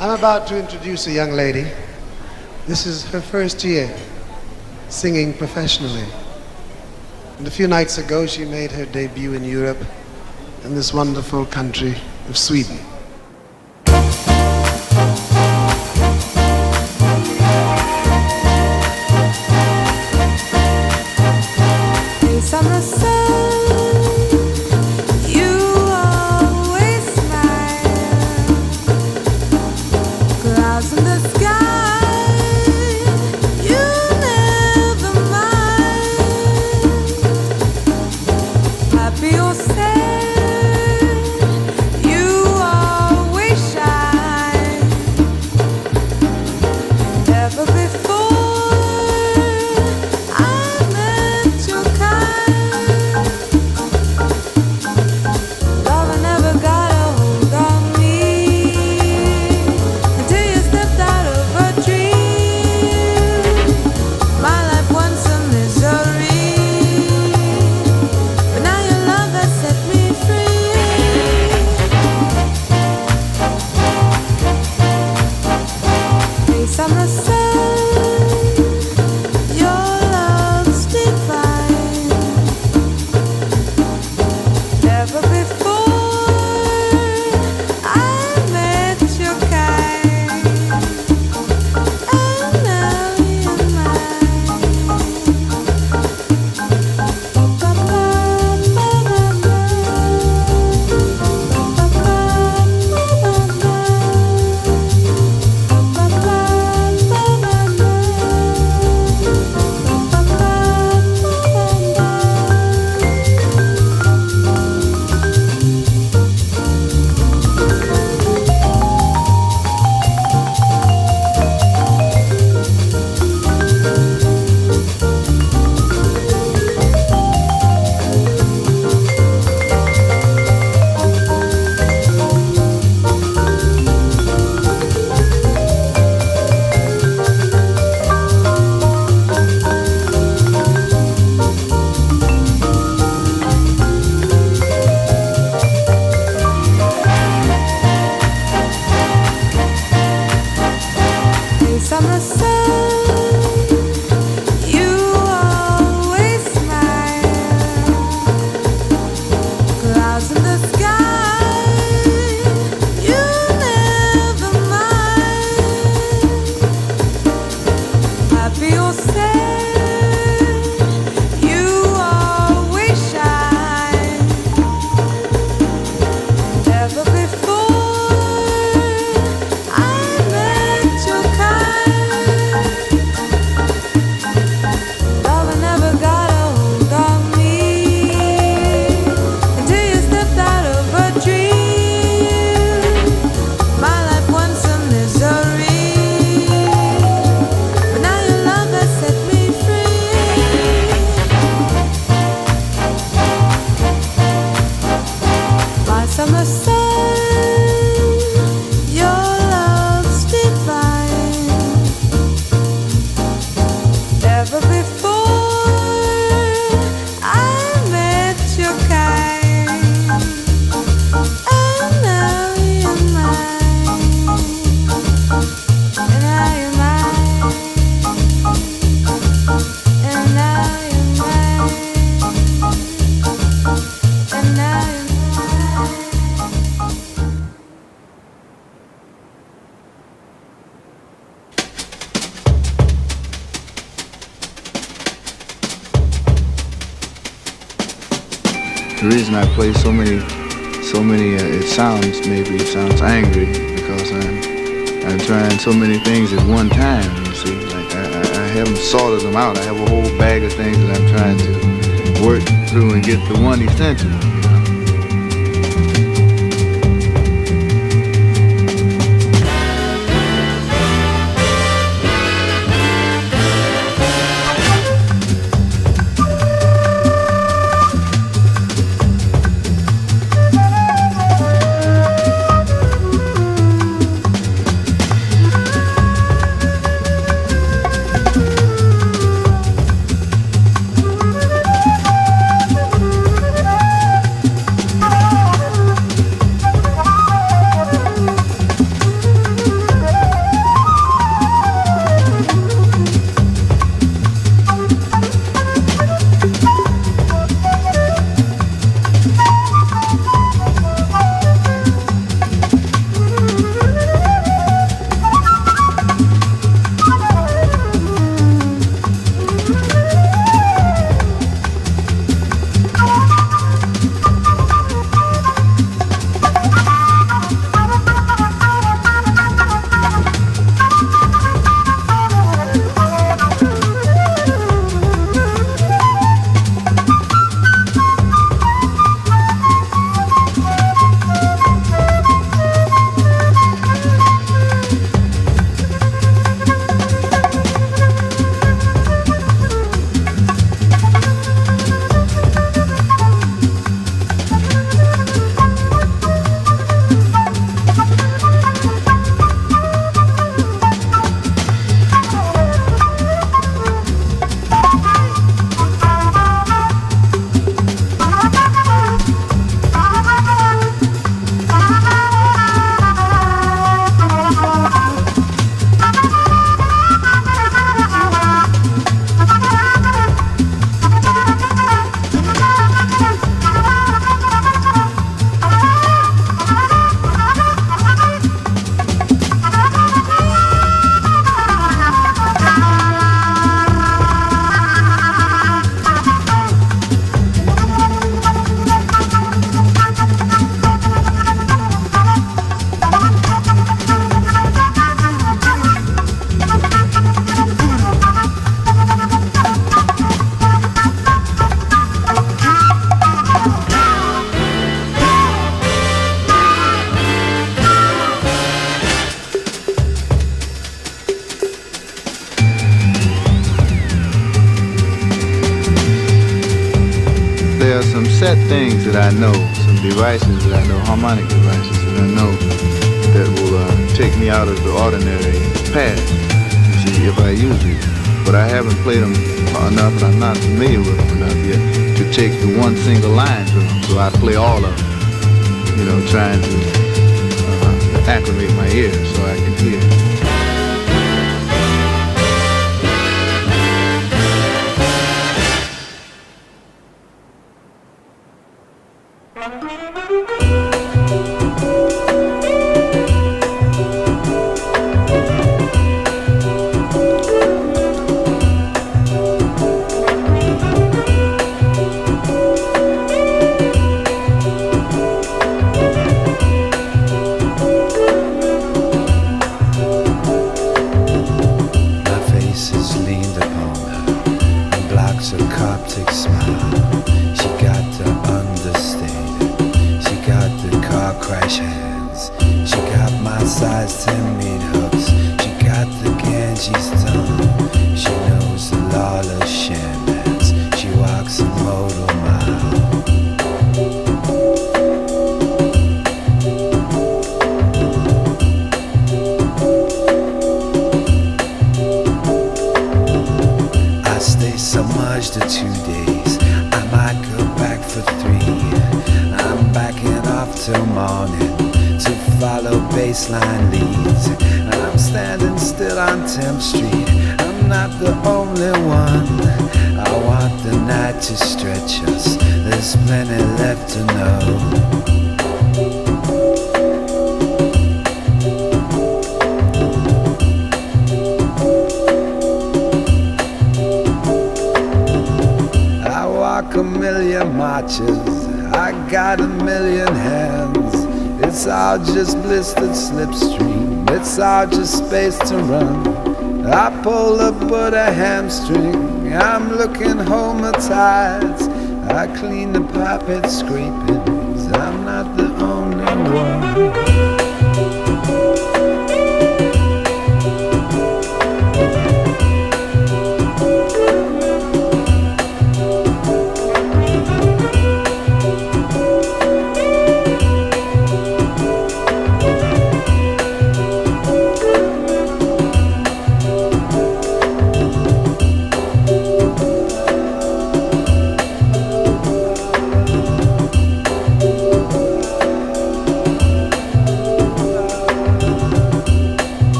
I'm about to introduce a young lady. This is her first year singing professionally. And a few nights ago, she made her debut in Europe in this wonderful country of Sweden. Summer sun, you always smile. Clouds in the sky, you never mind. Happy or sad, you always shine. Never before I met your kind. Summer sun, your love's divine. Never before I met your kind, and now you're summer sun, you always smile. Clouds in the sky, you never mind. Happy or sad, you always shine. Never before I met your kind. Summer sun, your love's divine. Never before I met your kind, and now you're mine, and now you're mine, and now you're mine, and now you're mine. The reason I play so many, it sounds angry because I'm trying so many things at one time. You see, like I haven't sorted them out. I have a whole bag of things that I'm trying to work through and get the one essential. set things that I know, some devices that I know, harmonic devices that I know that will take me out of the ordinary path, you see, if I use it. But I haven't played them enough and I'm not familiar with them enough yet to take the one single line to them. So I play all of them, you know, trying to acclimate my ears so I can hear. Just space to run. I pull up but a hamstring. I'm looking home at tides. I clean the pipette scrapings. I'm not the only one.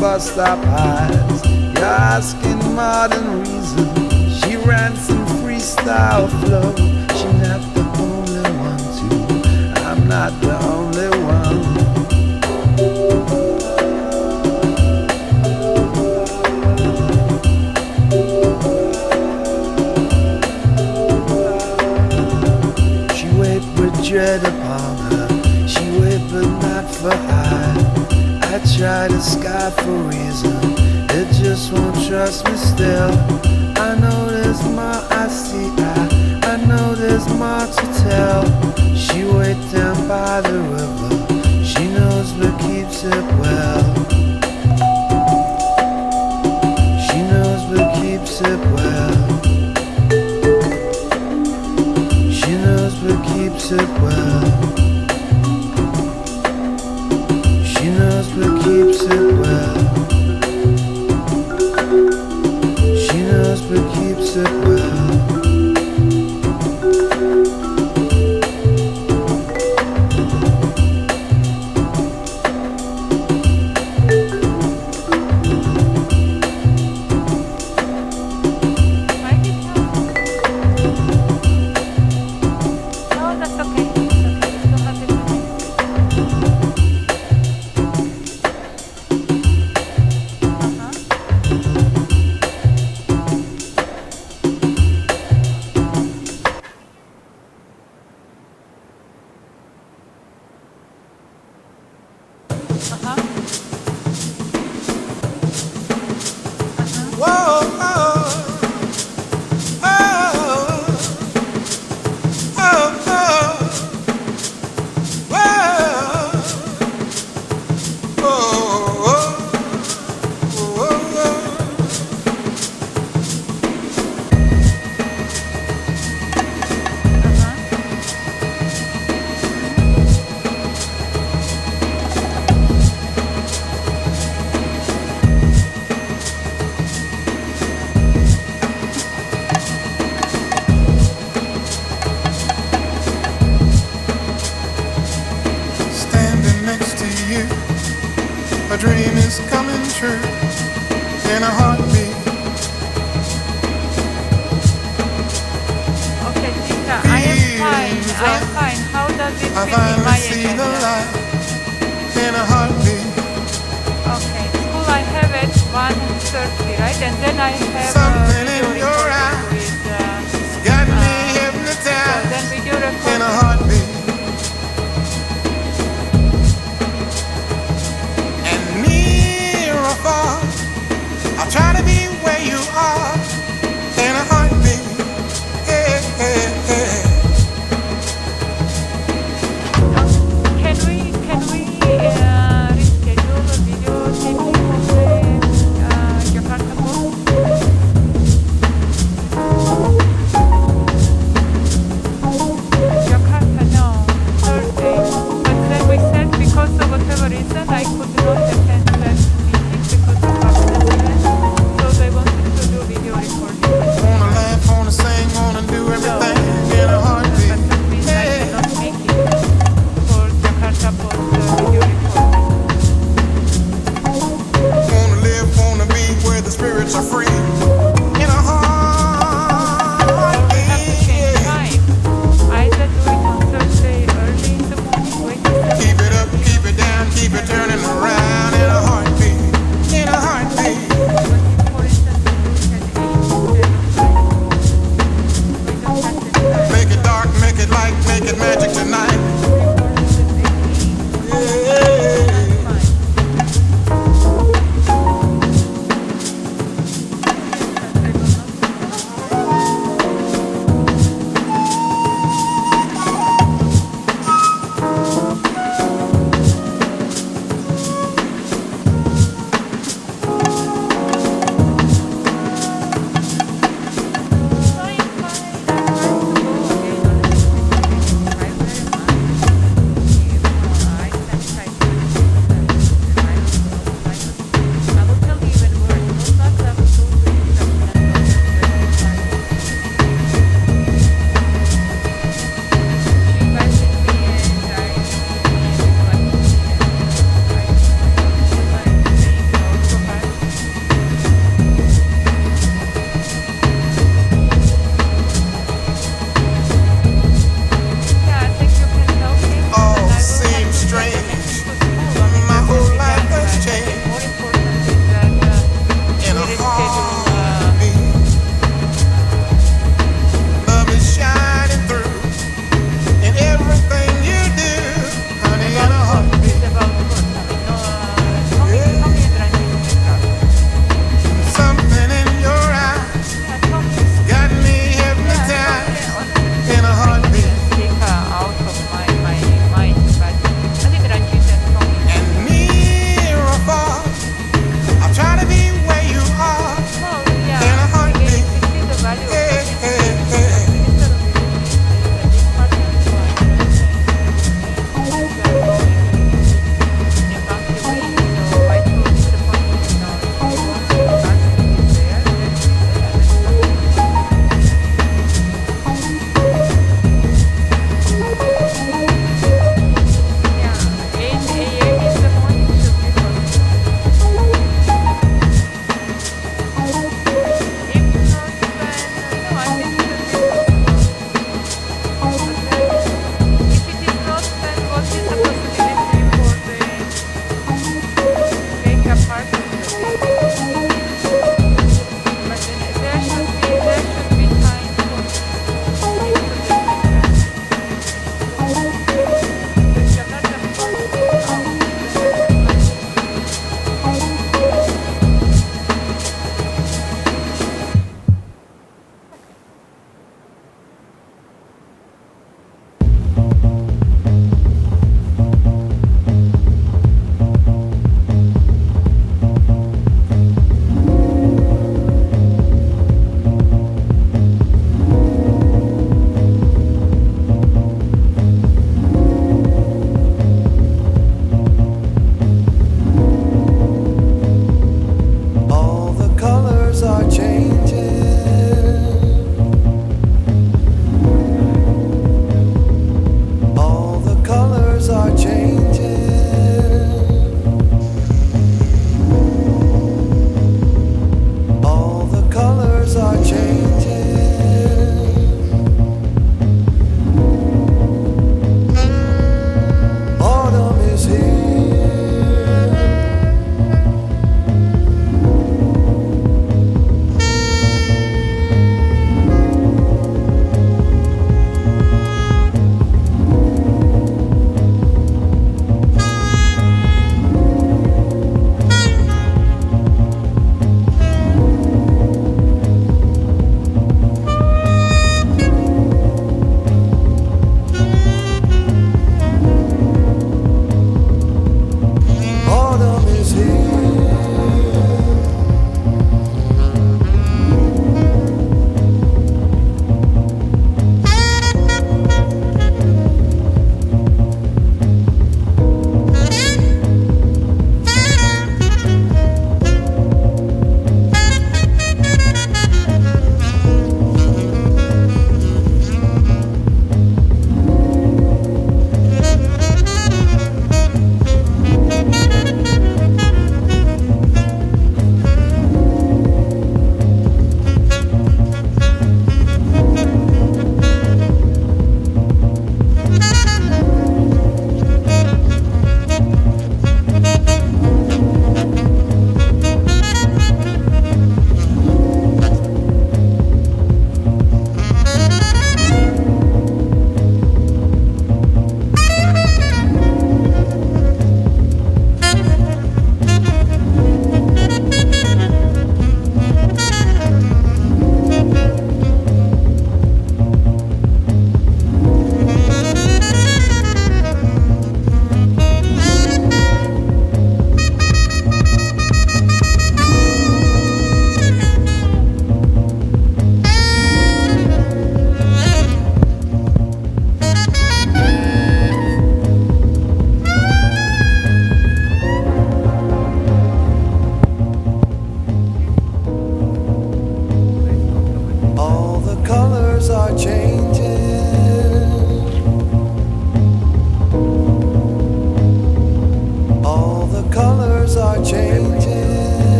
Bus stop eyes, you're asking modern reason. She ran some freestyle flow. She's not the only one to. I'm not the only one. She wait with dread upon her. She wait but not for high. I try to sky for reason, it just won't trust me still. I know there's more I see, I know there's more to tell. She wait down by the river, she knows what keeps it well. She knows what keeps it well. She knows what keeps it well. She knows what keeps it well. She knows what keeps it well. A dream is coming true in a heartbeat. Okay, Tika, I am fine. I am fine. How does it I fit in finally my see the agenda? light in a heartbeat. Okay, school I have at 1:30, right? And then I have Something video in your recording eyes with got me so hypnotized then video in a recording. heartbeat. And near or far, I'll try to be where you are in a heartbeat. Yeah, yeah, yeah. Can we reschedule the video taping of the Jakarta book?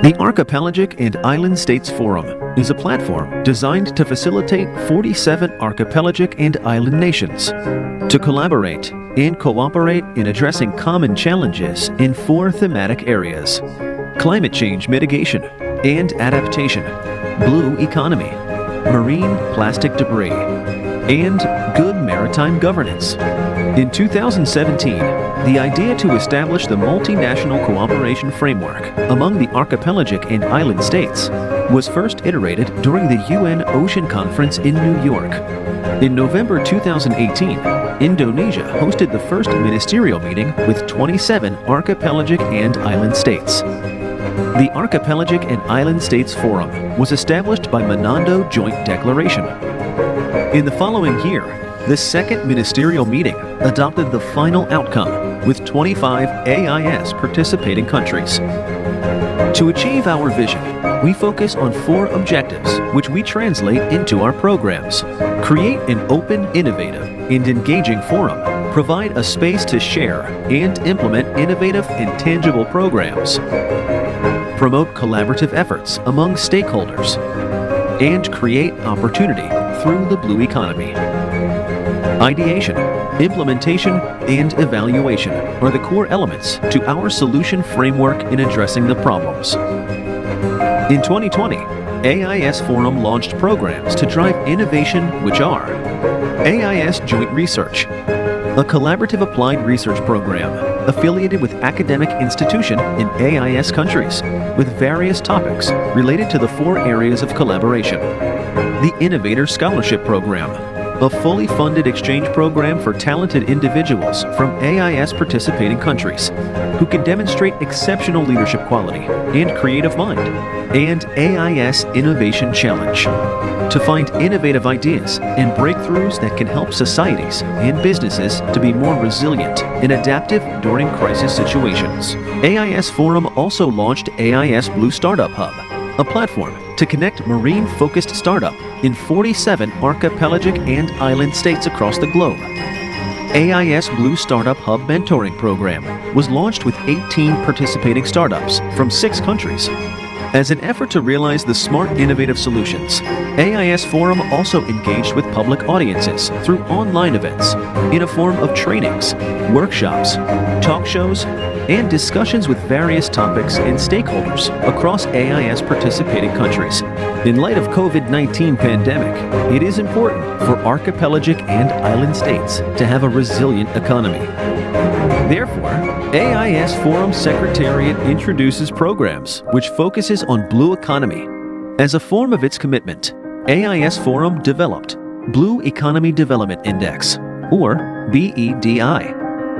The Archipelagic and Island States Forum is a platform designed to facilitate 47 archipelagic and island nations to collaborate and cooperate in addressing common challenges in 4 thematic areas: climate change mitigation and adaptation, blue economy, marine plastic debris, and good maritime governance. In 2017, the idea to establish the multinational cooperation framework among the archipelagic and island states was first iterated during the UN Ocean Conference in New York. In November 2018, Indonesia hosted the first ministerial meeting with 27 archipelagic and island states. The Archipelagic and Island States Forum was established by Manando Joint Declaration. In the following year, the second ministerial meeting adopted the final outcome with 25 AIS participating countries. To achieve our vision, we focus on 4 objectives which we translate into our programs. Create an open, innovative, and engaging forum. Provide a space to share and implement innovative and tangible programs. Promote collaborative efforts among stakeholders. And create opportunity through the blue economy. Ideation, implementation, and evaluation are the core elements to our solution framework in addressing the problems. In 2020, AIS Forum launched programs to drive innovation, which are AIS Joint Research, a collaborative applied research program affiliated with academic institutions in AIS countries with various topics related to the 4 areas of collaboration. The Innovator Scholarship Program, a fully funded exchange program for talented individuals from AIS participating countries who can demonstrate exceptional leadership quality and creative mind, and AIS Innovation Challenge, to find innovative ideas and breakthroughs that can help societies and businesses to be more resilient and adaptive during crisis situations. AIS Forum also launched AIS Blue Startup Hub, a platform to connect marine-focused startup in 47 archipelagic and island states across the globe. AIS Blue Startup Hub Mentoring Program was launched with 18 participating startups from 6 countries. As an effort to realize the smart, innovative solutions, AIS Forum also engaged with public audiences through online events in a form of trainings, workshops, talk shows, and discussions with various topics and stakeholders across AIS participating countries. In light of COVID-19 pandemic, it is important for archipelagic and island states to have a resilient economy. Therefore, AIS Forum Secretariat introduces programs which focuses on blue economy. As a form of its commitment, AIS Forum developed Blue Economy Development Index, or BEDI.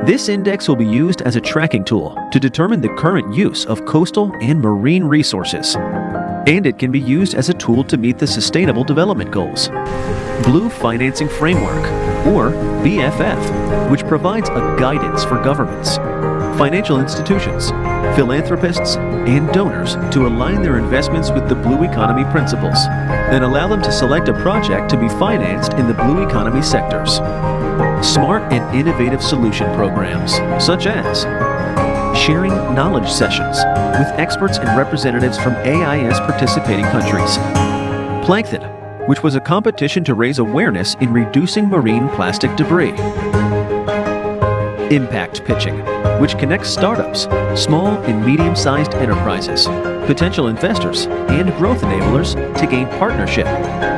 This index will be used as a tracking tool to determine the current use of coastal and marine resources, and it can be used as a tool to meet the Sustainable Development Goals. Blue Financing Framework, or BFF, which provides a guidance for governments, financial institutions, philanthropists, and donors to align their investments with the blue economy principles and allow them to select a project to be financed in the blue economy sectors. Smart and innovative solution programs, such as sharing knowledge sessions with experts and representatives from AIS participating countries. Plankton, which was a competition to raise awareness in reducing marine plastic debris. Impact pitching, which connects startups, small and medium-sized enterprises, potential investors, and growth enablers to gain partnership.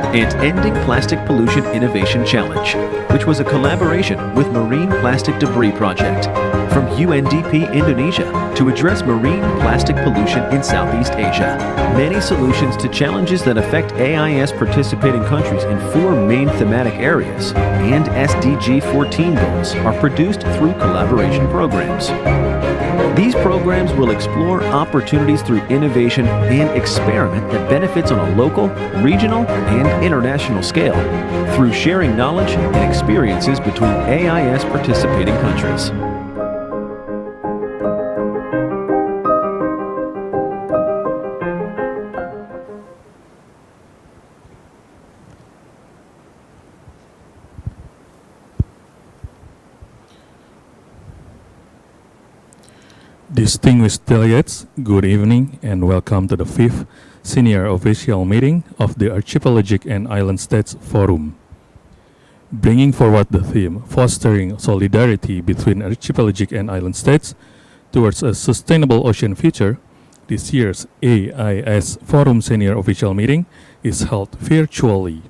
And Ending Plastic Pollution Innovation Challenge, which was a collaboration with Marine Plastic Debris Project from UNDP Indonesia to address marine plastic pollution in Southeast Asia. Many solutions to challenges that affect AIS participating countries in 4 main thematic areas and SDG 14 goals are produced through collaboration programs. These programs will explore opportunities through innovation and experiment that benefits on a local, regional, and international scale through sharing knowledge and experiences between AIS participating countries. Distinguished delegates, good evening and welcome to the 5th Senior Official Meeting of the Archipelagic and Island States Forum. Bringing forward the theme, fostering solidarity between archipelagic and island states towards a sustainable ocean future, this year's AIS Forum Senior Official Meeting is held virtually.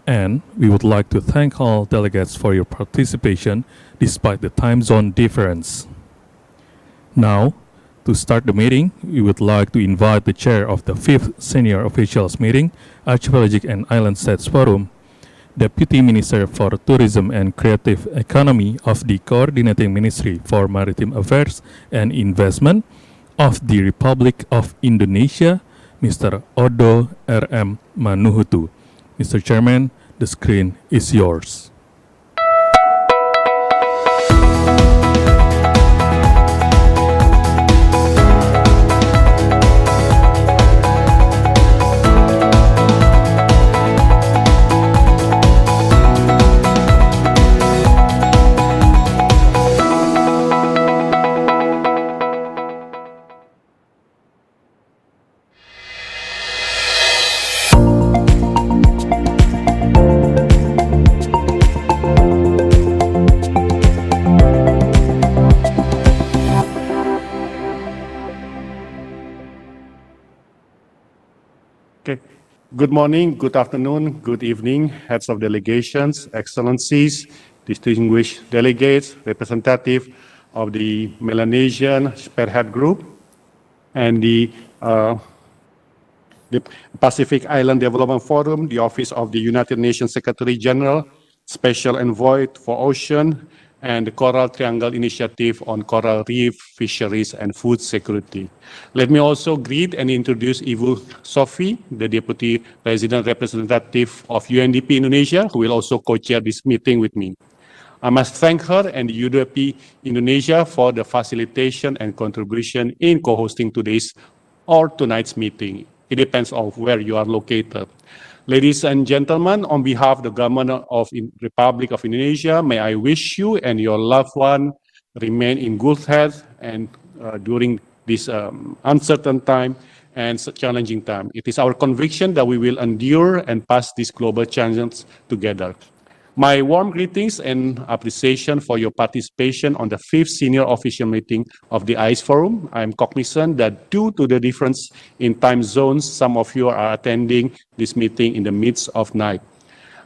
And we would like to thank all delegates for your participation despite the time zone difference. Now, to start the meeting, we would like to invite the chair of the 5th Senior Officials Meeting, Archipelagic and Island States Forum, Deputy Minister for Tourism and Creative Economy of the Coordinating Ministry for Maritime Affairs and Investment of the Republic of Indonesia, Mr. Odo R.M. Manuhutu. Mr. Chairman, the screen is yours. Okay. Good morning, good afternoon, good evening, heads of delegations, excellencies, distinguished delegates, representative of the Melanesian Spearhead Group, and the Pacific Island Development Forum, the Office of the United Nations Secretary General, Special Envoy for Ocean, and the Coral Triangle Initiative on Coral Reef, Fisheries, and Food Security. Let me also greet and introduce Ibu Sofi, the Deputy Resident Representative of UNDP Indonesia, who will also co-chair this meeting with me. I must thank her and the UNDP Indonesia for the facilitation and contribution in co-hosting today's or tonight's meeting. It depends on where you are located. Ladies and gentlemen, on behalf of the government of the Republic of Indonesia, may I wish you and your loved one remain in good health and during this uncertain time and challenging time. It is our conviction that we will endure and pass these global challenges together. My warm greetings and appreciation for your participation on the 5th Senior Official Meeting of the AIS Forum. I am cognizant that due to the difference in time zones, some of you are attending this meeting in the midst of night.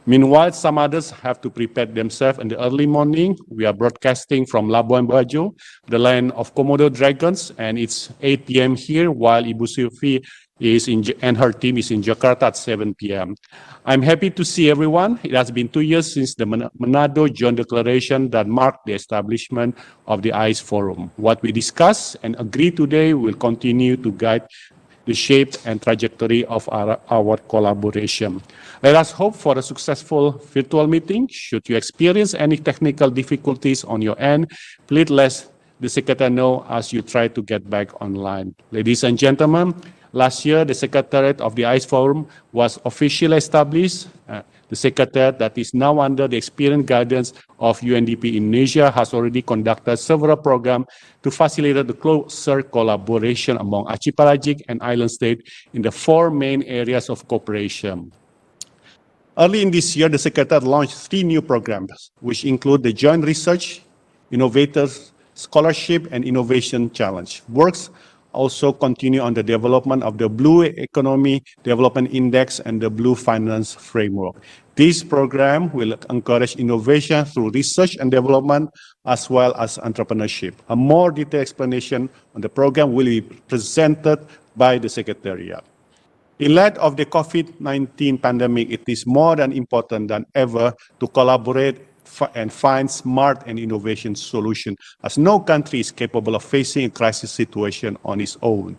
Meanwhile, some others have to prepare themselves in the early morning. We are broadcasting from Labuan Bajo, the land of Komodo dragons, and it's 8 p.m. here, while Ibu Sufi and her team is in Jakarta at 7 p.m. I'm happy to see everyone. It has been 2 years since the Manado Joint Declaration that marked the establishment of the AIS Forum. What we discuss and agree today will continue to guide the shape and trajectory of our collaboration. Let us hope for a successful virtual meeting. Should you experience any technical difficulties on your end, please let the Secretary know as you try to get back online. Ladies and gentlemen, last year, the Secretariat of the AIS Forum was officially established. The Secretariat that is now under the experienced guidance of UNDP Indonesia has already conducted several programs to facilitate the closer collaboration among archipelagic and island states in the 4 main areas of cooperation. Early in this year, the Secretariat launched 3 new programs, which include the Joint Research, Innovators Scholarship, and Innovation Challenge. Works also continue on the development of the Blue Economy Development Index and the Blue Finance Framework. This program will encourage innovation through research and development as well as entrepreneurship. A more detailed explanation on the program will be presented by the Secretariat. In light of the COVID-19 pandemic, it is more than important than ever to collaborate and find smart and innovation solutions, as no country is capable of facing a crisis situation on its own.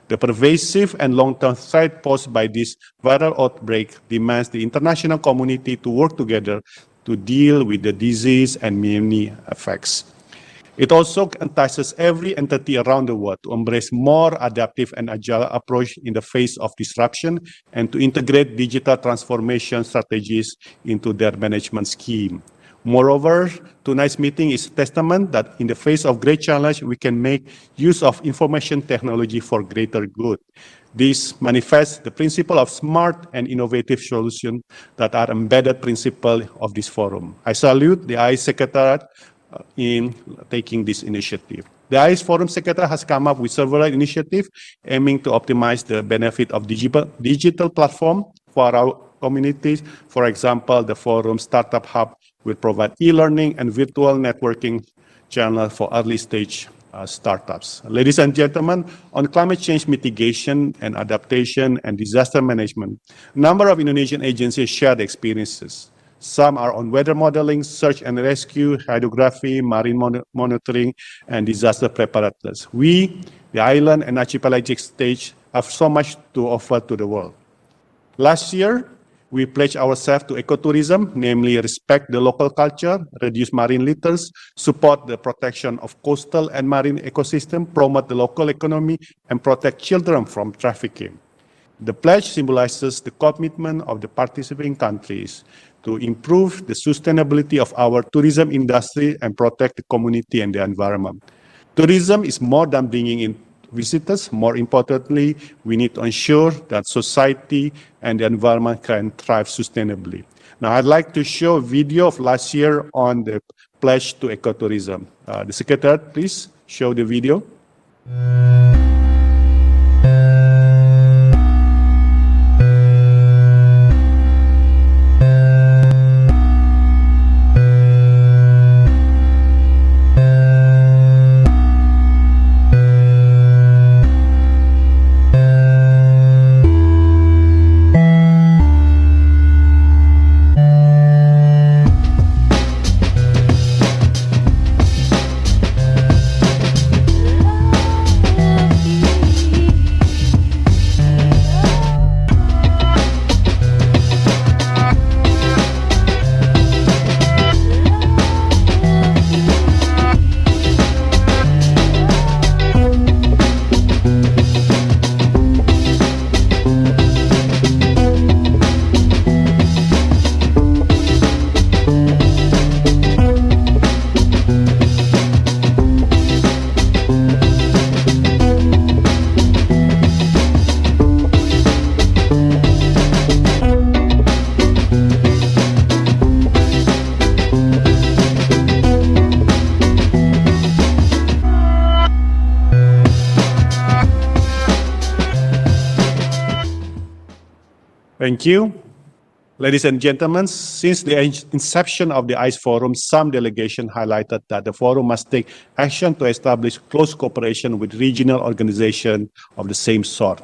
The pervasive and long-term threat posed by this viral outbreak demands the international community to work together to deal with the disease and many effects. It also entices every entity around the world to embrace more adaptive and agile approach in the face of disruption and to integrate digital transformation strategies into their management scheme. Moreover, tonight's meeting is a testament that in the face of great challenge, we can make use of information technology for greater good. This manifests the principle of smart and innovative solutions that are embedded principle of this forum. I salute the AIS Secretariat in taking this initiative. The AIS Forum Secretariat has come up with several initiatives aiming to optimize the benefit of digital platform for our communities. For example, the Forum Startup Hub will provide e-learning and virtual networking channel for early stage startups. Ladies and gentlemen, on climate change mitigation and adaptation and disaster management, a number of Indonesian agencies share the experiences. Some are on weather modeling, search and rescue, hydrography, marine monitoring, and disaster preparedness. We, the island and archipelagic stage, have so much to offer to the world. Last year, we pledged ourselves to ecotourism, namely respect the local culture, reduce marine litters, support the protection of coastal and marine ecosystem, promote the local economy, and protect children from trafficking. The pledge symbolizes the commitment of the participating countries to improve the sustainability of our tourism industry and protect the community and the environment. Tourism is more than bringing in visitors. More importantly, we need to ensure that society and the environment can thrive sustainably. Now, I'd like to show a video of last year on the pledge to ecotourism. The Secretary, please show the video. Thank you. Ladies and gentlemen, since the inception of the AIS Forum, some delegation highlighted that the Forum must take action to establish close cooperation with regional organizations of the same sort.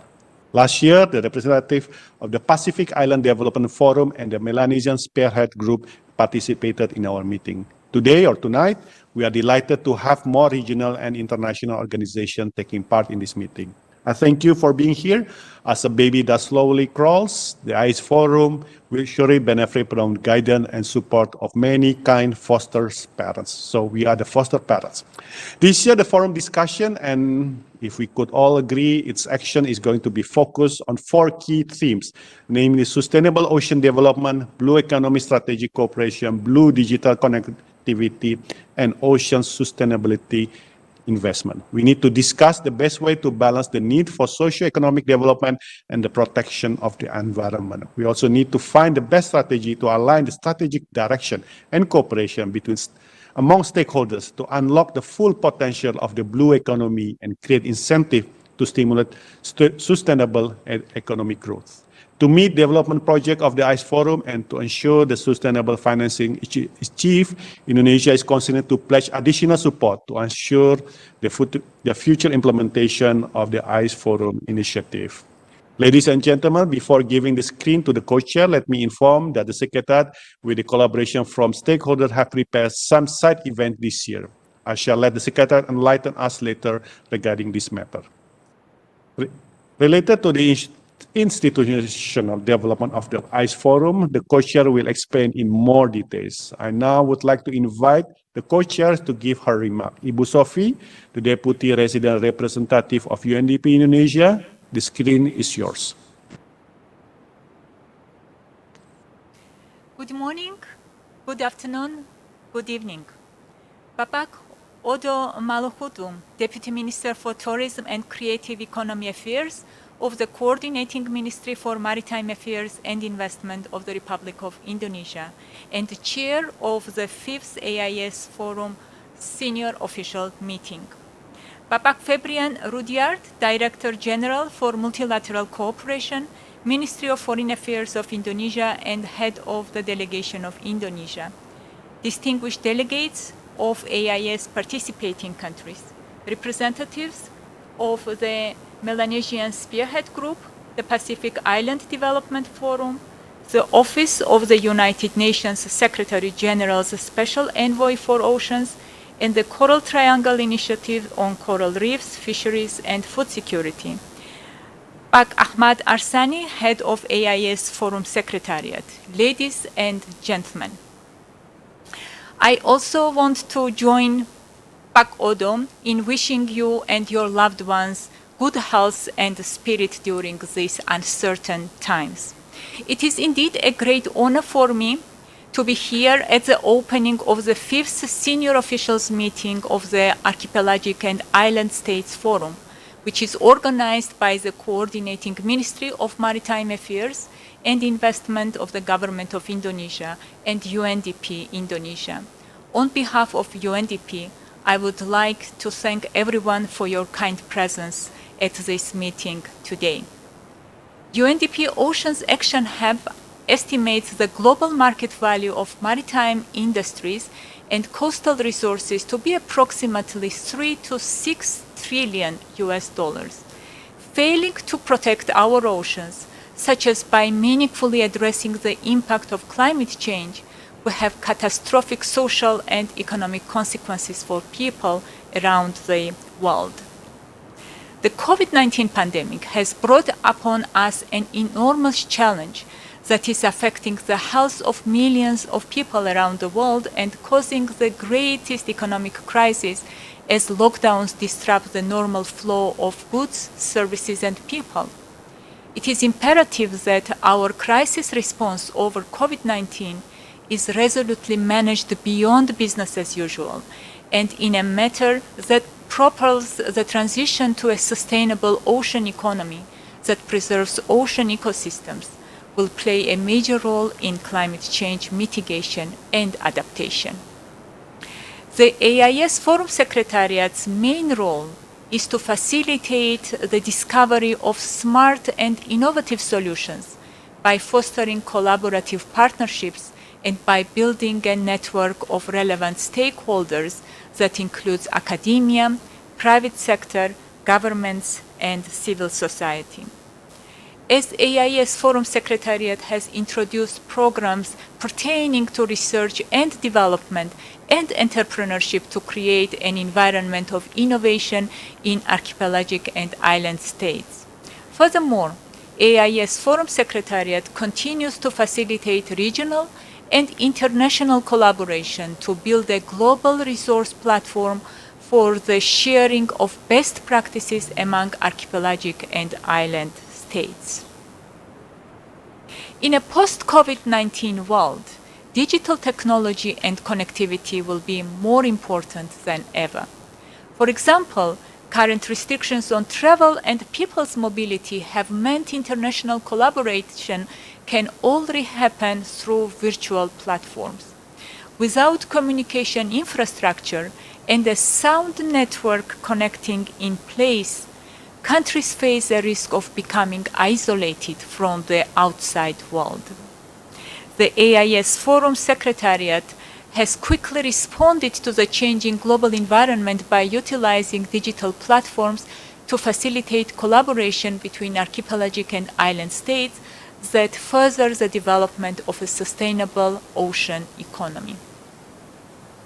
Last year, the representative of the Pacific Island Development Forum and the Melanesian Spearhead Group participated in our meeting. Today or tonight, we are delighted to have more regional and international organizations taking part in this meeting. I thank you for being here. As a baby that slowly crawls, the AIS Forum will surely benefit from guidance and support of many kind foster parents. So we are the foster parents. This year, the forum discussion, and if we could all agree, its action is going to be focused on 4 key themes, namely sustainable ocean development, blue economy strategic cooperation, blue digital connectivity, and ocean sustainability investment. We need to discuss the best way to balance the need for socio-economic development and the protection of the environment. We also need to find the best strategy to align the strategic direction and cooperation among stakeholders to unlock the full potential of the blue economy and create incentive to stimulate sustainable economic growth. To meet development project of the AIS Forum and to ensure the sustainable financing is achieved, Indonesia is considering to pledge additional support to ensure the future implementation of the AIS Forum initiative. Ladies and gentlemen, before giving the screen to the co-chair, let me inform that the Secretariat, with the collaboration from stakeholders, have prepared some side event this year. I shall let the Secretariat enlighten us later regarding this matter. Related to the institutional development of the AIS Forum, the co-chair will explain in more details. I now would like to invite the co-chair to give her remark. Ibu Sophie, the Deputy Resident Representative of UNDP Indonesia, the screen is yours. Good morning, good afternoon, Good evening. Bapak Odo Malhudu, Deputy Minister for Tourism and Creative Economy Affairs of the Coordinating Ministry for Maritime Affairs and Investment of the Republic of Indonesia, and the Chair of the 5th AIS Forum Senior Official Meeting. Bapak Febrian Rudyard, Director General for Multilateral Cooperation, Ministry of Foreign Affairs of Indonesia and Head of the Delegation of Indonesia. Distinguished delegates of AIS participating countries, representatives of the Melanesian Spearhead Group, the Pacific Island Development Forum, the Office of the United Nations Secretary General's Special Envoy for Oceans, and the Coral Triangle Initiative on Coral Reefs, Fisheries, and Food Security. Pak Ahmad Arsani, Head of AIS Forum Secretariat. Ladies and gentlemen, I also want to join Pak Odo in wishing you and your loved ones good health and spirit during these uncertain times. It is indeed a great honor for me to be here at the opening of the 5th Senior Officials Meeting of the Archipelagic and Island States Forum, which is organized by the Coordinating Ministry of Maritime Affairs and Investment of the Government of Indonesia and UNDP Indonesia. On behalf of UNDP, I would like to thank everyone for your kind presence at this meeting today. UNDP Oceans Action Hub estimates the global market value of maritime industries and coastal resources to be approximately 3 to 6 trillion US dollars. Failing to protect our oceans, such as by meaningfully addressing the impact of climate change, will have catastrophic social and economic consequences for people around the world. The COVID-19 pandemic has brought upon us an enormous challenge that is affecting the health of millions of people around the world and causing the greatest economic crisis as lockdowns disrupt the normal flow of goods, services, and people. It is imperative that our crisis response over COVID-19 is resolutely managed beyond business as usual and in a manner that propels the transition to a sustainable ocean economy that preserves ocean ecosystems will play a major role in climate change mitigation and adaptation. The AIS Forum Secretariat's main role is to facilitate the discovery of smart and innovative solutions by fostering collaborative partnerships and by building a network of relevant stakeholders that includes academia, private sector, governments, and civil society. As AIS Forum Secretariat has introduced programs pertaining to research and development and entrepreneurship to create an environment of innovation in archipelagic and island states. Furthermore, AIS Forum Secretariat continues to facilitate regional and international collaboration to build a global resource platform for the sharing of best practices among archipelagic and island states. In a post-COVID-19 world, digital technology and connectivity will be more important than ever. For example, current restrictions on travel and people's mobility have meant international collaboration can already happen through virtual platforms. Without communication infrastructure and a sound network connecting in place, countries face a risk of becoming isolated from the outside world. The AIS Forum Secretariat has quickly responded to the changing global environment by utilizing digital platforms to facilitate collaboration between archipelagic and island states that further the development of a sustainable ocean economy.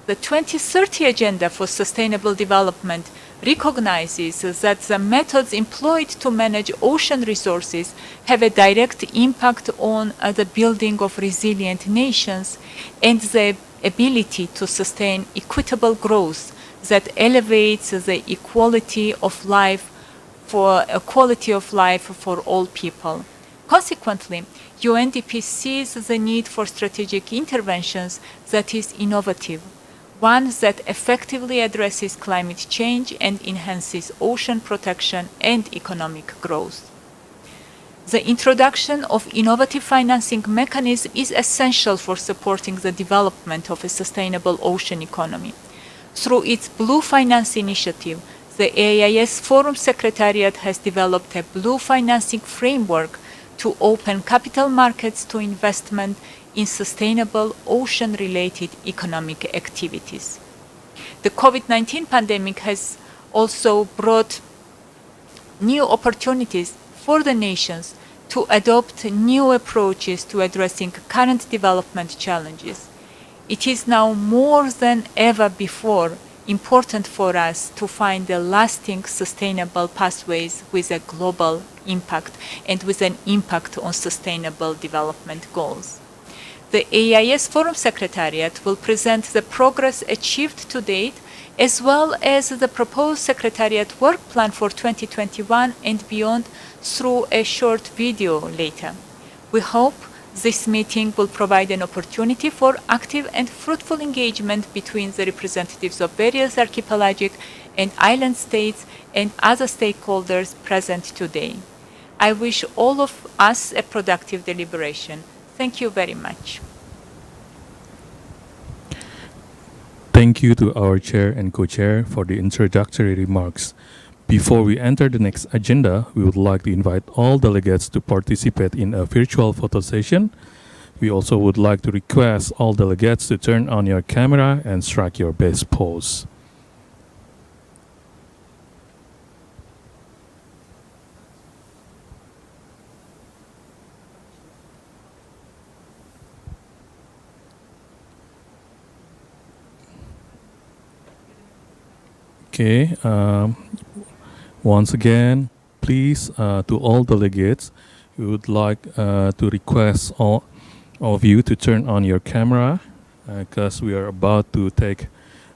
The 2030 Agenda for Sustainable Development recognizes that the methods employed to manage ocean resources have a direct impact on the building of resilient nations and the ability to sustain equitable growth that elevates the quality of life for all people. Consequently, UNDP sees the need for strategic interventions that is innovative, one that effectively addresses climate change and enhances ocean protection and economic growth. The introduction of innovative financing mechanisms is essential for supporting the development of a sustainable ocean economy. Through its Blue Finance initiative, the AIS Forum Secretariat has developed a blue financing framework to open capital markets to investment in sustainable ocean-related economic activities. The COVID-19 pandemic has also brought new opportunities for the nations to adopt new approaches to addressing current development challenges. It is now more than ever before important for us to find the lasting sustainable pathways with a global impact and with an impact on sustainable development goals. The AIS Forum Secretariat will present the progress achieved to date as well as the proposed Secretariat work plan for 2021 and beyond through a short video later. We hope this meeting will provide an opportunity for active and fruitful engagement between the representatives of various archipelagic and island states and other stakeholders present today. I wish all of us a productive deliberation. Thank you very much. Thank you to our chair and co-chair for the introductory remarks. Before we enter the next agenda, we would like to invite all delegates to participate in a virtual photo session. We also would like to request all delegates to turn on your camera and strike your best pose. Okay, once again, please, to all delegates, we would like to request all of you to turn on your camera because we are about to take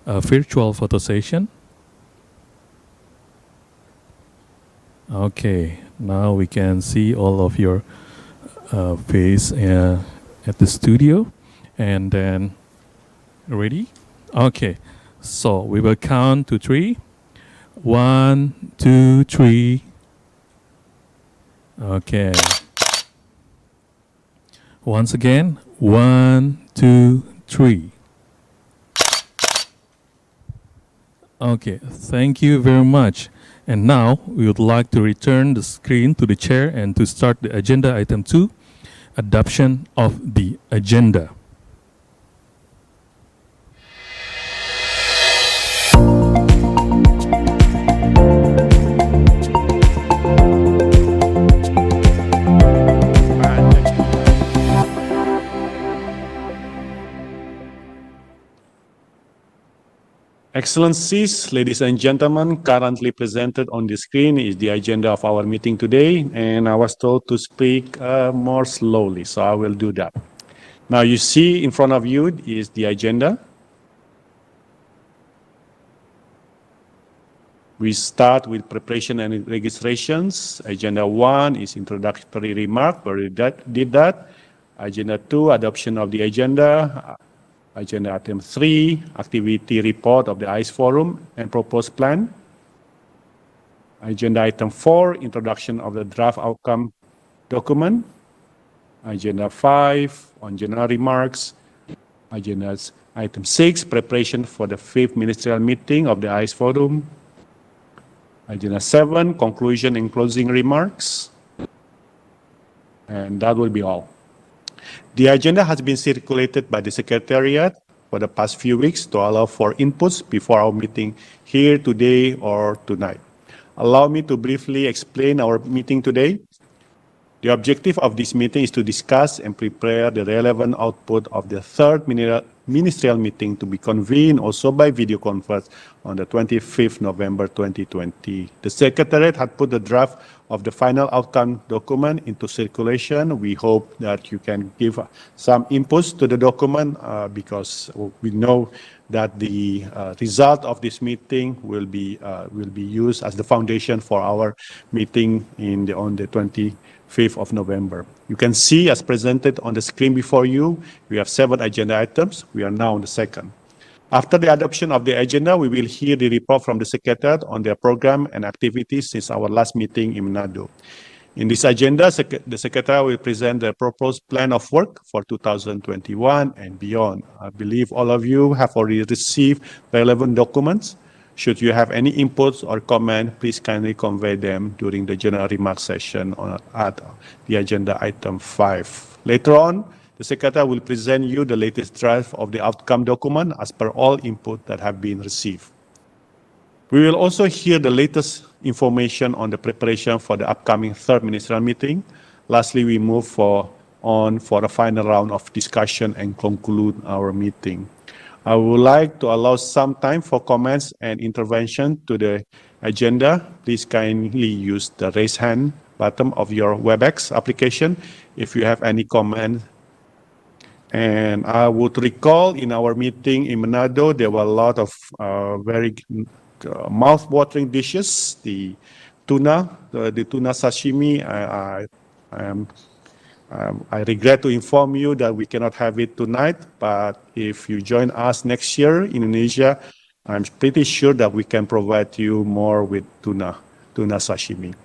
a virtual photo session. Okay, now we can see all of your face at the studio. And then, ready? Okay. So we will count to 3. 1, 2, 3. Okay. Once again, 1, 2, 3. Okay, thank you very much. And now we would like to return the screen to the chair and to start the agenda item 2, adoption of the agenda. Excellencies, ladies and gentlemen, currently presented on the screen is the agenda of our meeting today, and I was told to speak more slowly, so I will do that. Now you see in front of you is the agenda. We start with preparation and registrations. Agenda 1 is introductory remark, we did that. Agenda 2, adoption of the agenda. Agenda item 3, activity report of the AIS Forum and proposed plan. Agenda item 4, introduction of the draft outcome document. Agenda 5, on general remarks. Agenda item 6, preparation for the 5th Ministerial Meeting of the AIS Forum. Agenda 7, conclusion and closing remarks. And that will be all. The agenda has been circulated by the Secretariat for the past few weeks to allow for inputs before our meeting here today or tonight. Allow me to briefly explain our meeting today. The objective of this meeting is to discuss and prepare the relevant output of the 3rd Ministerial Meeting to be convened also by video conference on the 25th November 2020. The Secretariat had put the draft of the final outcome document into circulation. We hope that you can give some inputs to the document because we know that the result of this meeting will be used as the foundation for our meeting on the 25th of November. You can see as presented on the screen before you, we have 7 agenda items. We are now on the 2nd. After the adoption of the agenda, we will hear the report from the Secretariat on their program and activities since our last meeting in Manado. In this agenda, the Secretariat will present the proposed plan of work for 2021 and beyond. I believe all of you have already received relevant documents. Should you have any inputs or comment, please kindly convey them during the general remarks session at the agenda item 5. Later on, the Secretary will present you the latest draft of the outcome document as per all input that have been received. We will also hear the latest information on the preparation for the upcoming third ministerial meeting. Lastly, we move on for a final round of discussion and conclude our meeting. I would like to allow some time for comments and intervention to the agenda. Please kindly use the raise hand button of your WebEx application if you have any comment. And I would recall in our meeting in Manado, there were a lot of very mouth-watering dishes. The tuna sashimi. I regret to inform you that we cannot have it tonight, but if you join us next year in Indonesia, I'm pretty sure that we can provide you more with tuna sashimi.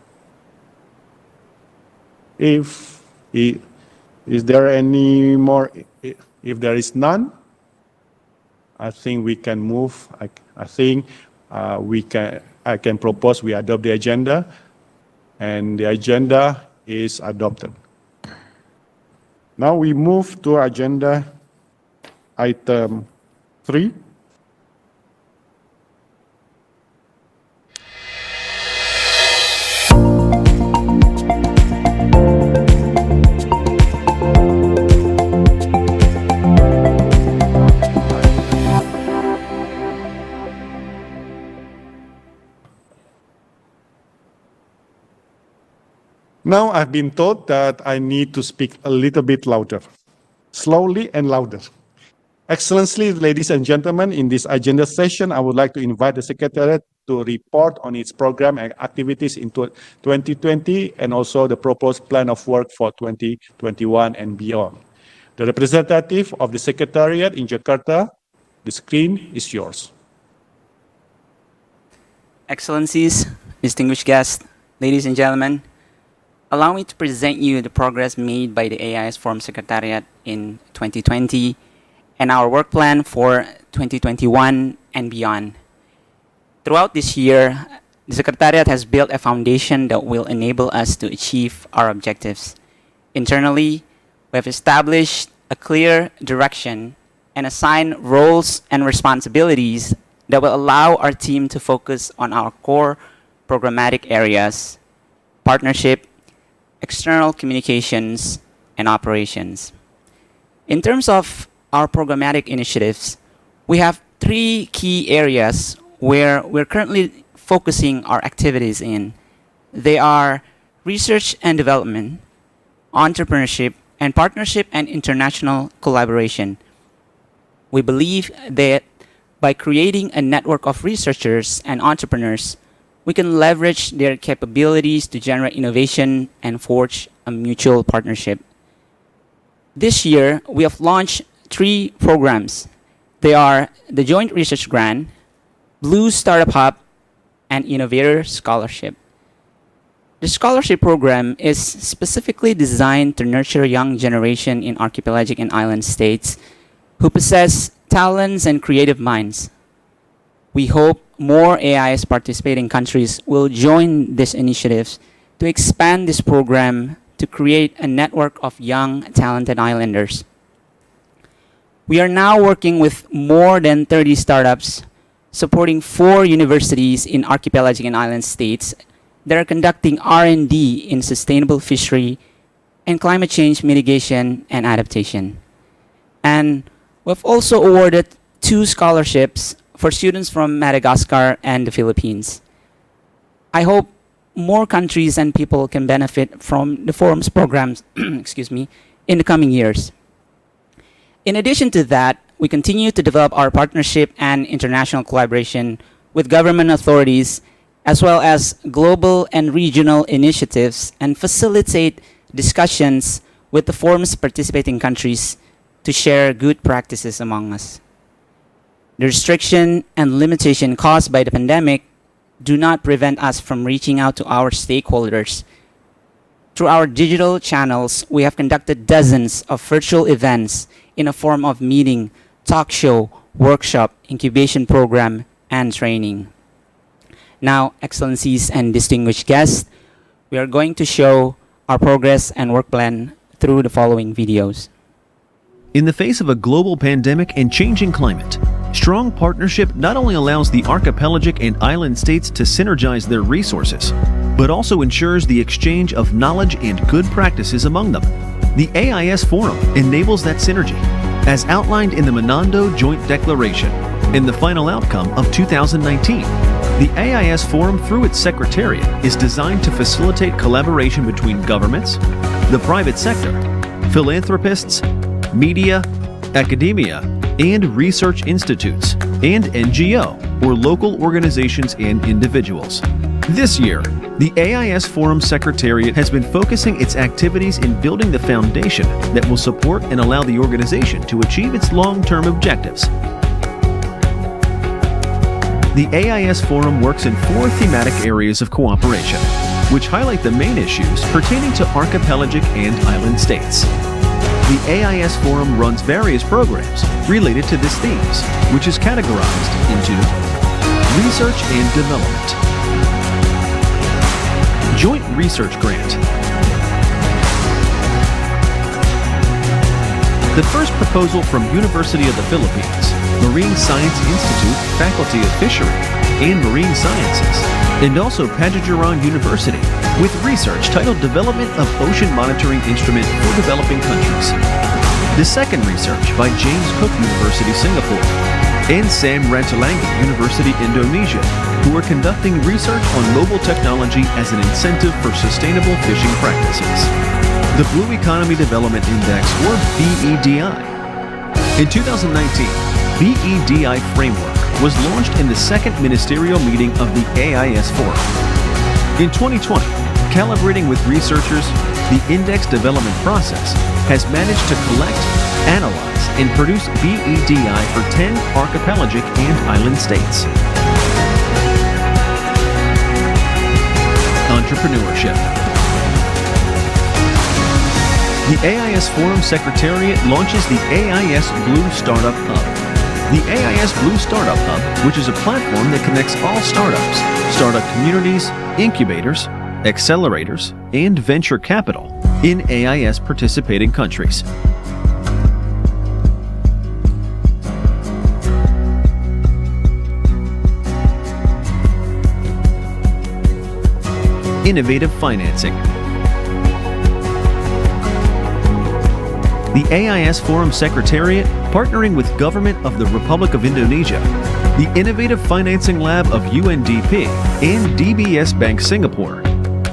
Is there any more? If there is none, I think we can move. I can propose we adopt the agenda, and the agenda is adopted. Now we move to agenda item 3. Now I've been told that I need to speak a little bit louder, slowly and louder. Excellency, ladies and gentlemen, in this agenda session, I would like to invite the Secretariat to report on its program and activities in 2020 and also the proposed plan of work for 2021 and beyond. The representative of the Secretariat in Jakarta, the screen is yours. Excellencies, distinguished guests, ladies and gentlemen, allow me to present you the progress made by the AIS Forum Secretariat in 2020 and our work plan for 2021 and beyond. Throughout this year, the Secretariat has built a foundation that will enable us to achieve our objectives. Internally, we have established a clear direction and assigned roles and responsibilities that will allow our team to focus on our core programmatic areas: partnership, external communications, and operations. In terms of our programmatic initiatives, we have 3 key areas where we're currently focusing our activities in. They are research and development, entrepreneurship, and partnership and international collaboration. We believe that by creating a network of researchers and entrepreneurs, we can leverage their capabilities to generate innovation and forge a mutual partnership. This year, we have launched 3 programs. They are the Joint Research Grant, Blue Startup Hub, and Innovator Scholarship. The scholarship program is specifically designed to nurture a young generation in archipelagic and island states who possess talents and creative minds. We hope more AIS participating countries will join these initiatives to expand this program to create a network of young, talented islanders. We are now working with more than 30 startups, supporting 4 universities in archipelagic and island states that are conducting R&D in sustainable fishery and climate change mitigation and adaptation. And we've also awarded 2 scholarships for students from Madagascar and the Philippines. I hope more countries and people can benefit from the forum's programs in the coming years. In addition to that, we continue to develop our partnership and international collaboration with government authorities, as well as global and regional initiatives, and facilitate discussions with the forum's participating countries to share good practices among us. The restriction and limitation caused by the pandemic do not prevent us from reaching out to our stakeholders. Through our digital channels, we have conducted dozens of virtual events in a form of meeting, talk show, workshop, incubation program, and training. Now, Excellencies and distinguished guests, we are going to show our progress and work plan through the following videos. In the face of a global pandemic and changing climate, strong partnership not only allows the archipelagic and island states to synergize their resources, but also ensures the exchange of knowledge and good practices among them. The AIS Forum enables that synergy, as outlined in the Menando Joint Declaration and the final outcome of 2019. The AIS Forum, through its Secretariat, is designed to facilitate collaboration between governments, the private sector, philanthropists, media, academia, and research institutes, and NGO, or local organizations and individuals. This year, the AIS Forum Secretariat has been focusing its activities in building the foundation that will support and allow the organization to achieve its long-term objectives. The AIS Forum works in 4 thematic areas of cooperation, which highlight the main issues pertaining to archipelagic and island states. The AIS Forum runs various programs related to these themes, which is categorized into Research and Development, Joint Research Grant. The first proposal from University of the Philippines, Marine Science Institute, Faculty of Fishery and Marine Sciences, and also Pajajaran University, with research titled Development of Ocean Monitoring Instrument for Developing Countries. The second research by James Cook University, Singapore, and Sam Ratulangi University, Indonesia, who are conducting research on mobile technology as an incentive for sustainable fishing practices. The Blue Economy Development Index, or BEDI. In 2019, BEDI framework was launched in the second Ministerial Meeting of the AIS Forum. In 2020, calibrating with researchers, the index development process has managed to collect, analyze, and produce BEDI for 10 archipelagic and island states. Entrepreneurship. The AIS Forum Secretariat launches the AIS Blue Startup Hub. The AIS Blue Startup Hub, which is a platform that connects all startups, startup communities, incubators, accelerators, and venture capital in AIS participating countries. Innovative financing. The AIS Forum Secretariat, partnering with Government of the Republic of Indonesia, the Innovative Financing Lab of UNDP, and DBS Bank Singapore,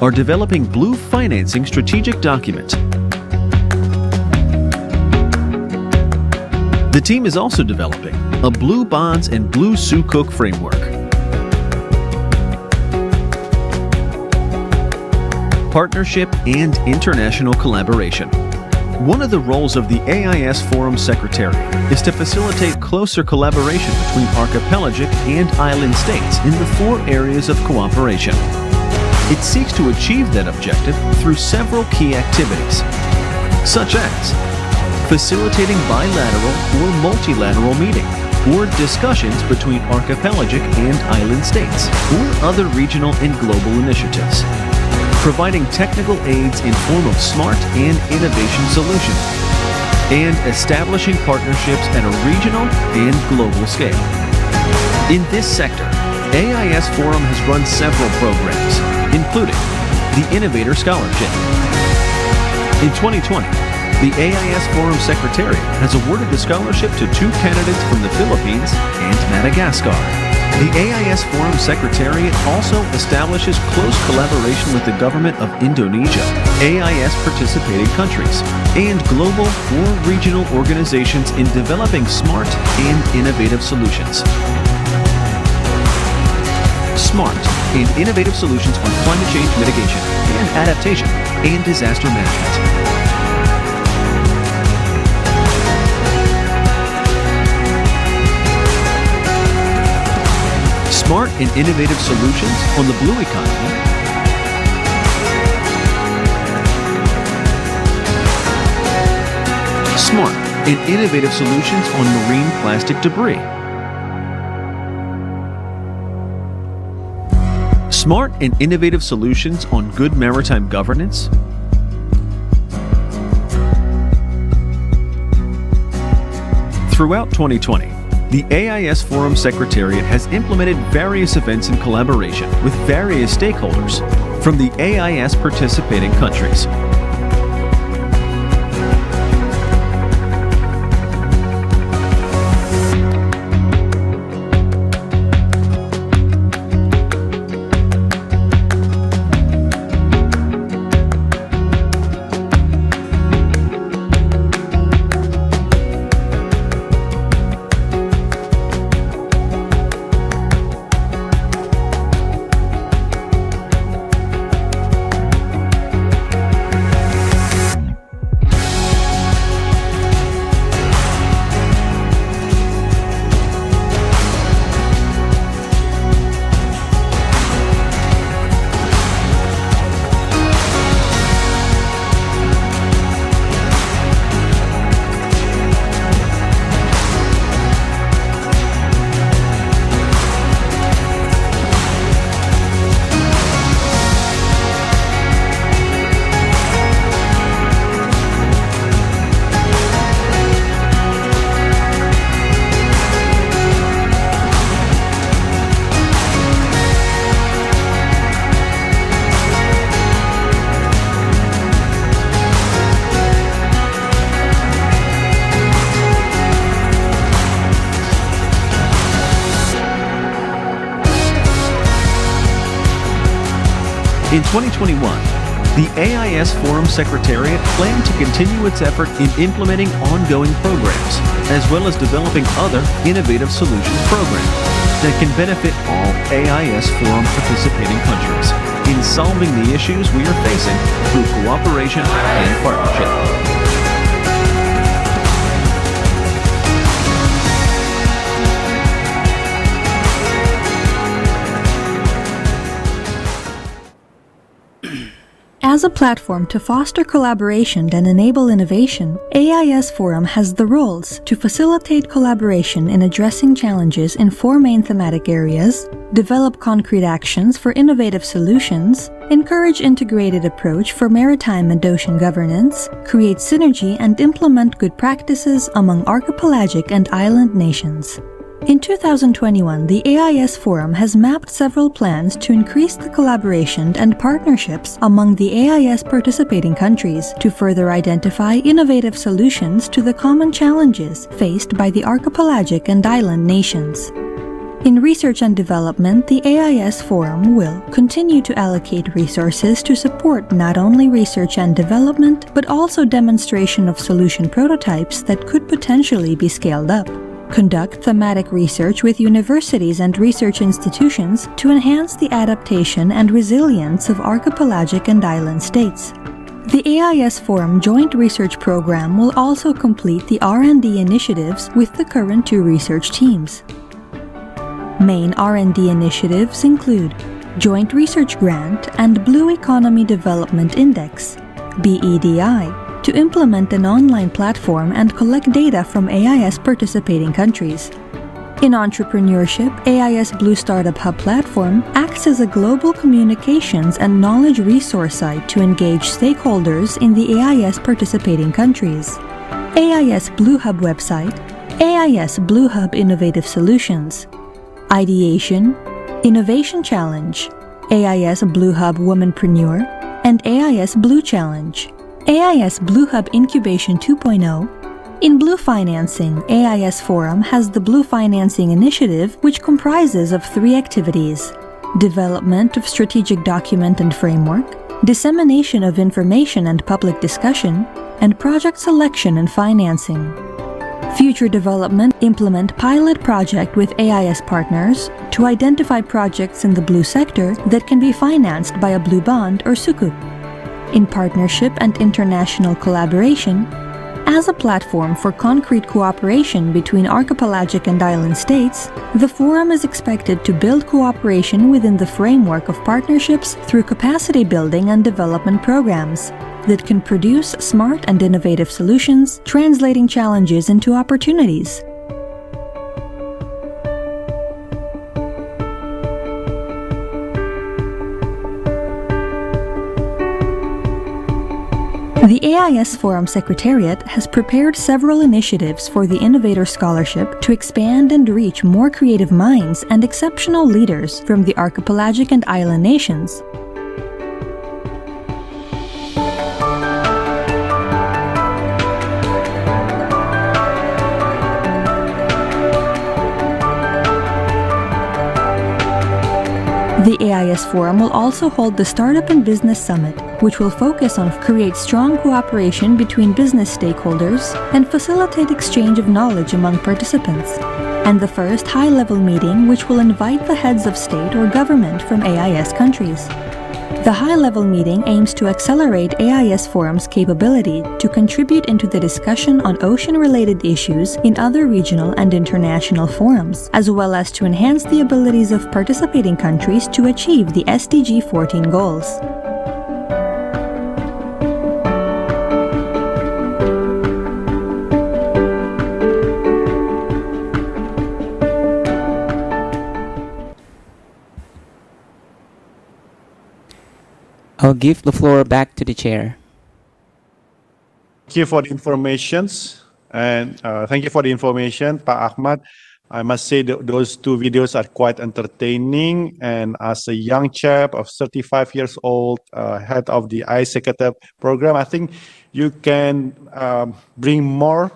are developing Blue Financing Strategic Document. The team is also developing a Blue Bonds and Blue Sukuk framework. Partnership and international collaboration. One of the roles of the AIS Forum Secretariat is to facilitate closer collaboration between archipelagic and island states in the 4 areas of cooperation. It seeks to achieve that objective through several key activities, such as facilitating bilateral or multilateral meeting or discussions between archipelagic and island states or other regional and global initiatives, providing technical aids in form of smart and innovation solutions, and establishing partnerships at a regional and global scale. In this sector, AIS Forum has run several programs, including the Innovator Scholarship. In 2020, the AIS Forum Secretariat has awarded the scholarship to 2 candidates from the Philippines and Madagascar. The AIS Forum Secretariat also establishes close collaboration with the Government of Indonesia, AIS participating countries, and global or regional organizations in developing smart and innovative solutions. Smart and innovative solutions on climate change mitigation and adaptation and disaster management. and innovative solutions on the blue economy, smart and innovative solutions on marine plastic debris, smart and innovative solutions on good maritime governance, throughout 2020, the AIS Forum Secretariat has implemented various events in collaboration with various stakeholders from the AIS participating countries. In 2021, the AIS Forum Secretariat planned to continue its effort in implementing ongoing programs, as well as developing other innovative solutions programs that can benefit all AIS Forum participating countries in solving the issues we are facing through cooperation and partnership. As a platform to foster collaboration and enable innovation, AIS Forum has the roles to facilitate collaboration in addressing challenges in 4 main thematic areas, develop concrete actions for innovative solutions, encourage integrated approach for maritime and ocean governance, create synergy and implement good practices among archipelagic and island nations. In 2021, the AIS Forum has mapped several plans to increase the collaboration and partnerships among the AIS participating countries to further identify innovative solutions to the common challenges faced by the archipelagic and island nations. In research and development, the AIS Forum will continue to allocate resources to support not only research and development, but also demonstration of solution prototypes that could potentially be scaled up. Conduct thematic research with universities and research institutions to enhance the adaptation and resilience of archipelagic and island states. The AIS Forum Joint Research Program will also complete the R&D initiatives with the current 2 research teams. Main R&D initiatives include Joint Research Grant and Blue Economy Development Index, BEDI, to implement an online platform and collect data from AIS participating countries. In entrepreneurship, AIS Blue Startup Hub platform acts as a global communications and knowledge resource site to engage stakeholders in the AIS participating countries. AIS Blue Hub website, AIS Blue Hub Innovative Solutions, Ideation, Innovation Challenge, AIS Blue Hub Womanpreneur, and AIS Blue Challenge. AIS Blue Hub Incubation 2.0. In Blue Financing, AIS Forum has the Blue Financing Initiative, which comprises of 3 activities: development of strategic document and framework, dissemination of information and public discussion, and project selection and financing. Future development implement pilot project with AIS partners to identify projects in the blue sector that can be financed by a blue bond or sukuk. In partnership and international collaboration, As a platform for concrete cooperation between archipelagic and island states, the forum is expected to build cooperation within the framework of partnerships through capacity building and development programs that can produce smart and innovative solutions, translating challenges into opportunities. The AIS Forum Secretariat has prepared several initiatives for the Innovator Scholarship to expand and reach more creative minds and exceptional leaders from the archipelagic and island nations. The AIS Forum will also hold the Startup and Business Summit, which will focus on create strong cooperation between business stakeholders and facilitate exchange of knowledge among participants, and the first high-level meeting which will invite the heads of state or government from AIS countries. The high-level meeting aims to accelerate AIS Forum's capability to contribute into the discussion on ocean-related issues in other regional and international forums, as well as to enhance the abilities of participating countries to achieve the SDG 14 goals. I'll give the floor back to the chair. Thank you for the informations, and thank you for the information, Pak Ahmad. I must say that those two videos are quite entertaining, and as a young chap of 35 years old, head of the AIS Secretariat program, I think you can bring more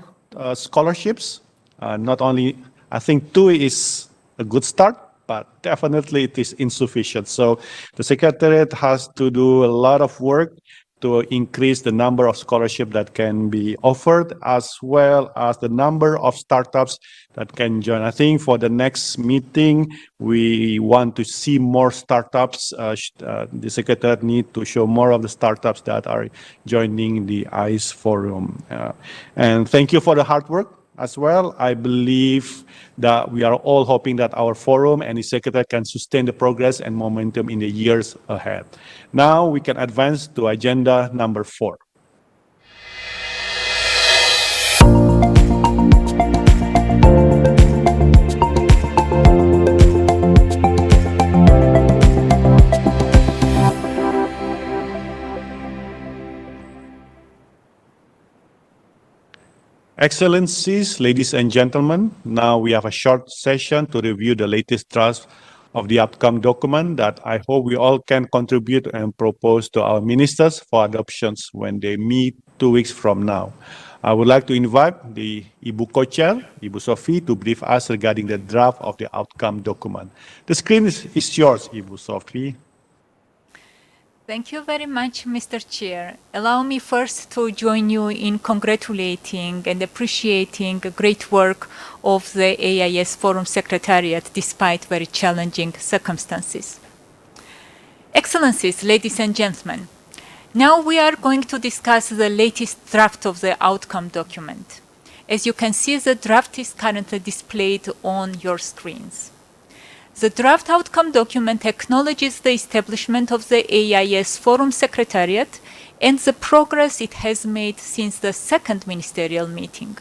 scholarships. Not only, I think 2 is a good start, but definitely it is insufficient. So the Secretariat has to do a lot of work to increase the number of scholarships that can be offered, as well as the number of startups that can join. I think for the next meeting, we want to see more startups. The Secretariat need to show more of the startups that are joining the AIS Forum. And thank you for the hard work as well. I believe that we are all hoping that our forum and the Secretariat can sustain the progress and momentum in the years ahead. Now we can advance to agenda number 4. Excellencies, ladies and gentlemen, now we have a short session to review the latest draft of the outcome document that I hope we all can contribute and propose to our ministers for adoptions when they meet 2 weeks from now. I would like to invite the Ibu Co-Chair, Ibu Sophie, to brief us regarding the draft of the outcome document. The screen is yours, Ibu Sophie. Thank you very much, Mr. Chair. Allow me first to join you in congratulating and appreciating the great work of the AIS Forum Secretariat despite very challenging circumstances. Excellencies, ladies and gentlemen, now we are going to discuss the latest draft of the outcome document. As you can see, the draft is currently displayed on your screens. The draft outcome document acknowledges the establishment of the AIS Forum Secretariat and the progress it has made since the second ministerial meeting.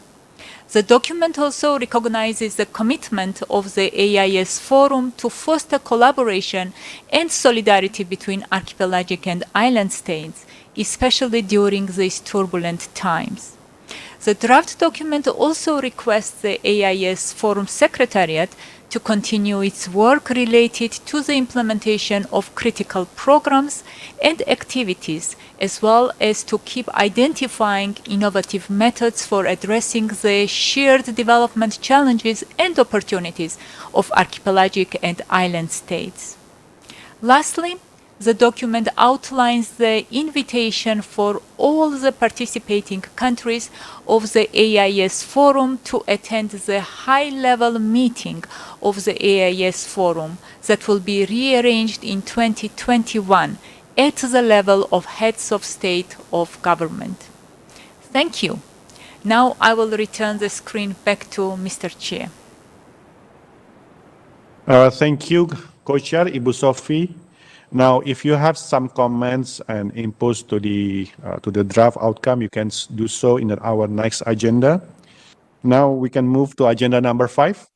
The document also recognizes the commitment of the AIS Forum to foster collaboration and solidarity between archipelagic and island states, especially during these turbulent times. The draft document also requests the AIS Forum Secretariat to continue its work related to the implementation of critical programs and activities, as well as to keep identifying innovative methods for addressing the shared development challenges and opportunities of archipelagic and island states. Lastly, the document outlines the invitation for all the participating countries of the AIS Forum to attend the high-level meeting of the AIS Forum that will be rearranged in 2021 at the level of heads of state of government. Thank you. Now I will return the screen back to Mr. Chair. Thank you, Co-Chair Ibu Sophie. Now, if you have some comments and inputs to the draft outcome, you can do so in our next agenda. Now we can move to agenda number 5.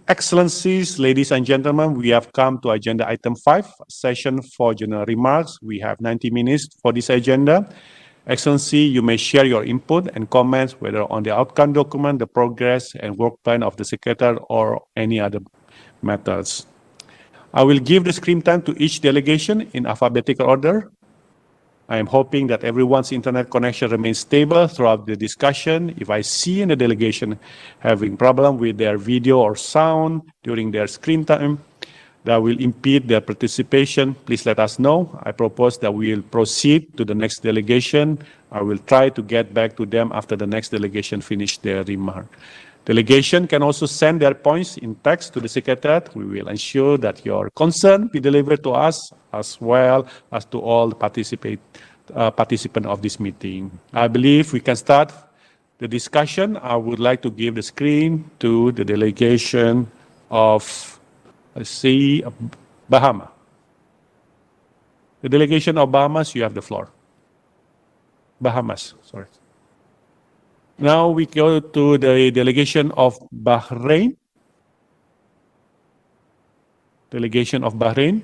Excellencies, ladies and gentlemen, we have come to agenda item 5, session for general remarks. We have 90 minutes for this agenda. Excellency, you may share your input and comments, whether on the outcome document, the progress and work plan of the Secretary, or any other matters. I will give the screen time to each delegation in alphabetical order. I am hoping that everyone's internet connection remains stable throughout the discussion. If I see in the delegation having problem with their video or sound during their screen time that will impede their participation, please let us know. I propose that we will proceed to the next delegation. I will try to get back to them after the next delegation finish their remark. Delegation can also send their points in text to the Secretariat. We will ensure that your concern be delivered to us as well as to all the participants of this meeting. I believe we can start the discussion. I would like to give the screen to the delegation of, let's see, Bahama. The delegation of Bahamas, you have the floor. Bahamas, sorry. Now we go to the delegation of Bahrain. Delegation of Bahrain.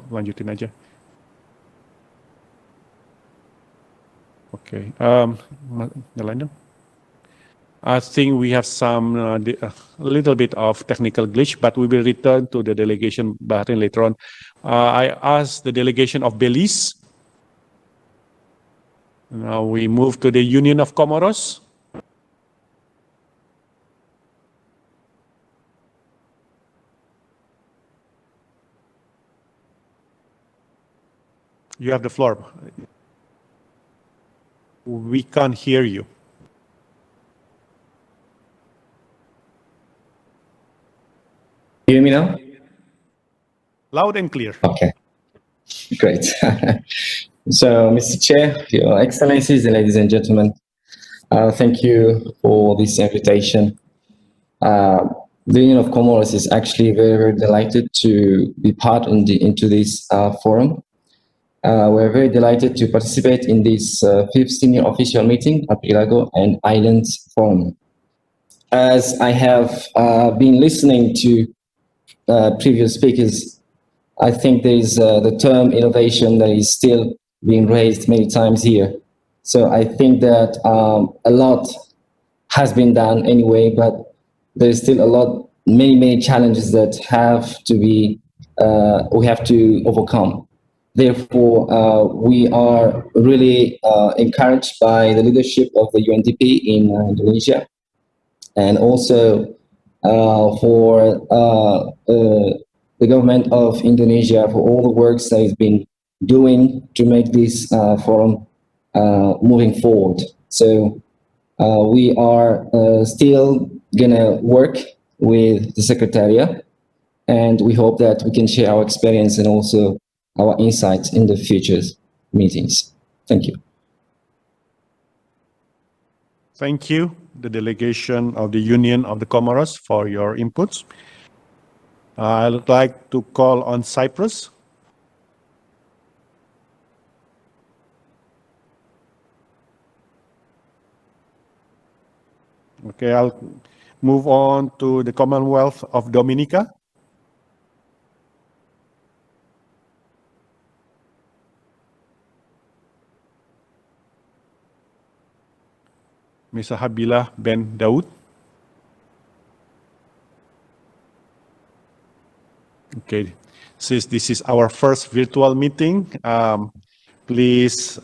Lanjutin aja. Okay. Nyalain dong. I think we have some a little bit of technical glitch, but we will return to the delegation Bahrain later on. I asked the delegation of Belize. Now we move to the Union of Comoros. You have the floor. We can't hear you. Hear me now? Loud and clear. Okay, great. So, Mr. Chair, Your Excellencies, ladies and gentlemen, thank you for this invitation. The Union of Comoros is actually very, very delighted to be part into this forum. We're very delighted to participate in this 5th senior official meeting, Archipelagic and Islands Forum. As I have been listening to previous speakers, I think there's the term innovation that is still being raised many times here. So I think that a lot has been done anyway, but there's still a lot, many challenges that have to be, we have to overcome. Therefore, we are really encouraged by the leadership of the UNDP in Indonesia, and also for the government of Indonesia for all the works that it's been doing to make this forum moving forward. So we are still gonna work with the Secretariat, and we hope that we can share our experience and also our insights in the future meetings. Thank you. Thank you, the delegation of the Union of the Comoros, for your inputs. I would like to call on Cyprus. Okay, I'll move on to the Commonwealth of Dominica. Mr. Habibullah Ben Daud. Okay, since this is our first virtual meeting, please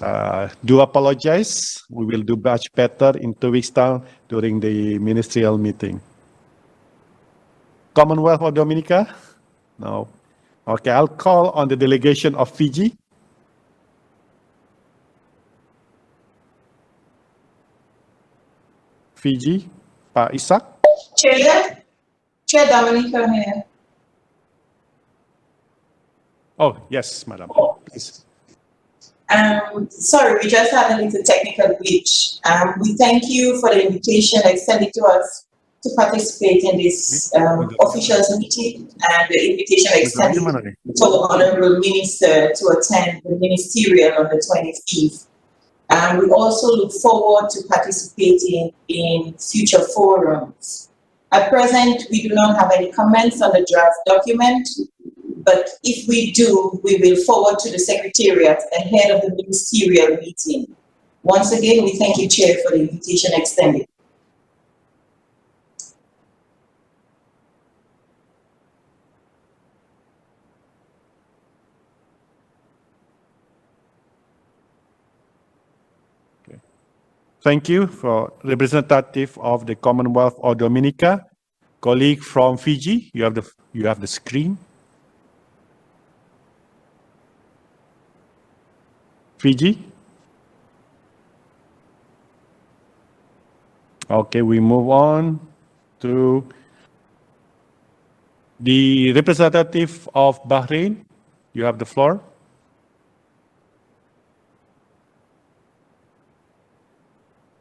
do apologize. We will do much better in 2 weeks' time during the ministerial meeting. Commonwealth of Dominica? No. Okay, I'll call on the delegation of Fiji. Fiji, Pak Isak. Chair Dominica here. Oh, yes, madam, please. Sorry, we just had a little technical glitch. We thank you for the invitation extended to us to participate in this officials meeting and the invitation extended to the Honorable Minister to attend the ministerial on the 25th. We also look forward to participating in future forums. At present, we do not have any comments on the draft document, but if we do, we will forward to the Secretariat ahead of the ministerial meeting. Once again, we thank you, Chair, for the invitation extended. Thank you for representative of the Commonwealth of Dominica. Colleague from Fiji, you have the screen. Fiji. Okay, we move on to the representative of Bahrain. You have the floor.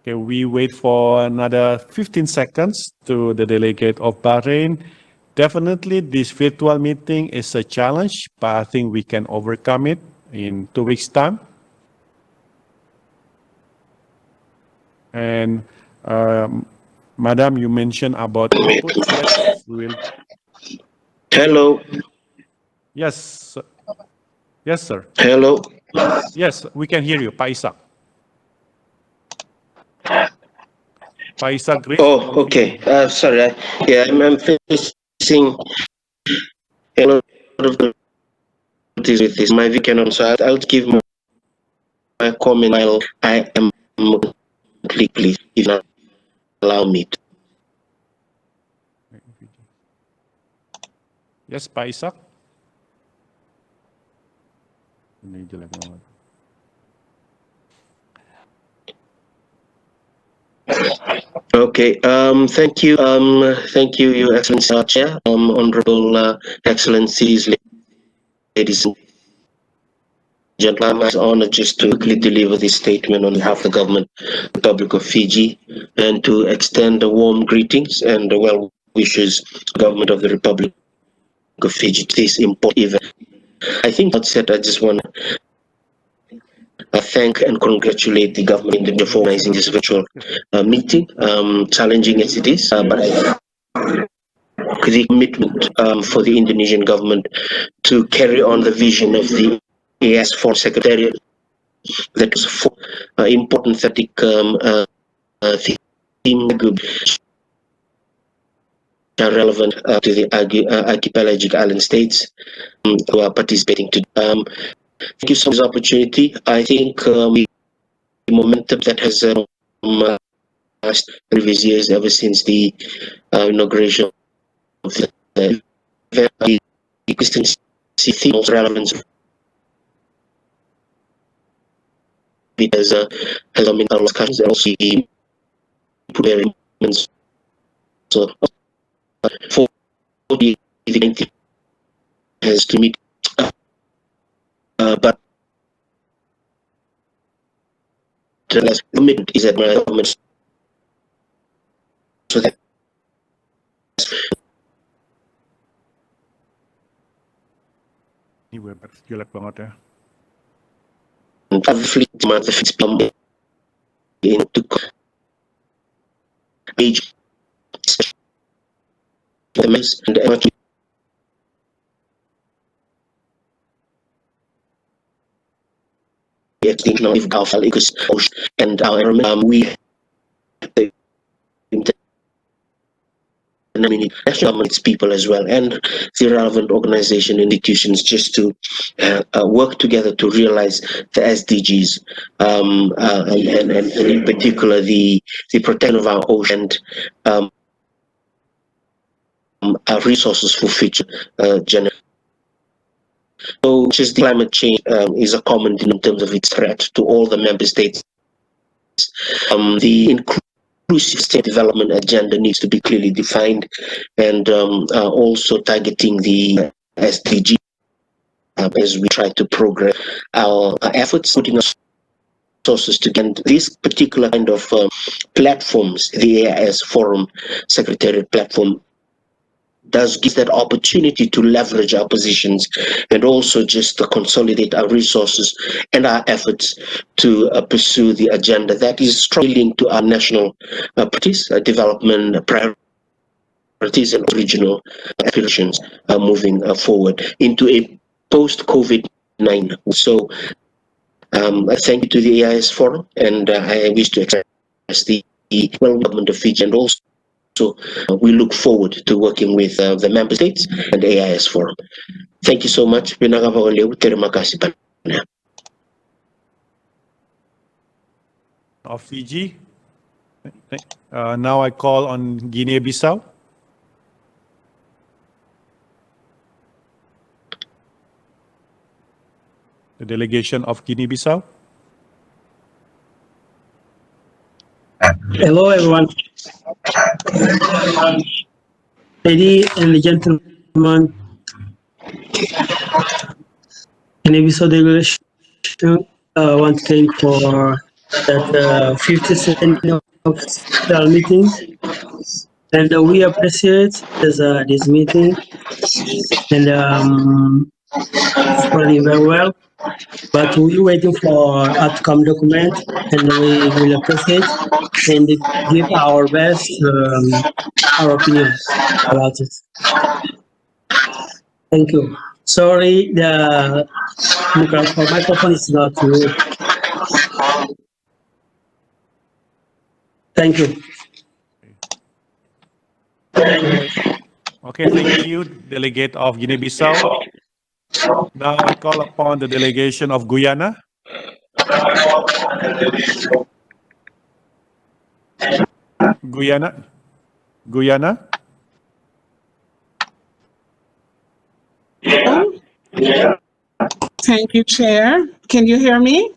Okay, we wait for another 15 seconds to the delegate of Bahrain. Definitely this virtual meeting is a challenge, but I think we can overcome it in 2 weeks' time. And Madam, you mentioned about input. Yes, we will. Hello. Yes. Yes, sir. Hello. Yes, we can hear you, Pak Isak. Pak Isak Grace. Oh, okay. Sorry. I'm facing a lot of difficulties with this. My weekend, so I'll give my comment while I am click, please, if you allow me to. Yes, Pak Isak. Ini jelek banget. Okay. Thank you. Thank you, Your Excellency, Chair. Honorable Excellencies, ladies and gentlemen, I'm honored just to quickly deliver this statement on behalf of the government, Republic of Fiji, and to extend the warm greetings and the well wishes, government of the Republic of Fiji, to this important event. I think outset, I just want to thank and congratulate the government for organizing this virtual meeting, challenging as it is, but the commitment for the Indonesian government to carry on the vision of the AIS Forum Secretariat, that was for important thematic theme group are relevant to the archipelagic island states who are participating today. Thank you so much for this opportunity. I think the momentum that has last previous years, ever since the inauguration of the consistency theme of relevance has been our discussions and also the so for the event has to meet but the last commitment is that my government so that Ini web jelek banget ya. other fleet into age the mess and the extinction of our ecosystem and our environment. We the national government, its people as well, and the relevant organization institutions, just to work together to realize the SDGs, and in particular the protection of our ocean, our resources for future generations. So, just the climate change is a common in terms of its threat to all the member states. The inclusive state development agenda needs to be clearly defined, and also targeting the SDG as we try to progress our efforts, putting our resources together. This particular kind of platforms, the AIS Forum Secretariat platform, does give that opportunity to leverage our positions and also just to consolidate our resources and our efforts to pursue the agenda that is strongly linked to our national priorities, development priorities, and regional aspirations moving forward into a post-COVID-19. So thank you to the AIS Forum, and I wish to express the government of Fiji, and also we look forward to working with the member states and the AIS Forum. Thank you so much. Terima kasih banyak. Of Fiji. Now I call on Guinea-Bissau. The delegation of Guinea-Bissau. Hello, everyone. Ladies and gentlemen, Guinea-Bissau delegation, I want to thank for that 52nd official meeting, and we appreciate this meeting, and it's running very well. But we're waiting for outcome document, and we will appreciate and give our best, our opinion about it. Thank you. Sorry, the microphone is not good. Thank you. Okay, thank you, Delegate of Guinea-Bissau. Now I call upon the delegation of Guyana. Guyana. Thank you, Chair. Can you hear me?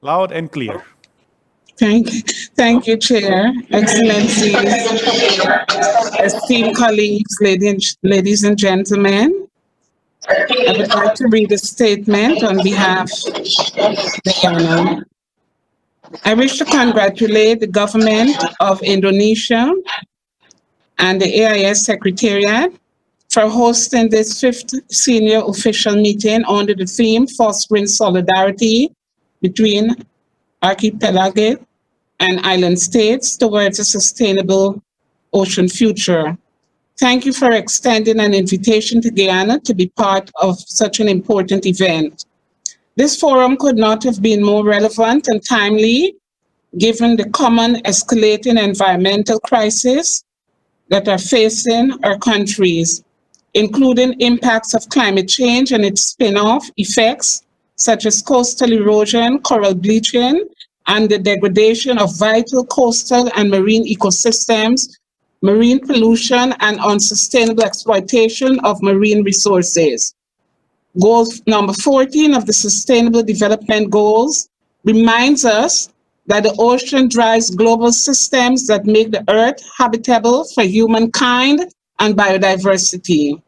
Loud and clear. Thank you, Chair. Excellencies, esteemed colleagues, ladies and gentlemen. I would like to read a statement on behalf of Guyana. I wish to congratulate the government of Indonesia and the AIS Secretariat for hosting this 5th senior official meeting under the theme Fostering Solidarity between Archipelagic and Island States towards a sustainable ocean future. Thank you for extending an invitation to Guyana to be part of such an important event. This forum could not have been more relevant and timely given the common escalating environmental crisis that are facing our countries, including impacts of climate change and its spin-off effects, such as coastal erosion, coral bleaching, and the degradation of vital coastal and marine ecosystems, marine pollution, and unsustainable exploitation of marine resources. Goal number 14 of the Sustainable Development Goals reminds us that the ocean drives global systems that make the earth habitable for humankind and biodiversity.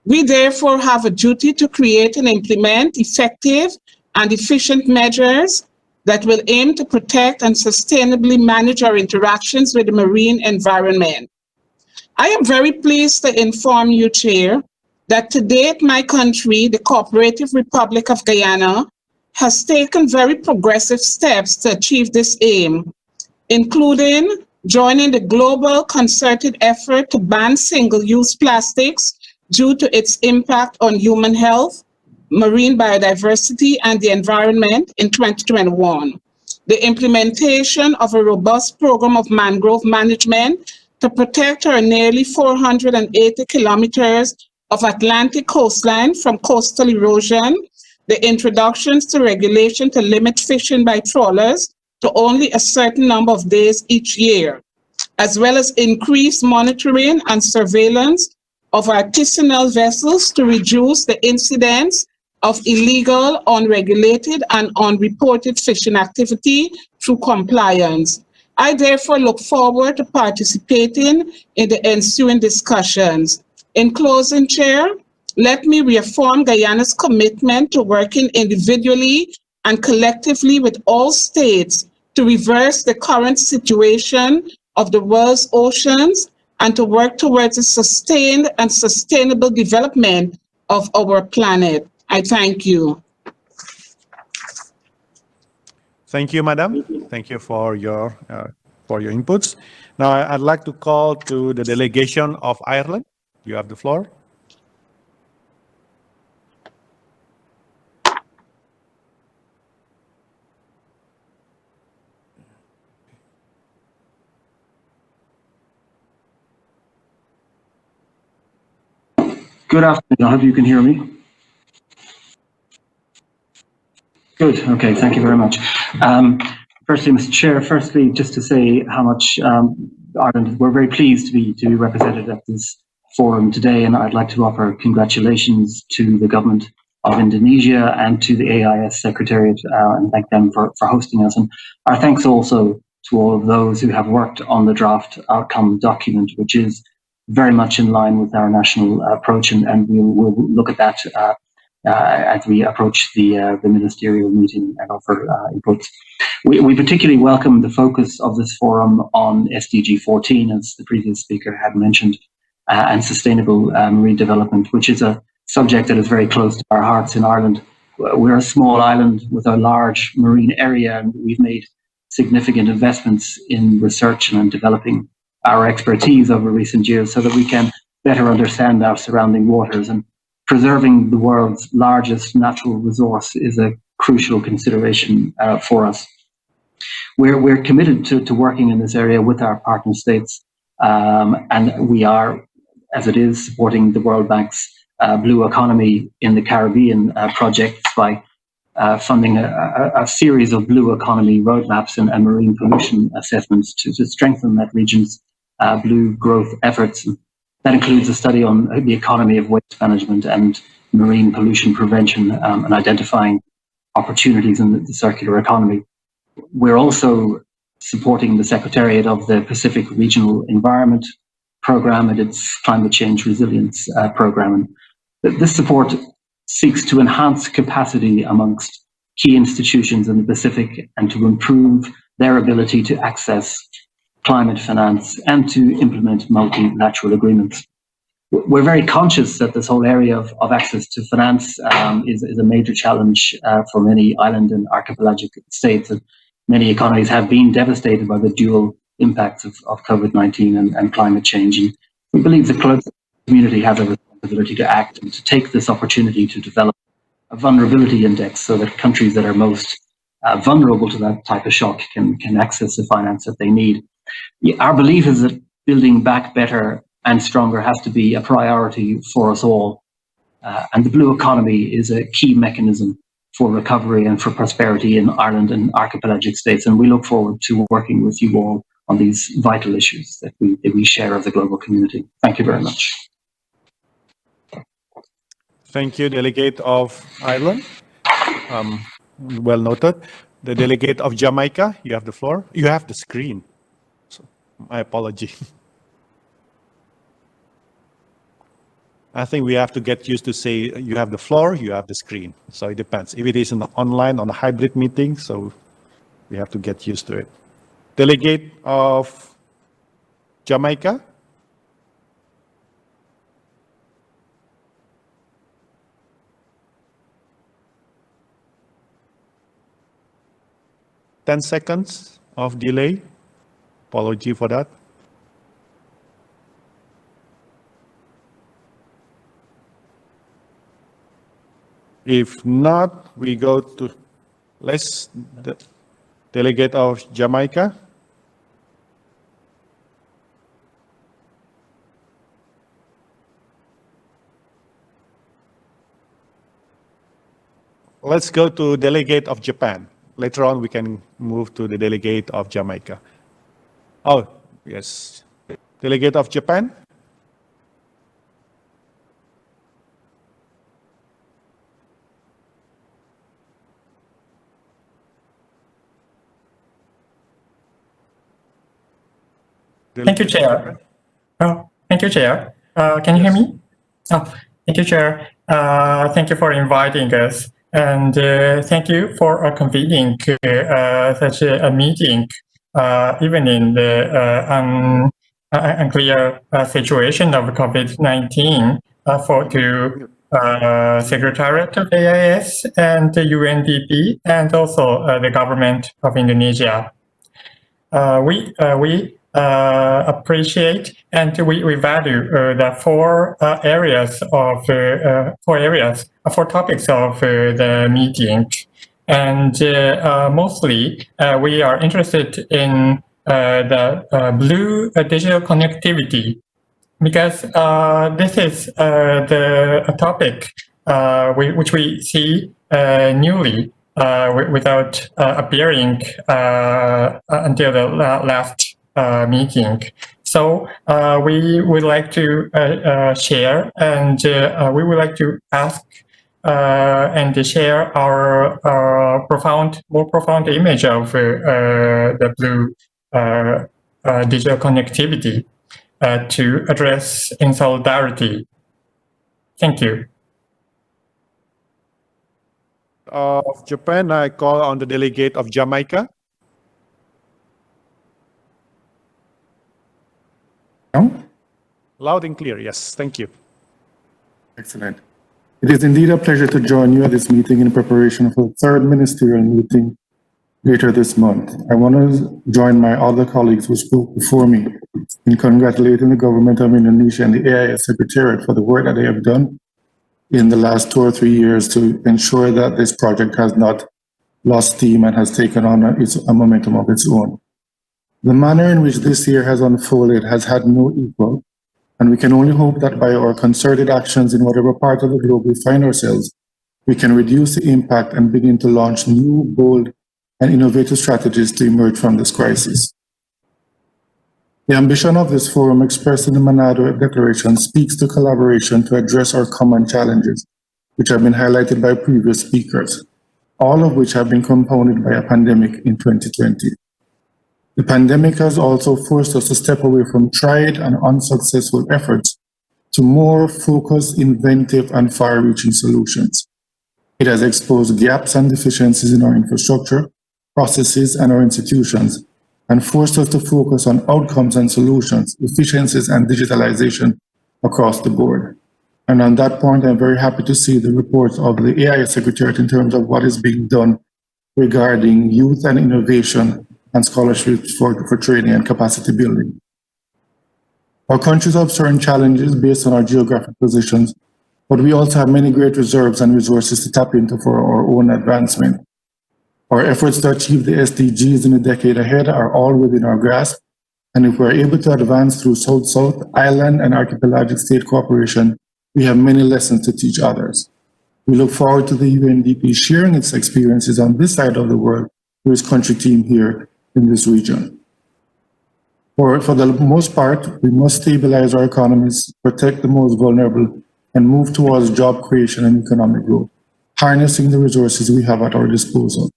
We therefore have a duty to create and implement effective and efficient measures that will aim to protect and sustainably manage our interactions with the marine environment. I am very pleased to inform you, Chair, that to date my country, the Cooperative Republic of Guyana, has taken very progressive steps to achieve this aim, including joining the global concerted effort to ban single-use plastics due to its impact on human health, marine biodiversity, and the environment in 2021. The implementation of a robust program of mangrove management to protect our nearly 480 kilometers of Atlantic coastline from coastal erosion, the introductions to regulation to limit fishing by trawlers to only a certain number of days each year, as well as increased monitoring and surveillance of artisanal vessels to reduce the incidence of illegal, unregulated, and unreported fishing activity through compliance. I therefore look forward to participating in the ensuing discussions. In closing, Chair, let me reaffirm Guyana's commitment to working individually and collectively with all states to reverse the current situation of the world's oceans and to work towards a sustained and sustainable development of our planet. I thank you. Thank you, Madam. Thank you for your inputs. Now, I'd like to call to the delegation of Ireland. You have the floor. Good afternoon. I hope you can hear me. Good. Okay. Thank you very much. Firstly, Mr. Chair, just to say how much Ireland, we're very pleased to be represented at this forum today, and I'd like to offer congratulations to the government of Indonesia and to the AIS Secretariat and thank them for hosting us. And our thanks also to all of those who have worked on the draft outcome document, which is very much in line with our national approach, and we'll look at that as we approach the Ministerial Meeting and offer inputs. We particularly welcome the focus of this forum on SDG 14, as the previous speaker had mentioned, and sustainable marine development, which is a subject that is very close to our hearts in Ireland. We're a small island with a large marine area, and we've made significant investments in research and in developing our expertise over recent years so that we can better understand our surrounding waters. And preserving the world's largest natural resource is a crucial consideration for us. We're committed to working in this area with our partner states, and we are, as it is, supporting the World Bank's Blue Economy in the Caribbean projects by funding a series of blue economy roadmaps and marine pollution assessments to strengthen that region's blue growth efforts. That includes a study on the economy of waste management and marine pollution prevention and identifying opportunities in the circular economy. We're also supporting the Secretariat of the Pacific Regional Environment Program and its Climate Change Resilience Program. And this support seeks to enhance capacity amongst key institutions in the Pacific and to improve their ability to access climate finance and to implement multilateral agreements. We're very conscious that this whole area of access to finance is a major challenge for many island and archipelagic states, and many economies have been devastated by the dual impacts of COVID-19 and climate change. And we believe the community has a responsibility to act and to take this opportunity to develop a vulnerability index so that countries that are most vulnerable to that type of shock can access the finance that they need. Our belief is that building back better and stronger has to be a priority for us all. And the blue economy is a key mechanism for recovery and for prosperity in Ireland and archipelagic states. And we look forward to working with you all on these vital issues that we share as a global community. Thank you very much. Thank you, Delegate of Ireland. Well noted. The Delegate of Jamaica, you have the floor. You have the screen. So, my apology. I think we have to get used to say you have the floor, you have the screen. So it depends. If it is an online on a hybrid meeting, so we have to get used to it. Delegate of Jamaica. Ten seconds of delay. Apology for that. If not, we go to the Delegate of Jamaica. Let's go to delegate of Japan. Later on, we can move to the delegate of Jamaica. Oh, yes. Delegate of Japan. Thank you, Chair. Thank you, Chair. Can you hear me? Oh, thank you, Chair. Thank you for inviting us, and thank you for convening such a meeting, even in the unclear situation of COVID-19, for the Secretariat of AIS and the UNDP, and also the government of Indonesia. We appreciate and we value the four topics of the meeting, and mostly we are interested in the blue digital connectivity, because this is the topic which we see newly without appearing until the last meeting. So we would like to share, and we would like to ask and share our more profound image of the blue digital connectivity to address in solidarity. Thank you. Of Japan, I call on the delegate of Jamaica. Loud and clear, yes, thank you. Excellent. It is indeed a pleasure to join you at this meeting in preparation for the third ministerial meeting later this month. I want to join my other colleagues who spoke before me in congratulating the government of Indonesia and the AIS Secretariat for the work that they have done in the last 2 or 3 years to ensure that this project has not lost steam and has taken on a momentum of its own. The manner in which this year has unfolded has had no equal, and we can only hope that by our concerted actions in whatever part of the globe we find ourselves, we can reduce the impact and begin to launch new, bold, and innovative strategies to emerge from this crisis. The ambition of this forum expressed in the Manado Declaration speaks to collaboration to address our common challenges, which have been highlighted by previous speakers, all of which have been compounded by a pandemic in 2020. The pandemic has also forced us to step away from tried and unsuccessful efforts to more focused, inventive, and far-reaching solutions. It has exposed gaps and deficiencies in our infrastructure, processes, and our institutions, and forced us to focus on outcomes and solutions, efficiencies, and digitalization across the board. And on that point, I'm very happy to see the reports of the AIS Secretariat in terms of what is being done regarding youth and innovation and scholarships for training and capacity building. Our countries have certain challenges based on our geographic positions, but we also have many great reserves and resources to tap into for our own advancement. Our efforts to achieve the SDGs in the decade ahead are all within our grasp, and if we're able to advance through South-South, Island, and Archipelagic state cooperation, we have many lessons to teach others. We look forward to the UNDP sharing its experiences on this side of the world with its country team here in this region. For the most part, we must stabilize our economies, protect the most vulnerable, and move towards job creation and economic growth, harnessing the resources we have at our disposal.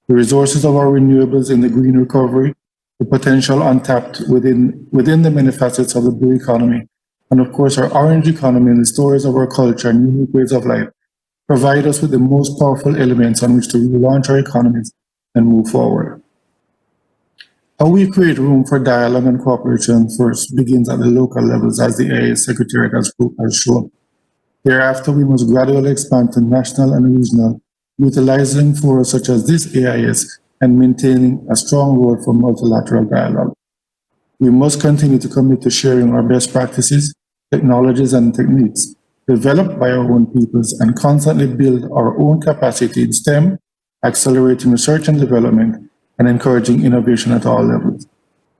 The resources of our renewables in the green recovery, the potential untapped within the many facets of the blue economy, and of course our orange economy and the stories of our culture and unique ways of life provide us with the most powerful elements on which to relaunch our economies and move forward. How we create room for dialogue and cooperation first begins at the local levels, as the AIS Secretariat has shown. Thereafter, we must gradually expand to national and regional, utilizing forums such as this AIS and maintaining a strong role for multilateral dialogue. We must continue to commit to sharing our best practices, technologies, and techniques developed by our own peoples and constantly build our own capacity in STEM, accelerating research and development, and encouraging innovation at all levels.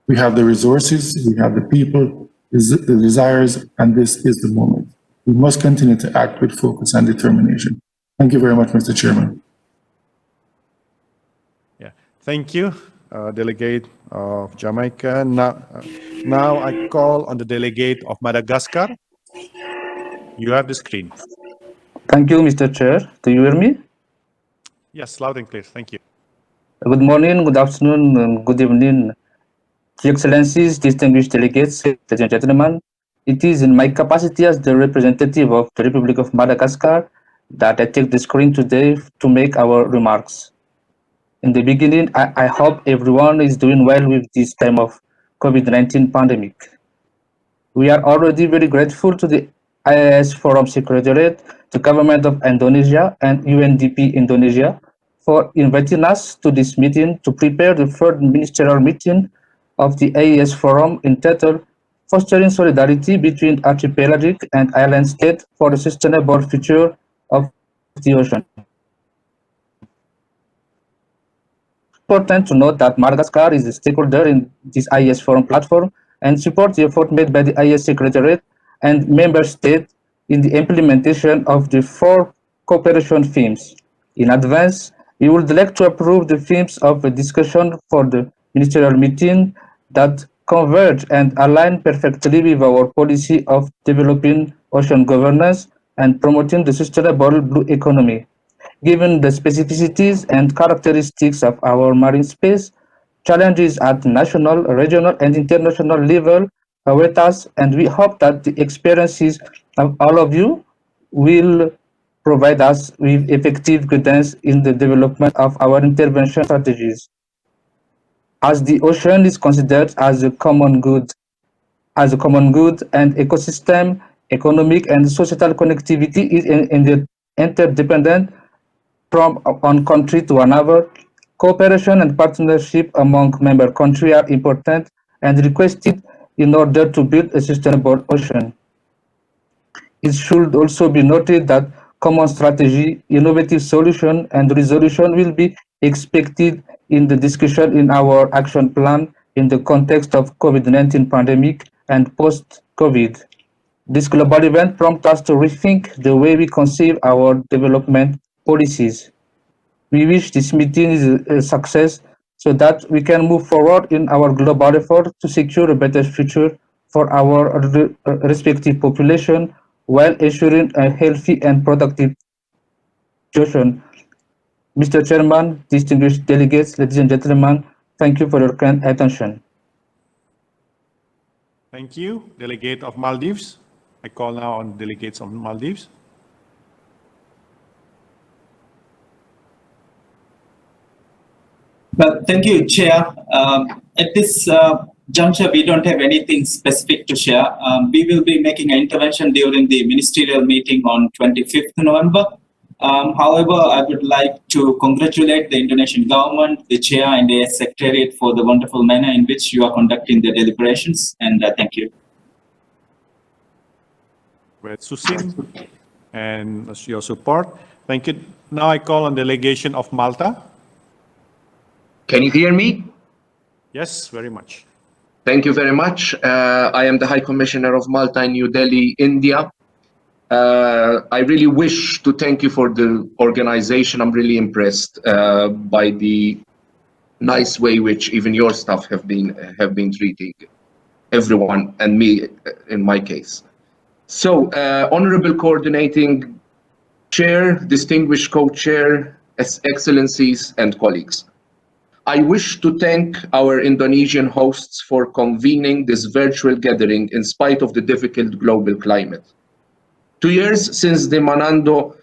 We have the resources, we have the people, the desires, and this is the moment. We must continue to act with focus and determination. Thank you very much, Mr. Chairman. Yeah, thank you, delegate of Jamaica. Now I call on the delegate of Madagascar. You have the screen. Thank you, Mr. Chair. Do you hear me? Yes, loud and clear. Thank you. Good morning, good afternoon, and good evening, Your Excellencies, distinguished delegates, ladies and gentlemen. It is in my capacity as the representative of the Republic of Madagascar that I take the screen today to make our remarks. In the beginning, I hope everyone is doing well with this time of COVID-19 pandemic. We are already very grateful to the AIS Forum Secretariat, the Government of Indonesia, and UNDP Indonesia for inviting us to this meeting to prepare the third ministerial meeting of the AIS Forum entitled Fostering Solidarity between Archipelagic and Island States for the Sustainable Future of the Ocean. Important to note that Madagascar is a stakeholder in this AIS Forum platform and supports the effort made by the AIS Secretariat and member states in the implementation of the 4 cooperation themes. In advance, we would like to approve the themes of a discussion for the ministerial meeting that converge and align perfectly with our policy of developing ocean governance and promoting the sustainable blue economy. Given the specificities and characteristics of our marine space, challenges at national, regional, and international level await us, and we hope that the experiences of all of you will provide us with effective guidance in the development of our intervention strategies. As the ocean is considered as a common good, and ecosystem, economic and societal connectivity is interdependent from one country to another. Cooperation and partnership among member countries are important and requested in order to build a sustainable ocean. It should also be noted that common strategy, innovative solution, and resolution will be expected in the discussion in our action plan in the context of COVID-19 pandemic and post-COVID. This global event prompts us to rethink the way we conceive our development policies. We wish this meeting is a success so that we can move forward in our global effort to secure a better future for our respective population while ensuring a healthy and productive ocean. Mr. Chairman, distinguished delegates, ladies and gentlemen, thank you for your kind attention. Thank you, delegate of Maldives. I call now on delegates of Maldives. Well, thank you, Chair. At this juncture, we don't have anything specific to share. We will be making an intervention during the ministerial meeting on 25th November. However, I would like to congratulate the Indonesian government, the Chair, and the Secretariat for the wonderful manner in which you are conducting the deliberations, and thank you. With Susin and your support. Thank you. Now I call on delegation of Malta. Can you hear me? Yes, very much. Thank you very much. I am the High Commissioner of Malta in New Delhi, India. I really wish to thank you for the organization. I'm really impressed by the nice way which even your staff have been treating everyone and me in my case. So, Honorable Coordinating Chair, distinguished co-chair, excellencies and colleagues. I wish to thank our Indonesian hosts for convening this virtual gathering in spite of the difficult global climate. 2 years since the Manando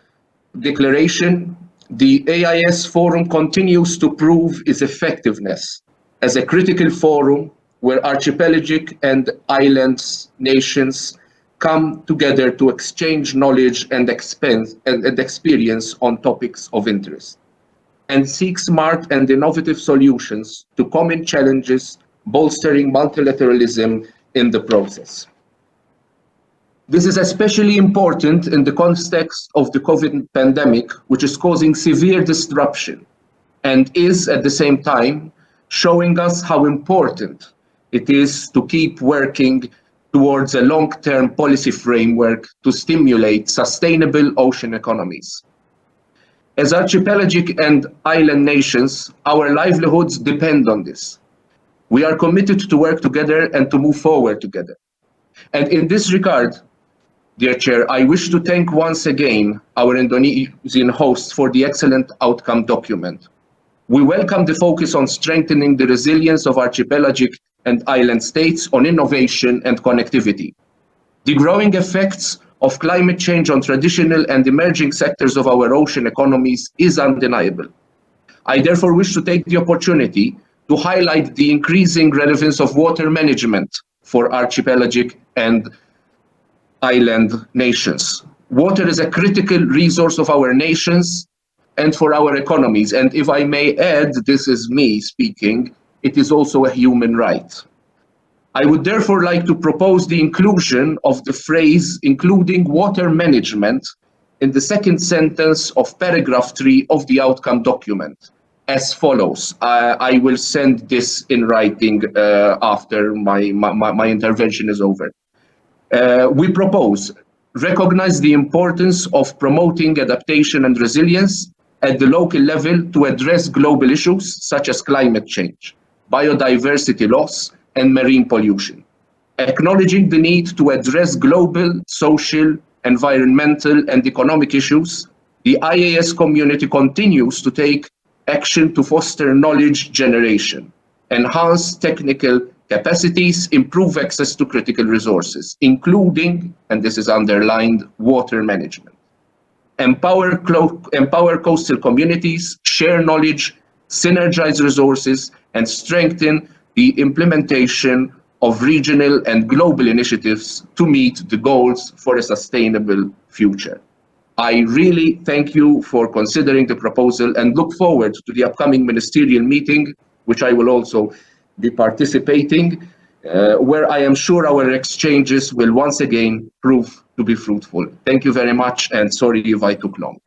Declaration, the AIS Forum continues to prove its effectiveness as a critical forum where archipelagic and islands nations come together to exchange knowledge and experience on topics of interest, and seek smart and innovative solutions to common challenges, bolstering multilateralism in the process. This is especially important in the context of the COVID pandemic, which is causing severe disruption and is at the same time showing us how important it is to keep working towards a long-term policy framework to stimulate sustainable ocean economies. As archipelagic and island nations, our livelihoods depend on this. We are committed to work together and to move forward together. And in this regard, dear Chair, I wish to thank once again our Indonesian hosts for the excellent outcome document. We welcome the focus on strengthening the resilience of archipelagic and island states on innovation and connectivity. The growing effects of climate change on traditional and emerging sectors of our ocean economies is undeniable. I therefore wish to take the opportunity to highlight the increasing relevance of water management for archipelagic and island nations. Water is a critical resource of our nations and for our economies. And if I may add, this is me speaking, it is also a human right. I would therefore like to propose the inclusion of the phrase including water management in the second sentence of paragraph 3 of the outcome document as follows. I will send this in writing after my intervention is over. We propose recognize the importance of promoting adaptation and resilience at the local level to address global issues such as climate change, biodiversity loss, and marine pollution. Acknowledging the need to address global, social, environmental, and economic issues, the IAS community continues to take action to foster knowledge generation, enhance technical capacities, improve access to critical resources, including, and this is underlined, water management. Empower coastal communities, share knowledge, synergize resources, and strengthen the implementation of regional and global initiatives to meet the goals for a sustainable future. I really thank you for considering the proposal and look forward to the upcoming ministerial meeting, which I will also be participating, where I am sure our exchanges will once again prove to be fruitful. Thank you very much, and sorry if I took long.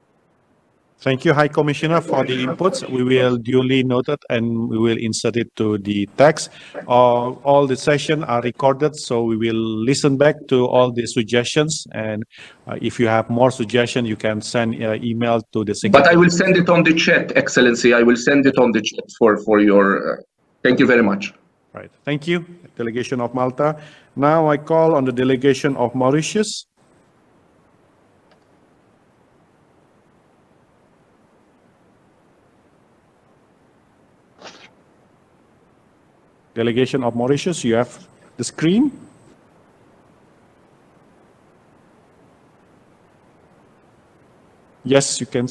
Thank you, High Commissioner, for the inputs. We will duly note it and we will insert it to the text. All the sessions are recorded, so we will listen back to all the suggestions. And if you have more suggestions, you can send email to the Secretary. But I will send it on the chat, Excellency. I will send it on the chat for your... thank you very much. Right. Thank you, Delegation of Malta. Now I call on the Delegation of Mauritius. Delegation of Mauritius, you have the screen. Yes, you can.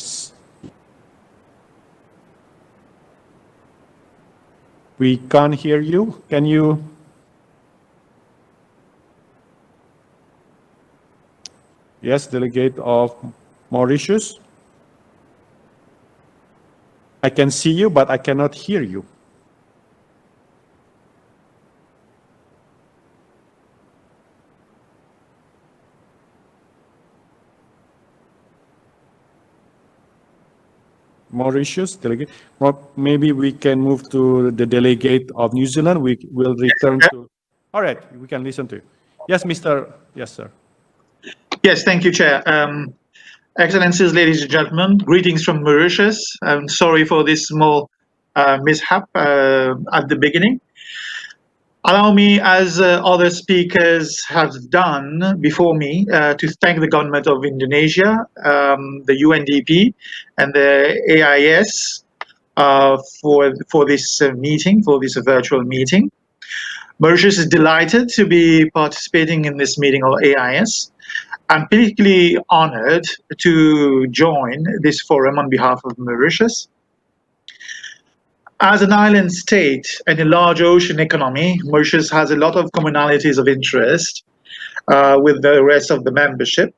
We can't hear you. Can you? Yes, Delegate of Mauritius. I can see you, but I cannot hear you. Mauritius delegate. Well, maybe we can move to the delegate of New Zealand. We will return to. All right, we can listen to you. Yes, Mr. Yes, sir. Yes, thank you, Chair. Excellencies, ladies and gentlemen, greetings from Mauritius. I'm sorry for this small mishap at the beginning. Allow me, as other speakers have done before me, to thank the government of Indonesia, the UNDP, and the AIS for this meeting, for this virtual meeting. Mauritius is delighted to be participating in this meeting of AIS. I'm particularly honored to join this forum on behalf of Mauritius. As an island state and a large ocean economy, Mauritius has a lot of commonalities of interest with the rest of the membership.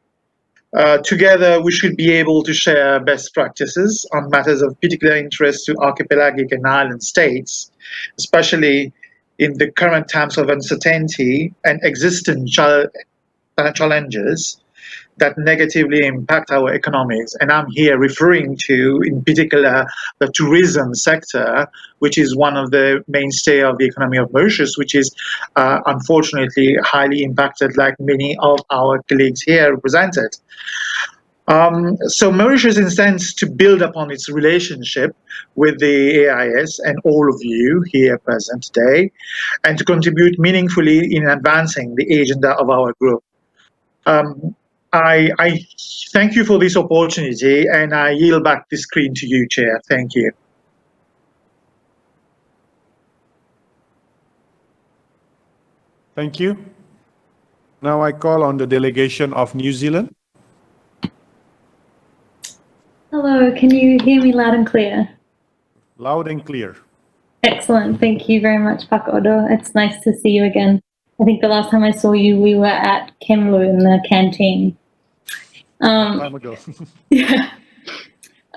Together, we should be able to share best practices on matters of particular interest to archipelagic and island states, especially in the current times of uncertainty and existing challenges that negatively impact our economies. And I'm here referring to, in particular, the tourism sector, which is one of the mainstay of the economy of Mauritius, which is unfortunately highly impacted, like many of our colleagues here represented. So Mauritius intends to build upon its relationship with the AIS and all of you here present today, and to contribute meaningfully in advancing the agenda of our group. I thank you for this opportunity, and I yield back the screen to you, Chair. Thank you. Thank you. Now I call on the delegation of New Zealand. Hello, can you hear me loud and clear? Loud and clear. Excellent. Thank you very much, Pak Odo. It's nice to see you again. I think the last time I saw you, we were at Kemlu in the canteen. Time ago. Yeah.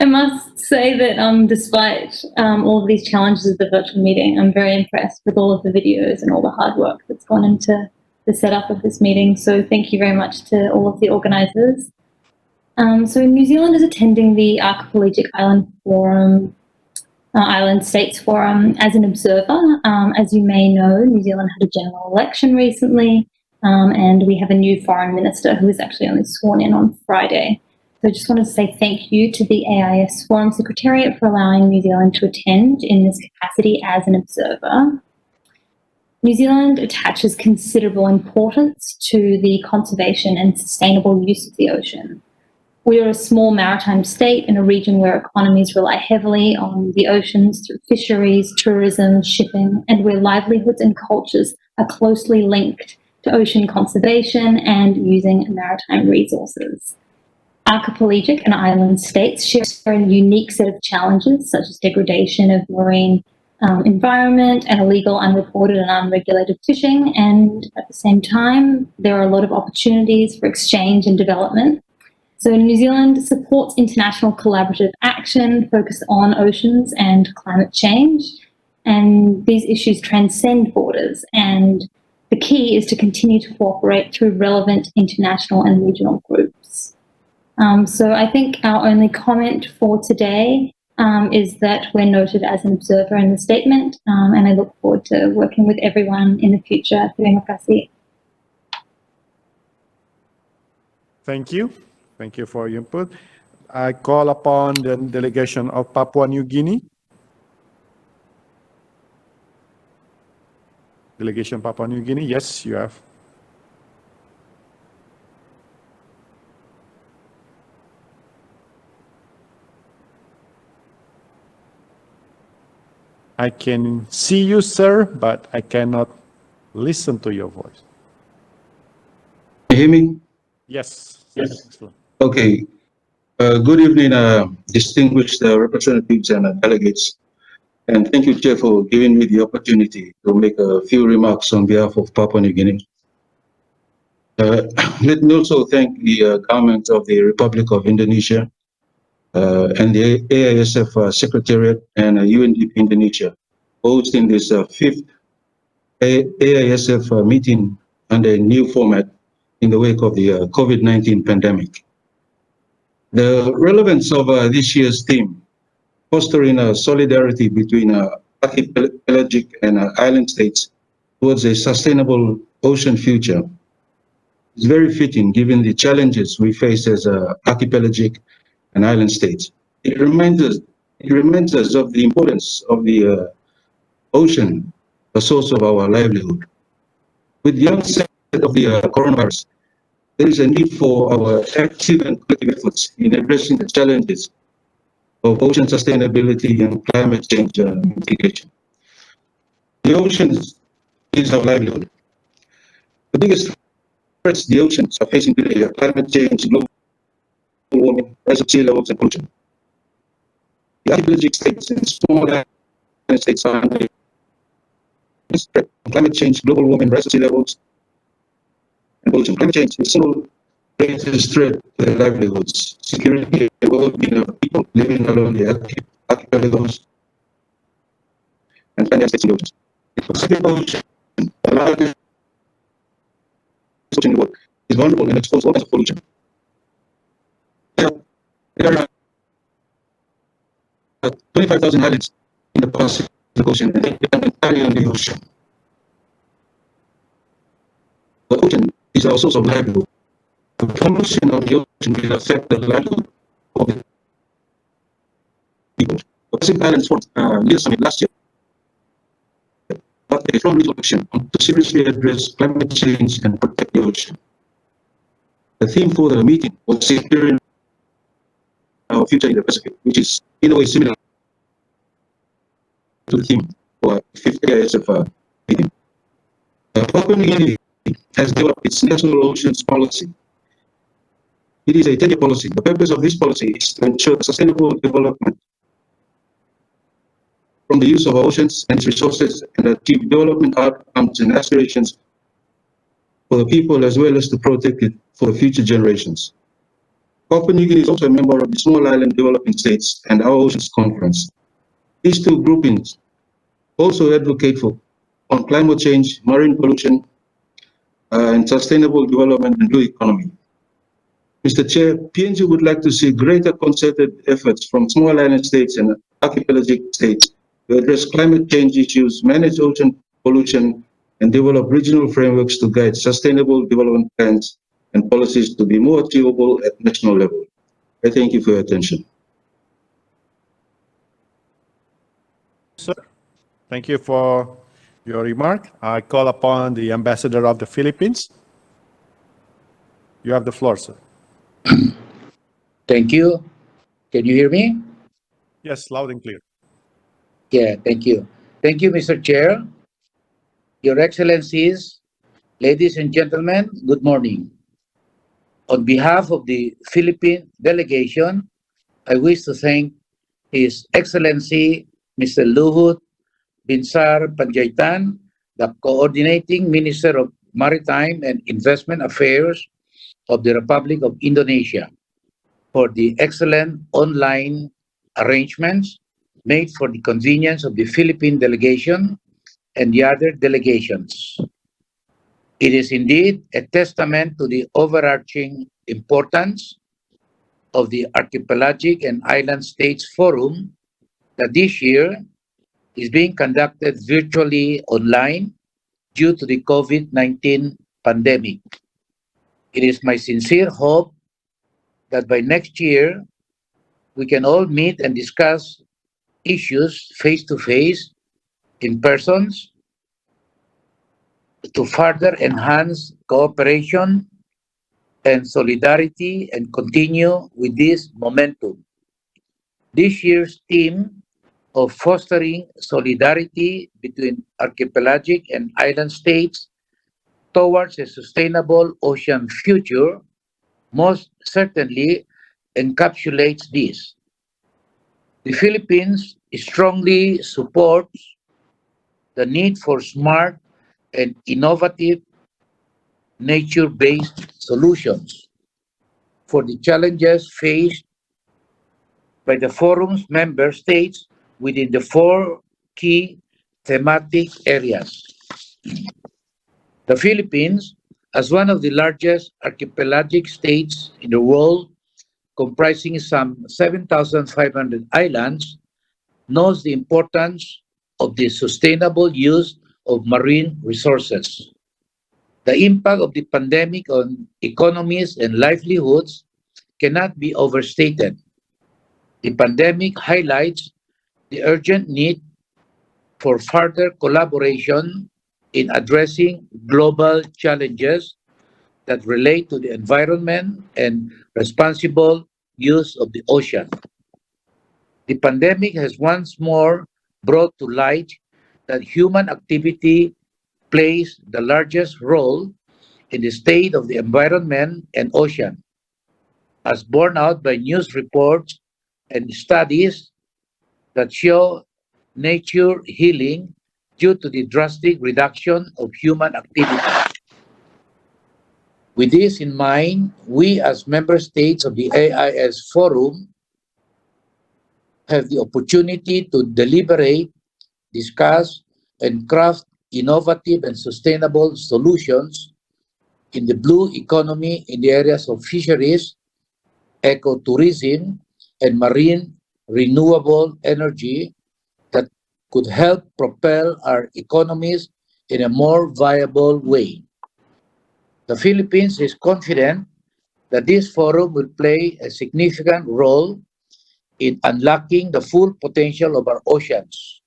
I must say that despite all of these challenges of the virtual meeting, I'm very impressed with all of the videos and all the hard work that's gone into the setup of this meeting. So thank you very much to all of the organisers. So New Zealand is attending the Archipelagic Island Forum, Island States Forum as an observer. As you may know, New Zealand had a general election recently, and we have a new foreign minister who was actually only sworn in on Friday. So I just wanted to say thank you to the AIS Forum Secretariat for allowing New Zealand to attend in this capacity as an observer. New Zealand attaches considerable importance to the conservation and sustainable use of the ocean. We are a small maritime state in a region where economies rely heavily on the oceans through fisheries, tourism, shipping, and where livelihoods and cultures are closely linked to ocean conservation and using maritime resources. Archipelagic and island states share a unique set of challenges, such as degradation of marine environment and illegal, unreported and unregulated fishing. And at the same time, there are a lot of opportunities for exchange and development. So New Zealand supports international collaborative action focused on oceans and climate change. And these issues transcend borders. And the key is to continue to cooperate through relevant international and regional groups. So I think our only comment for today is that we're noted as an observer in the statement, and I look forward to working with everyone in the future. Terima kasih. Thank you. Thank you for your input. I call upon the delegation of Papua New Guinea. Delegation Papua New Guinea, yes, you have. I can see you, sir, but I cannot listen to your voice. Can you hear me? Yes. Yes. Excellent. Okay. Good evening, distinguished representatives and delegates. And thank you, Chair, for giving me the opportunity to make a few remarks on behalf of Papua New Guinea. Let me also thank the government of the Republic of Indonesia and the AISF Secretariat and UNDP Indonesia hosting this fifth AISF meeting under a new format in the wake of the COVID-19 pandemic. The relevance of this year's theme, fostering solidarity between archipelagic and island states towards a sustainable ocean future, is very fitting given the challenges we face as archipelagic and island states. It reminds us of the importance of the ocean, the source of our livelihood. With the onset of the coronavirus, there is a need for our active and collective efforts in addressing the challenges of ocean sustainability and climate change mitigation. The oceans is our livelihood. The biggest threats the oceans are facing today are climate change, global warming, rise of sea levels, and pollution. The archipelagic states and small island states are under this threat. Climate change, global warming, rise of sea levels, and pollution. Climate change is still greatest threat to their livelihoods, security, and well-being of people living along the archipelagos and island states in the oceans. The Pacific Ocean, the largest ocean in the world, is vulnerable and exposed to all kinds of pollution. There are 25,000 islands in the Pacific Ocean, and they depend entirely on the ocean. The ocean is our source of livelihood. The pollution of the will affect the livelihood of the people. The Pacific Islands Forum leaders summit last year, but a firm resolution to seriously address climate change and protect the ocean. The theme for the meeting was securing our future in the Pacific, which is in a way similar to the theme for the 5th AIS meeting. Papua New Guinea has developed its national oceans policy. It is a 10-year policy. The purpose of this policy is to ensure sustainable development from the use of our oceans and its resources and achieve development outcomes and aspirations for the people as well as to protect it for future generations. Papua New Guinea is also a member of the Small Island Developing States and our Oceans Conference. These two groupings also advocate on climate change, marine pollution, and sustainable development and blue economy. Mr. Chair, PNG would like to see greater concerted efforts from small island states and archipelagic states to address climate change issues, manage ocean pollution, and develop regional frameworks to guide sustainable development plans and policies to be more achievable at national level. I thank you for your attention. Sir, thank you for your remark. I call upon the Ambassador of the Philippines. You have the floor, sir. Thank you. Can you hear me? Yes, loud and clear. Yeah, thank you. Thank you, Mr. Chair. Your Excellencies, ladies and gentlemen, good morning. On behalf of the Philippine delegation, I wish to thank His Excellency, Mr. Luhut Binsar Panjaitan, the Coordinating Minister of Maritime and Investment Affairs of the Republic of Indonesia, for the excellent online arrangements made for the convenience of the Philippine delegation and the other delegations. It is indeed a testament to the overarching importance of the Archipelagic and Island States Forum that this year is being conducted virtually online due to the COVID-19 pandemic. It is my sincere hope that by next year, we can all meet and discuss issues face-to-face in persons to further enhance cooperation and solidarity and continue with this momentum. This year's theme of fostering solidarity between archipelagic and island states towards a sustainable ocean future most certainly encapsulates this. The Philippines strongly supports the need for smart and innovative nature-based solutions for the challenges faced by the forum's member states within the 4 key thematic areas. The Philippines, as one of the largest archipelagic states in the world, comprising some 7,500 islands, knows the importance of the sustainable use of marine resources. The impact of the pandemic on economies and livelihoods cannot be overstated. The pandemic highlights the urgent need for further collaboration in addressing global challenges that relate to the environment and responsible use of the ocean. The pandemic has once more brought to light that human activity plays the largest role in the state of the environment and ocean, as borne out by news reports and studies that show nature healing due to the drastic reduction of human activity. With this in mind, we as member states of the AIS Forum have the opportunity to deliberate, discuss, and craft innovative and sustainable solutions in the blue economy in the areas of fisheries, ecotourism, and marine renewable energy that could help propel our economies in a more viable way. The Philippines is confident that this forum will play a significant role in unlocking the full potential of our oceans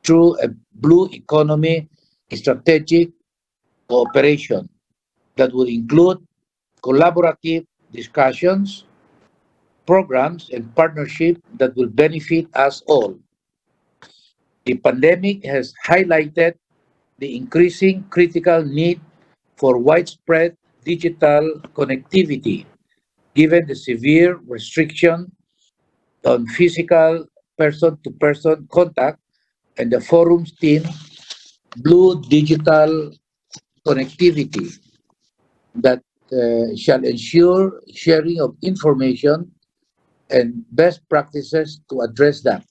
through a blue economy strategic cooperation that will include collaborative discussions, programs, and partnerships that will benefit us all. The pandemic has highlighted the increasing critical need for widespread digital connectivity, given the severe restriction on physical person-to-person contact and the forum's theme, Blue Digital Connectivity, that shall ensure sharing of information and best practices to address that.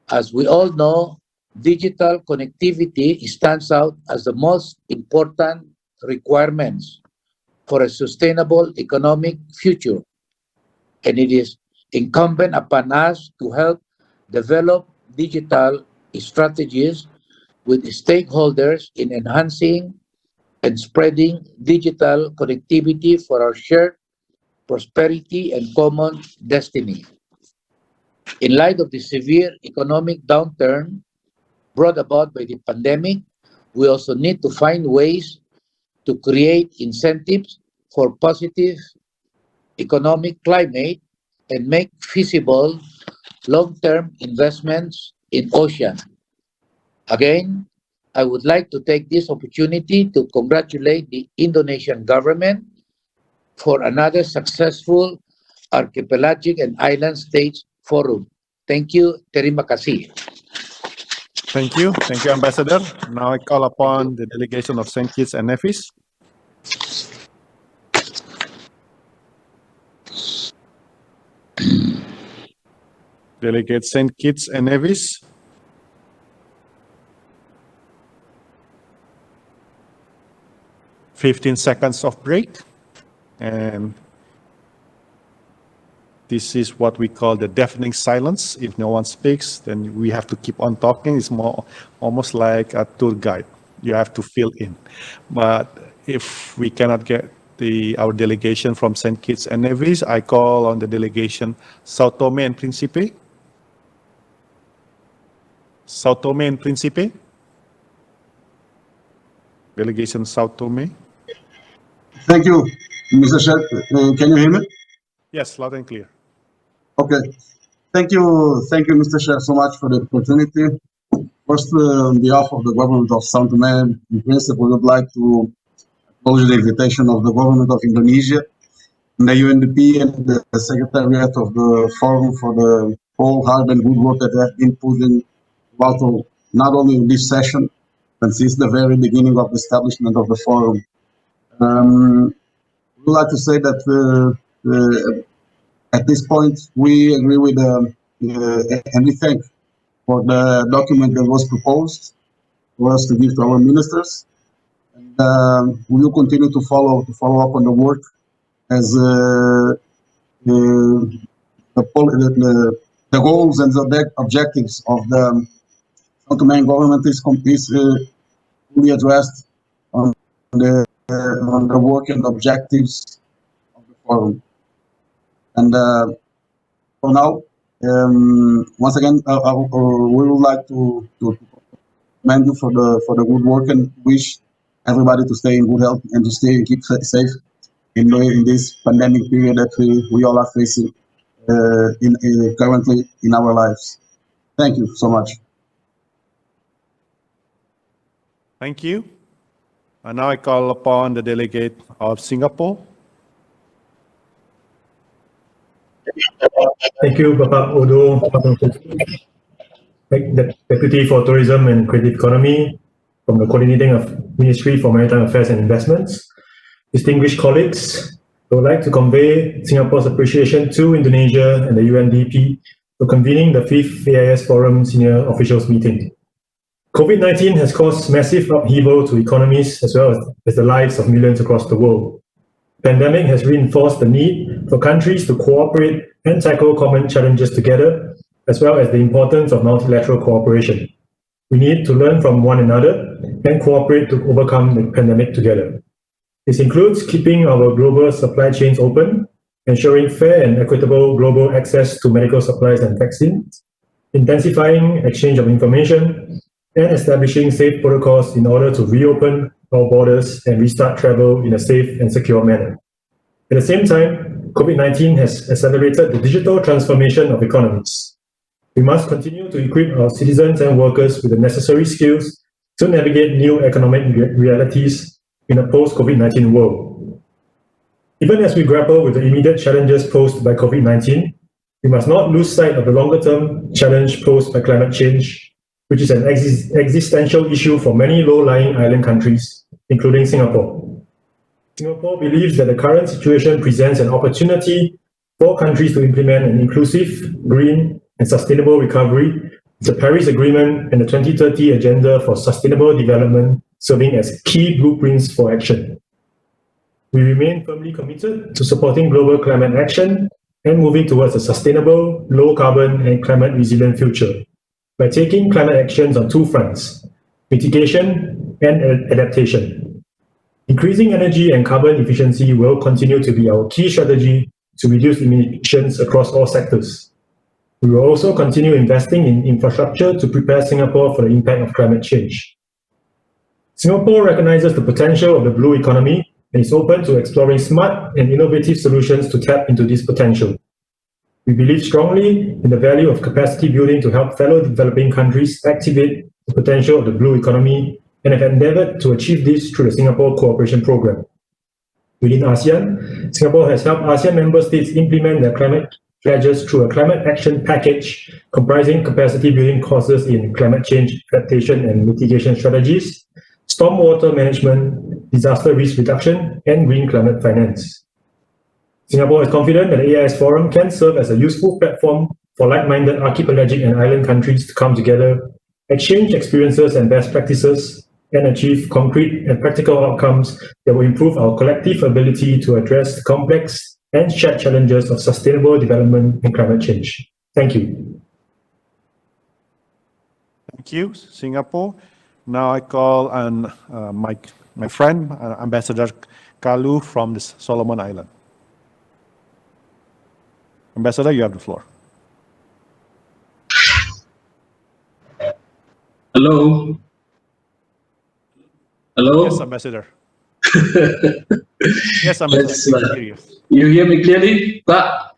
As we all know, digital connectivity stands out as the most important requirements for a sustainable economic future, and it is incumbent upon us to help develop digital strategies with stakeholders in enhancing and spreading digital connectivity for our shared prosperity and common destiny. In light of the severe economic downturn brought about by the pandemic, we also need to find ways to create incentives for positive economic climate and make feasible long-term investments in ocean. Again, I would like to take this opportunity to congratulate the Indonesian government for another successful Archipelagic and Island States Forum. Thank you. Terima kasih. Thank you. Thank you, Ambassador. Now I call upon the delegation of St. Kitts and Nevis. Delegate St. Kitts and Nevis. "15 seconds of break." And this is what we call the deafening silence. If no one speaks, then we have to keep on talking. It's more almost like a tour guide. You have to fill in. But if we cannot get our delegation from St. Kitts and Nevis, I call on the delegation Sao Tome and Principe. Sao Tome and Principe. Delegation Sao Tome. Thank you, Mr. Chair. Can you hear me? Yes, loud and clear. Okay. Thank you, Mr. Chair, so much for the opportunity. First, on behalf of the government of Sao Tome, in principle, we would like to acknowledge the invitation of the government of Indonesia, and the UNDP, and the Secretariat of the Forum for the whole hard and good work that they have been putting about not only in this session, but since the very beginning of the establishment of the forum. We would like to say that at this point, we agree with and we thank for the document that was proposed for us to give to our ministers. And we will continue to follow up on the work as the goals and the objectives of the Sao Tome government is fully addressed on the work and objectives of the forum. And for now, once again, we would like to commend you for the good work and wish everybody to stay in good health and to stay and keep safe in this pandemic period that we all are facing currently in our lives. Thank you so much. Thank you. And now I call upon the delegate of Singapore. Thank you, Bapak Odo, Deputy for Tourism and Creative Economy from the Coordinating Ministry for Maritime Affairs and Investments. Distinguished colleagues, I would like to convey Singapore's appreciation to Indonesia and the UNDP for convening the 5th AIS Forum Senior Officials Meeting. COVID-19 has caused massive upheaval to economies as well as the lives of millions across the world. The pandemic has reinforced the need for countries to cooperate and tackle common challenges together, as well as the importance of multilateral cooperation. We need to learn from one another and cooperate to overcome the pandemic together. This includes keeping our global supply chains open, ensuring fair and equitable global access to medical supplies and vaccines, intensifying exchange of information, and establishing safe protocols in order to reopen our borders and restart travel in a safe and secure manner. At the same time, COVID-19 has accelerated the digital transformation of economies. We must continue to equip our citizens and workers with the necessary skills to navigate new economic realities in a post-COVID-19 world. Even as we grapple with the immediate challenges posed by COVID-19, we must not lose sight of the longer-term challenge posed by climate change, which is an existential issue for many low-lying island countries, including Singapore. Singapore believes that the current situation presents an opportunity for countries to implement an inclusive, green, and sustainable recovery, with the Paris Agreement and the 2030 Agenda for Sustainable Development serving as key blueprints for action. We remain firmly committed to supporting global climate action and moving towards a sustainable, low-carbon, and climate-resilient future by taking climate actions on two fronts: mitigation and adaptation. Increasing energy and carbon efficiency will continue to be our key strategy to reduce emissions across all sectors. We will also continue investing in infrastructure to prepare Singapore for the impact of climate change. Singapore recognizes the potential of the blue economy and is open to exploring smart and innovative solutions to tap into this potential. We believe strongly in the value of capacity building to help fellow developing countries activate the potential of the blue economy and have endeavored to achieve this through the Singapore Cooperation Programme. Within ASEAN, Singapore has helped ASEAN member states implement their climate pledges through a climate action package comprising capacity building courses in climate change adaptation and mitigation strategies, stormwater management, disaster risk reduction, and green climate finance. Singapore is confident that the AIS Forum can serve as a useful platform for like-minded archipelagic and island countries to come together, exchange experiences and best practices, and achieve concrete and practical outcomes that will improve our collective ability to address the complex and shared challenges of sustainable development and climate change. Thank you. Thank you, Singapore. Now I call on my friend, Ambassador Kalu from the Solomon Island. Ambassador, you have the floor. Hello. Hello. Yes, Ambassador. Yes, Ambassador. You hear me clearly, Pak?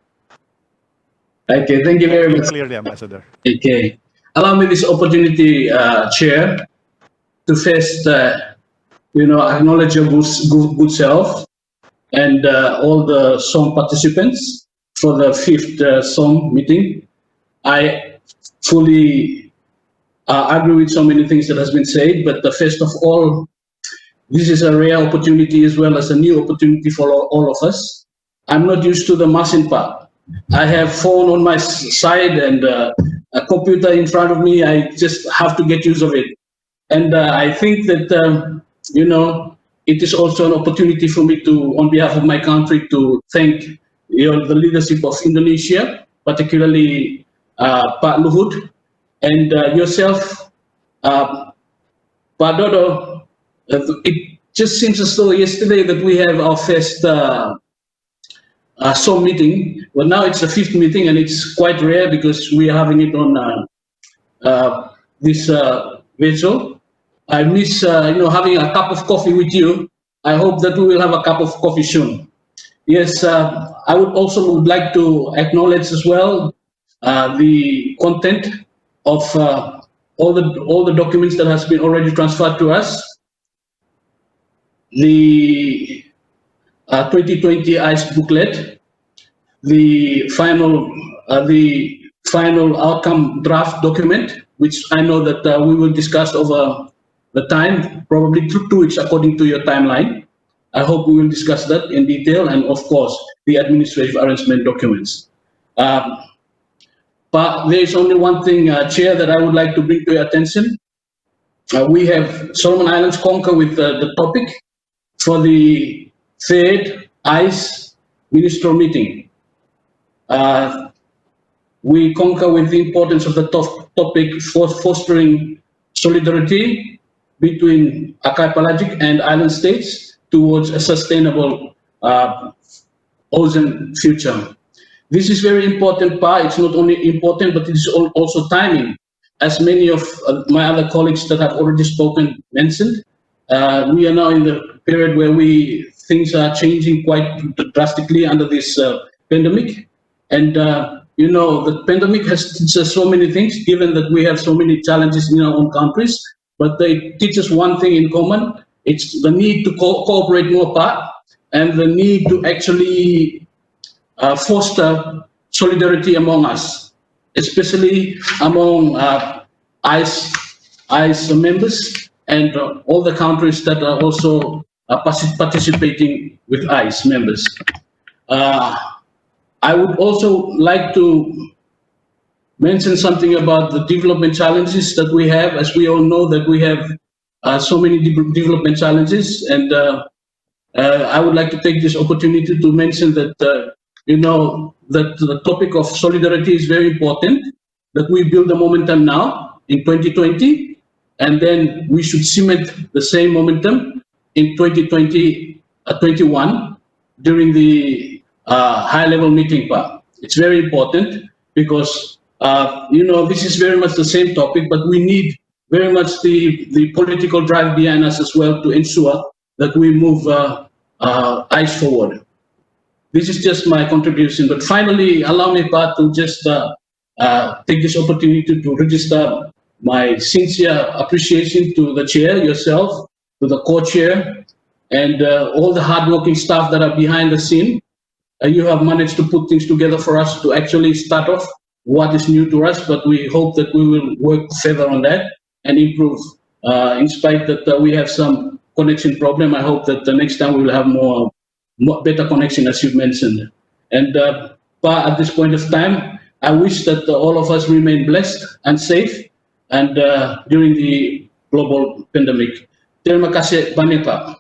Okay, thank you very much. Clearly, Ambassador. Okay. Allow me this opportunity, Chair, to first, acknowledge your good self and all the SOM participants for the 5th SOM meeting. I fully agree with so many things that has been said, but first of all, this is a rare opportunity as well as a new opportunity for all of us. I'm not used to the massing part. I have phone on my side and a computer in front of me. I just have to get used of it. And I think that, it is also an opportunity for me to, on behalf of my country, to thank the leadership of Indonesia, particularly Pak Luhut, and yourself, Pak Dodo. It just seems as though yesterday that we have our first SOM meeting, but now it's the 5th meeting, and it's quite rare because we are having it on this virtual. I miss having a cup of coffee with you. I hope that we will have a cup of coffee soon. Yes, I would like to acknowledge as well the content of all the documents that has been already transferred to us. The 2020 AIS booklet, the final outcome draft document, which I know that we will discuss over the time, probably 2 weeks according to your timeline. I hope we will discuss that in detail, and of course, the administrative arrangement documents. But there is only one thing, Chair, that I would like to bring to your attention. We have Solomon Islands conquer with the topic for the 3rd AIS Ministerial Meeting. We concur with the importance of the topic for fostering solidarity between archipelagic and island states towards a sustainable ocean future. This is very important part. It's not only important, but it is also timing. As many of my other colleagues that have already spoken mentioned, we are now in the period where things are changing quite drastically under this pandemic. And, you know, the pandemic has taught us so many things, given that we have so many challenges in our own countries, but they teach us one thing in common. It's the need to cooperate more apart and the need to actually foster solidarity among us, especially among AIS members and all the countries that are also participating with AIS members. I would also like to mention something about the development challenges that we have. As we all know that we have so many development challenges, and I would like to take this opportunity to mention that you know, that the topic of solidarity is very important, that we build the momentum now in 2020, and then we should cement the same momentum in 2021 during the high-level meeting part. It's very important because, you know, this is very much the same topic, but we need very much the political drive behind us as well to ensure that we move AIS forward. This is just my contribution, but finally, allow me, Pat, to just take this opportunity to register my sincere appreciation to the chair, yourself, to the co-chair, and all the hardworking staff that are behind the scene. You have managed to put things together for us to actually start off what is new to us, but we hope that we will work further on that and improve. In spite that we have some connection problem, I hope that the next time we will have more better connection, as you've mentioned. And at this point of time, I wish that all of us remain blessed and safe and during the global pandemic. Terima kasih banyak, Pak.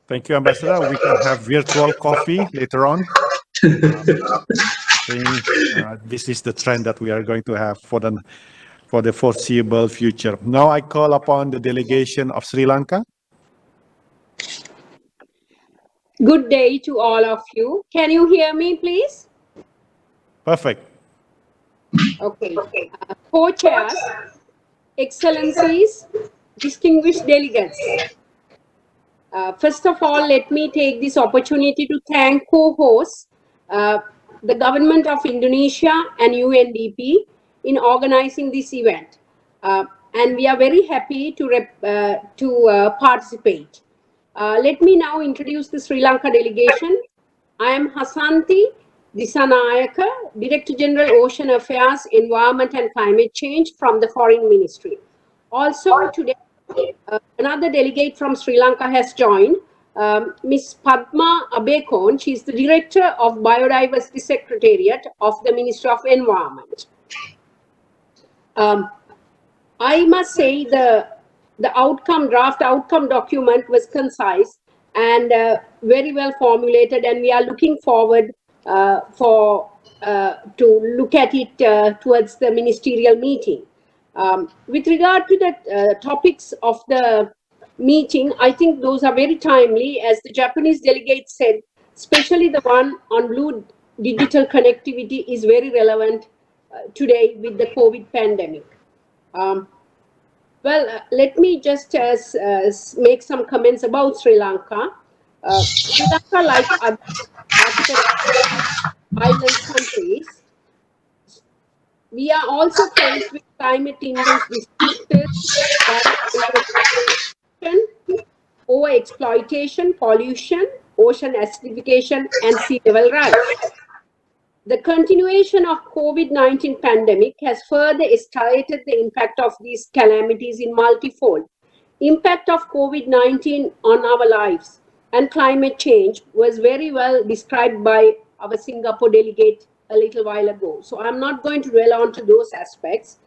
Thank you, Ambassador. We can have virtual coffee later on. This is the trend that we are going to have for the foreseeable future. Now I call upon the delegation of Sri Lanka. Good day to all of you. Can you hear me, please? Perfect. Okay. Co-chairs, excellencies, distinguished delegates. First of all, let me take this opportunity to thank co-hosts, the Government of Indonesia and UNDP in organizing this event. And we are very happy to participate. Let me now introduce the Sri Lanka delegation. I am Hasanti Disanayaka, Director General Ocean Affairs, Environment and Climate Change from the Foreign Ministry. Also today, another delegate from Sri Lanka has joined, Ms. Padma Abekon. She is the Director of Biodiversity Secretariat of the Ministry of Environment. I must say the draft outcome document was concise and very well formulated, and we are looking forward to look at it towards the ministerial meeting. With regard to the topics of the meeting, I think those are very timely, as the Japanese delegate said, especially the one on blue digital connectivity is very relevant today with the COVID pandemic. Well, let me just make some comments about Sri Lanka. Sri Lanka, like other island countries, we are also faced with climate-induced diseases, overexploitation, pollution, ocean acidification, and sea level rise. The continuation of COVID-19 pandemic has further escalated the impact of these calamities in multifold. Impact of COVID-19 on our lives and climate change was very well described by our Singapore delegate a little while ago. So I'm not going to dwell on to those aspects.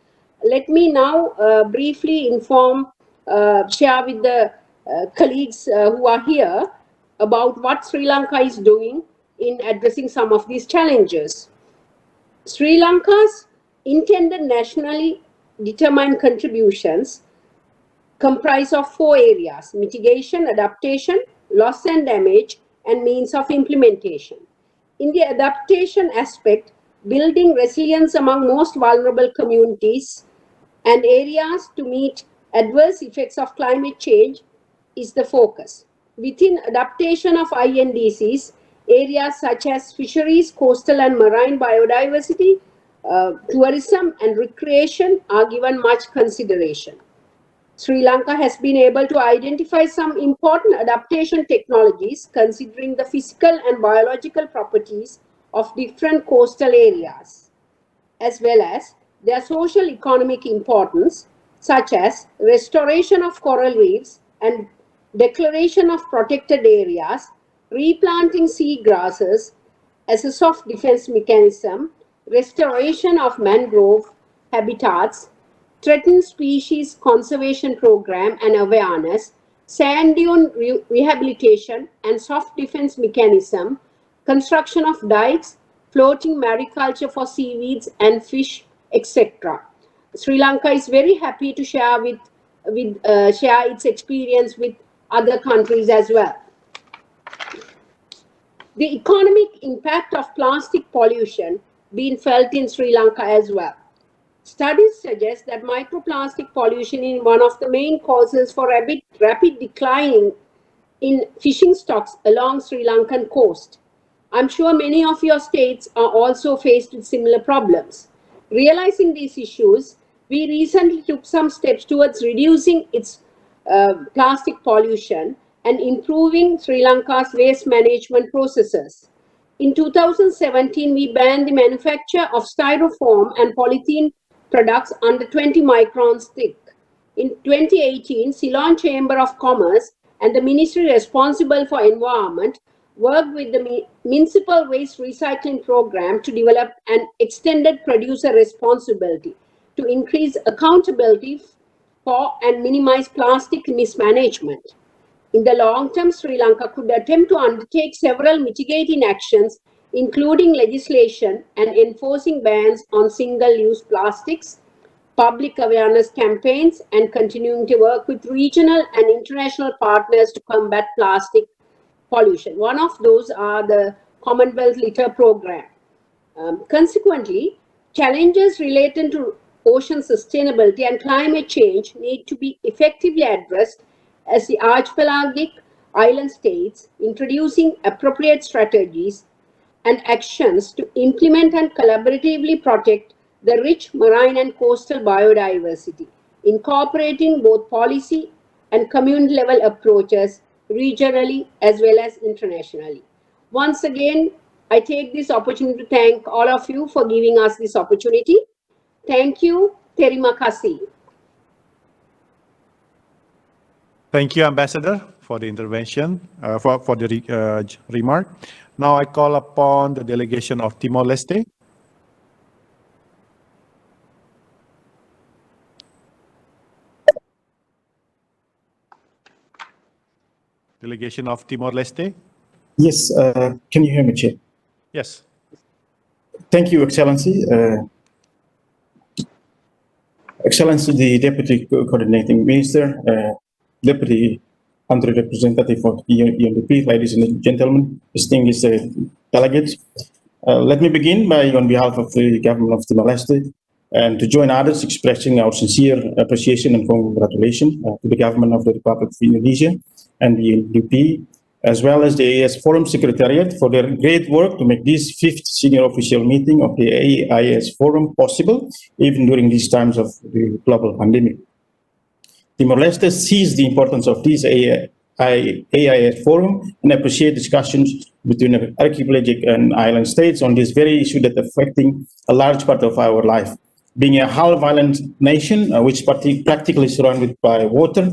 Let me now briefly share with the colleagues who are here about what Sri Lanka is doing in addressing some of these challenges. Sri Lanka's intended nationally determined contributions comprise of 4 areas: mitigation, adaptation, loss and damage, and means of implementation. In the adaptation aspect, building resilience among most vulnerable communities and areas to meet adverse effects of climate change is the focus. Within adaptation of INDCs, areas such as fisheries, coastal and marine biodiversity, tourism and recreation are given much consideration. Sri Lanka has been able to identify some important adaptation technologies considering the physical and biological properties of different coastal areas, as well as their social economic importance, such as restoration of coral reefs and declaration of protected areas, replanting sea grasses as a soft defense mechanism, restoration of mangrove habitats, threatened species conservation program and awareness, sand dune rehabilitation and soft defense mechanism, construction of dikes, floating mariculture for seaweeds and fish, etc. Sri Lanka is very happy to share share its experience with other countries as well. The economic impact of plastic pollution being felt in Sri Lanka as well. Studies suggest that microplastic pollution is one of the main causes for rapid decline in fishing stocks along Sri Lankan coast. I'm sure many of your states are also faced with similar problems. Realizing these issues, we recently took some steps towards reducing its plastic pollution and improving Sri Lanka's waste management processes. In 2017, we banned the manufacture of styrofoam and polythene products under 20 microns thick. In 2018, Ceylon Chamber of Commerce and the ministry responsible for environment worked with the Municipal Waste Recycling Program to develop an extended producer responsibility to increase accountability for and minimize plastic mismanagement. In the long term, Sri Lanka could attempt to undertake several mitigating actions, including legislation and enforcing bans on single-use plastics, public awareness campaigns, and continuing to work with regional and international partners to combat plastic pollution. One of those are the Commonwealth Litter Program. Consequently, challenges related to ocean sustainability and climate change need to be effectively addressed as the archipelagic island states introducing appropriate strategies and actions to implement and collaboratively protect the rich marine and coastal biodiversity, incorporating both policy and community level approaches regionally as well as internationally. Once again, I take this opportunity to thank all of you for giving us this opportunity. Thank you. Terima kasih. Thank you, Ambassador, for the intervention, for the remark. Now I call upon the delegation of Timor-Leste. Delegation of Timor-Leste. Yes, can you hear me, Chair? Yes. Thank you, Excellency. Excellency, the Deputy Coordinating Minister, Deputy Country Representative of UNDP, ladies and gentlemen, distinguished delegates. Let me begin by, on behalf of the Government of Timor-Leste, and to join others expressing our sincere appreciation and congratulations to the Government of the Republic of Indonesia and the UNDP, as well as the AIS Forum Secretariat for their great work to make this 5th senior official meeting of the AIS Forum possible, even during these times of the global pandemic. Timor-Leste sees the importance of this AIS Forum and appreciate discussions between the archipelagic and island states on this very issue that affecting a large part of our life. Being a half-island nation, which practically surrounded by water,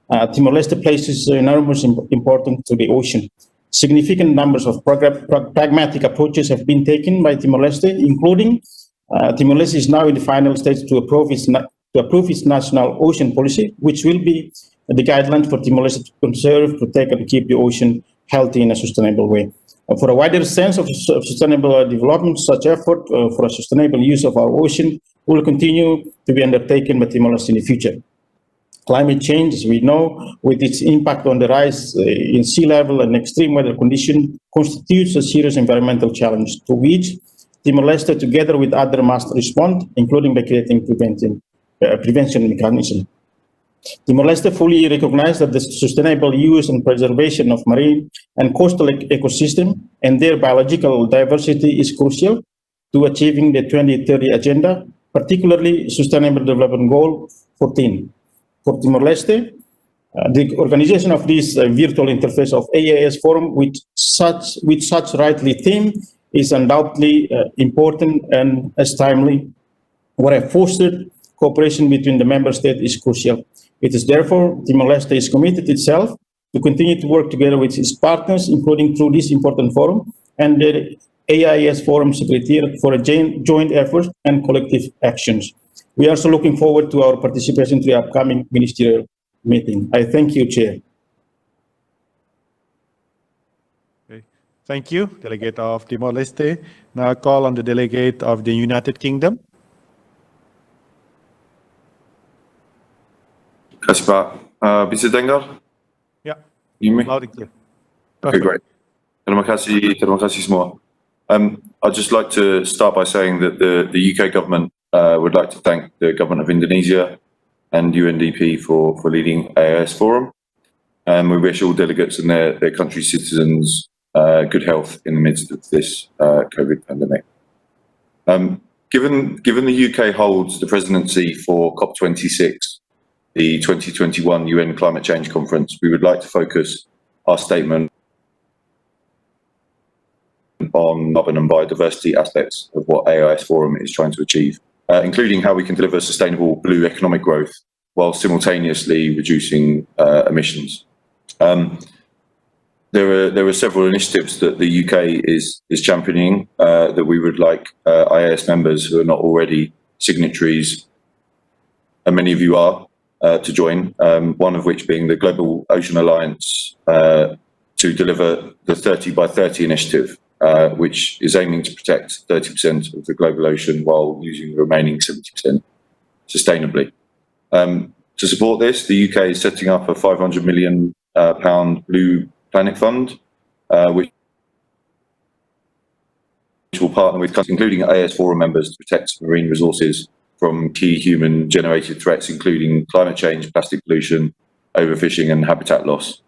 Timor-Leste places enormous importance to the ocean. Significant numbers of pragmatic approaches have been taken by Timor-Leste, including Timor-Leste is now in the final stage to approve its national ocean policy, which will be the guidelines for Timor-Leste to conserve, protect, and keep the ocean healthy in a sustainable way. For a wider sense of sustainable development, such effort for a sustainable use of our ocean will continue to be undertaken by Timor-Leste in the future. Climate change, as we know, with its impact on the rise in sea level and extreme weather conditions, constitutes a serious environmental challenge to which Timor-Leste, together with others, must respond, including by creating prevention mechanisms. Timor-Leste fully recognizes that the sustainable use and preservation of marine and coastal ecosystem and their biological diversity is crucial to achieving the 2030 agenda, particularly Sustainable Development Goal 14. For Timor-Leste, the organization of this virtual interface of AIS Forum with such rightly theme is undoubtedly important and as timely, where a fostered cooperation between the member states is crucial. It is therefore, Timor-Leste is committed itself to continue to work together with its partners, including through this important forum and the AIS Forum Secretariat for a joint effort and collective actions. We are also looking forward to our participation to the upcoming ministerial meeting. I thank you, Chair. Okay. Thank you, Delegate of Timor-Leste. Now I call on the Delegate of the United Kingdom. Terima kasih, Pak. Bisa dengar? Ya, Hear me? loud and clear. Okay, great. Terima kasih semua. I'd just like to start by saying that the UK government would like to thank the government of Indonesia and UNDP for leading AIS Forum. And we wish all delegates and their country citizens good health in the midst of this COVID pandemic. Given the UK holds the presidency for COP26, the 2021 UN Climate Change Conference, we would like to focus our statement on carbon and biodiversity aspects of what AIS Forum is trying to achieve, including how we can deliver sustainable blue economic growth while simultaneously reducing emissions. There are several initiatives that the UK is championing that we would like AIS members who are not already signatories, and many of you are, to join, one of which being the Global Ocean Alliance to deliver the 30 by 30 initiative, which is aiming to protect 30% of the global ocean while using the remaining 70% sustainably. To support this, the UK is setting up a £500 million Blue Planet Fund, which will partner with countries, including AIS Forum members, to protect marine resources from key human-generated threats, including climate change, plastic pollution, overfishing and habitat loss.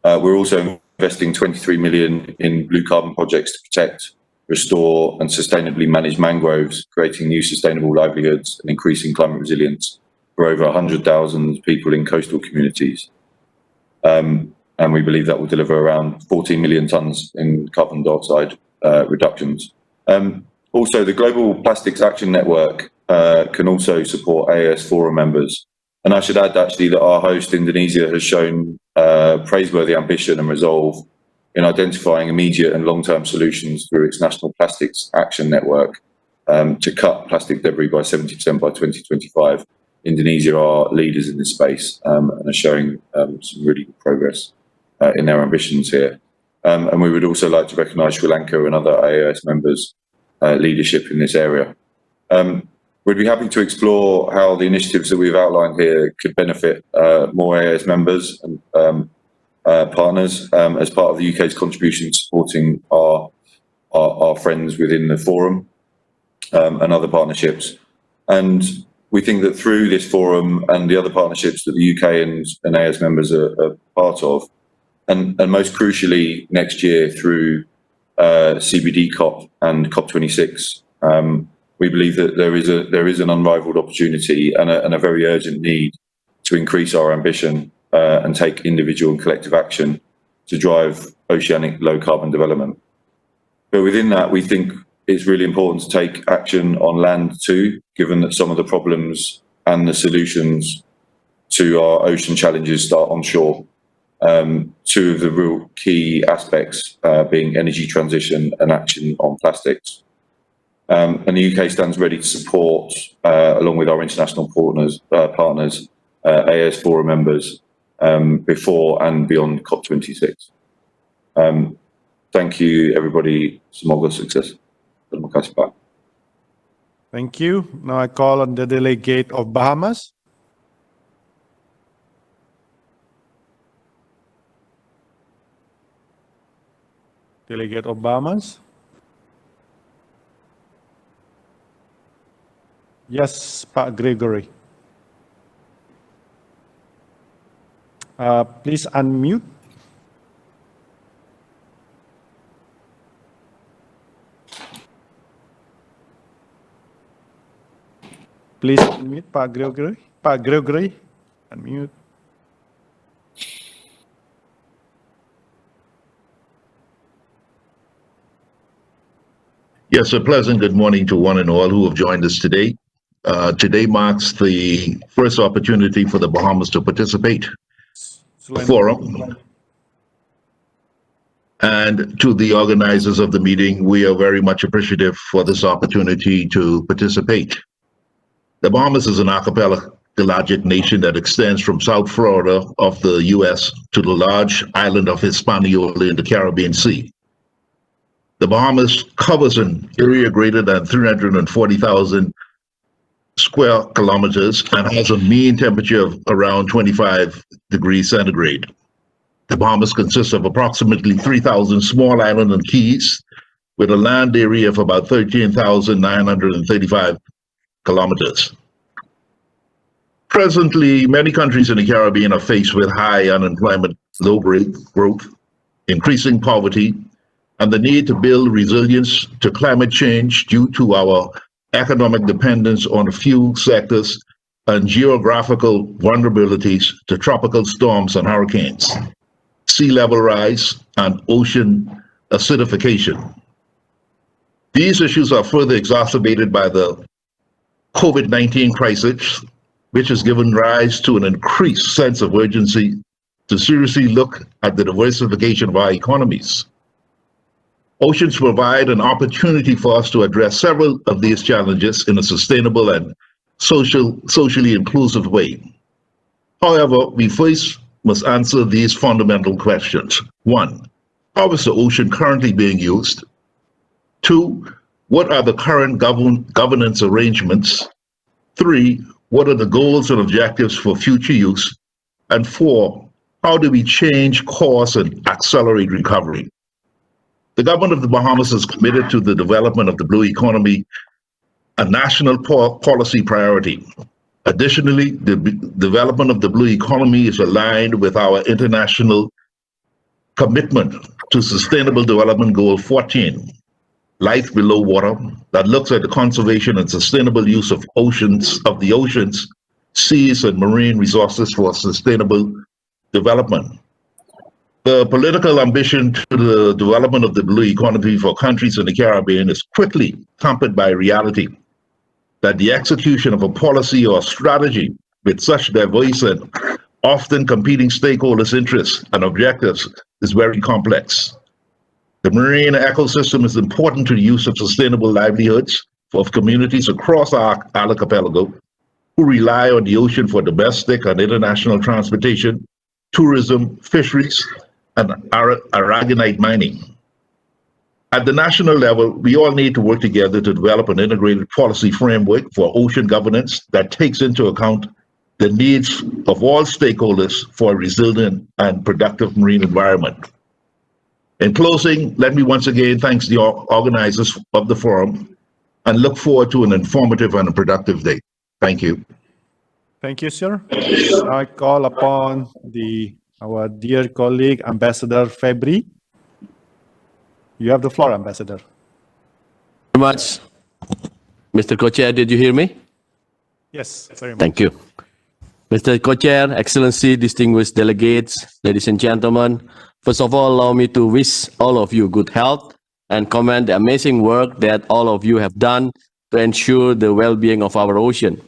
We're also investing 23 million in blue carbon projects to protect, restore and sustainably manage mangroves, creating new sustainable livelihoods and increasing climate resilience for over 100,000 people in coastal communities. And we believe that will deliver around 14 million tonnes in carbon dioxide reductions. Also, the Global Plastics Action Network can also support AIS Forum members. And I should add actually that our host Indonesia has shown praiseworthy ambition and resolve in identifying immediate and long-term solutions through its National Plastics Action Network to cut plastic debris by 70% by 2025. Indonesia are leaders in this space and are showing some really good progress in their ambitions here. And we would also like to recognise Sri Lanka and other AIS members' leadership in this area. We'd be happy to explore how the initiatives that we've outlined here could benefit more AIS members and partners as part of the UK's contribution to supporting our friends within the forum and other partnerships. And we think that through this forum and the other partnerships that the UK and AIS members are part of, and most crucially next year through CBD COP and COP26, we believe that there is an unrivaled opportunity and a very urgent need to increase our ambition and take individual and collective action to drive oceanic low carbon development. But within that, we think it's really important to take action on land too, given that some of the problems and the solutions to our ocean challenges start on shore. Two of the real key aspects being energy transition and action on plastics. And the UK stands ready to support, along with our international partners, AIS Forum members, before and beyond COP26. Thank you, everybody. Semoga sukses. Terima kasih, Pak. Thank you. Now I call on the Delegate of Bahamas. Delegate Obamas. Yes, Pak Gregory. Please unmute. Please unmute Pak Gregory. Pak Gregory, unmute. Yes, a pleasant good morning to one and all who have joined us today. Today marks the first opportunity for the Bahamas to participate in the forum. And to the organizers of the meeting, we are very much appreciative for this opportunity to participate. The Bahamas is an archipelagic nation that extends from South Florida of the U.S. to the large island of Hispaniola in the Caribbean Sea. The Bahamas covers an area greater than 340,000 square kilometers and has a mean temperature of around 25 degrees centigrade. The Bahamas consists of approximately 3,000 small islands and keys with a land area of about 13,935 kilometers. Presently, many countries in the Caribbean are faced with high unemployment, low growth, increasing poverty, and the need to build resilience to climate change due to our economic dependence on a few sectors and geographical vulnerabilities to tropical storms and hurricanes, sea level rise, and ocean acidification. These issues are further exacerbated by the COVID-19 crisis, which has given rise to an increased sense of urgency to seriously look at the diversification of our economies. Oceans provide an opportunity for us to address several of these challenges in a sustainable and socially inclusive way. However, we first must answer these fundamental questions. 1, how is the ocean currently being used? 2, what are the current governance arrangements? 3, what are the goals and objectives for future use? And 4, how do we change course and accelerate recovery? The government of the Bahamas is committed to the development of the blue economy, a national policy priority. Additionally, the development of the blue economy is aligned with our international commitment to Sustainable Development Goal 14, Life Below Water, that looks at the conservation and sustainable use of the oceans, seas, and marine resources for sustainable development. The political ambition to the development of the blue economy for countries in the Caribbean is quickly tempered by reality that the execution of a policy or strategy with such diverse and often competing stakeholders' interests and objectives is very complex. The marine ecosystem is important to the use of sustainable livelihoods of communities across our archipelago who rely on the ocean for domestic and international transportation, tourism, fisheries, and aragonite mining. At the national level, we all need to work together to develop an integrated policy framework for ocean governance that takes into account the needs of all stakeholders for a resilient and productive marine environment. In closing, let me once again thank the organizers of the forum and look forward to an informative and a productive day. Thank you. Thank you, sir. I call upon our dear colleague, Ambassador Febri. You have the floor, Ambassador. Thank you very much. Mr. Co-Chair, did you hear me? Yes, very much. Thank you. Mr. Co-Chair, Excellency, distinguished delegates, ladies and gentlemen, first of all, allow me to wish all of you good health and commend the amazing work that all of you have done to ensure the well-being of our ocean.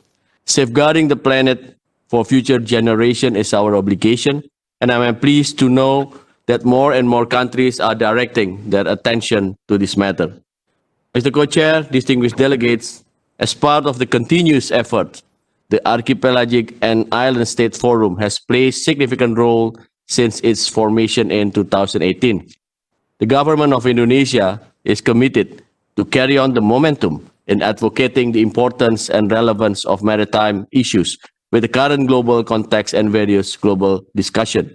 Safeguarding the planet for future generations is our obligation, and I am pleased to know that more and more countries are directing their attention to this matter. Mr. Co-Chair, distinguished delegates, as part of the continuous effort, the Archipelagic and Island State Forum has played a significant role since its formation in 2018. The government of Indonesia is committed to carry on the momentum in advocating the importance and relevance of maritime issues with the current global context and various global discussions.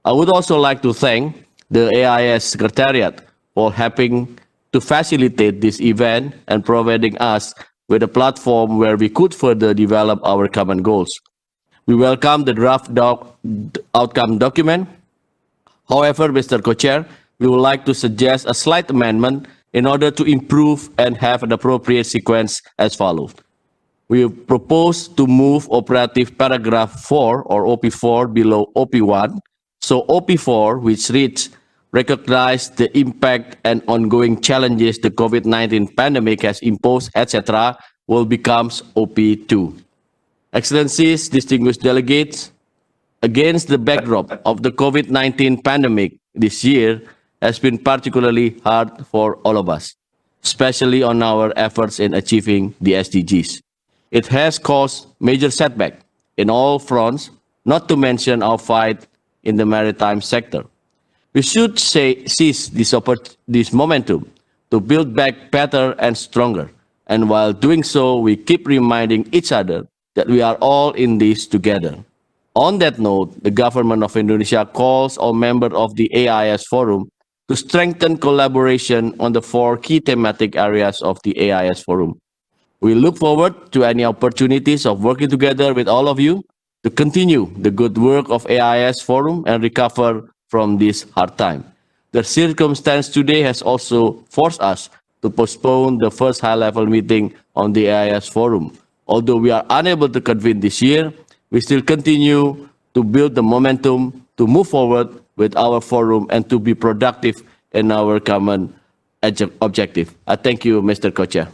I would also like to thank the AIS Secretariat for helping to facilitate this event and providing us with a platform where we could further develop our common goals. We welcome the draft outcome document. However, Mr. Co-Chair, we would like to suggest a slight amendment in order to improve and have an appropriate sequence as follows. We propose to move operative paragraph 4 or OP4 below OP1. So OP4, which reads, recognize the impact and ongoing challenges the COVID-19 pandemic has imposed, etc., will become OP2. Excellencies, distinguished delegates, against the backdrop of the COVID-19 pandemic this year has been particularly hard for all of us, especially on our efforts in achieving the SDGs. It has caused major setback in all fronts, not to mention our fight in the maritime sector. We should seize this momentum to build back better and stronger. And while doing so, we keep reminding each other that we are all in this together. On that note, the Government of Indonesia calls all members of the AIS Forum to strengthen collaboration on the 4 key thematic areas of the AIS Forum. We look forward to any opportunities of working together with all of you to continue the good work of AIS Forum and recover from this hard time. The circumstance today has also forced us to postpone the first high-level meeting on the AIS Forum. Although we are unable to convene this year, we still continue to build the momentum to move forward with our forum and to be productive in our common objective. I thank you, Mr. Co-Chair.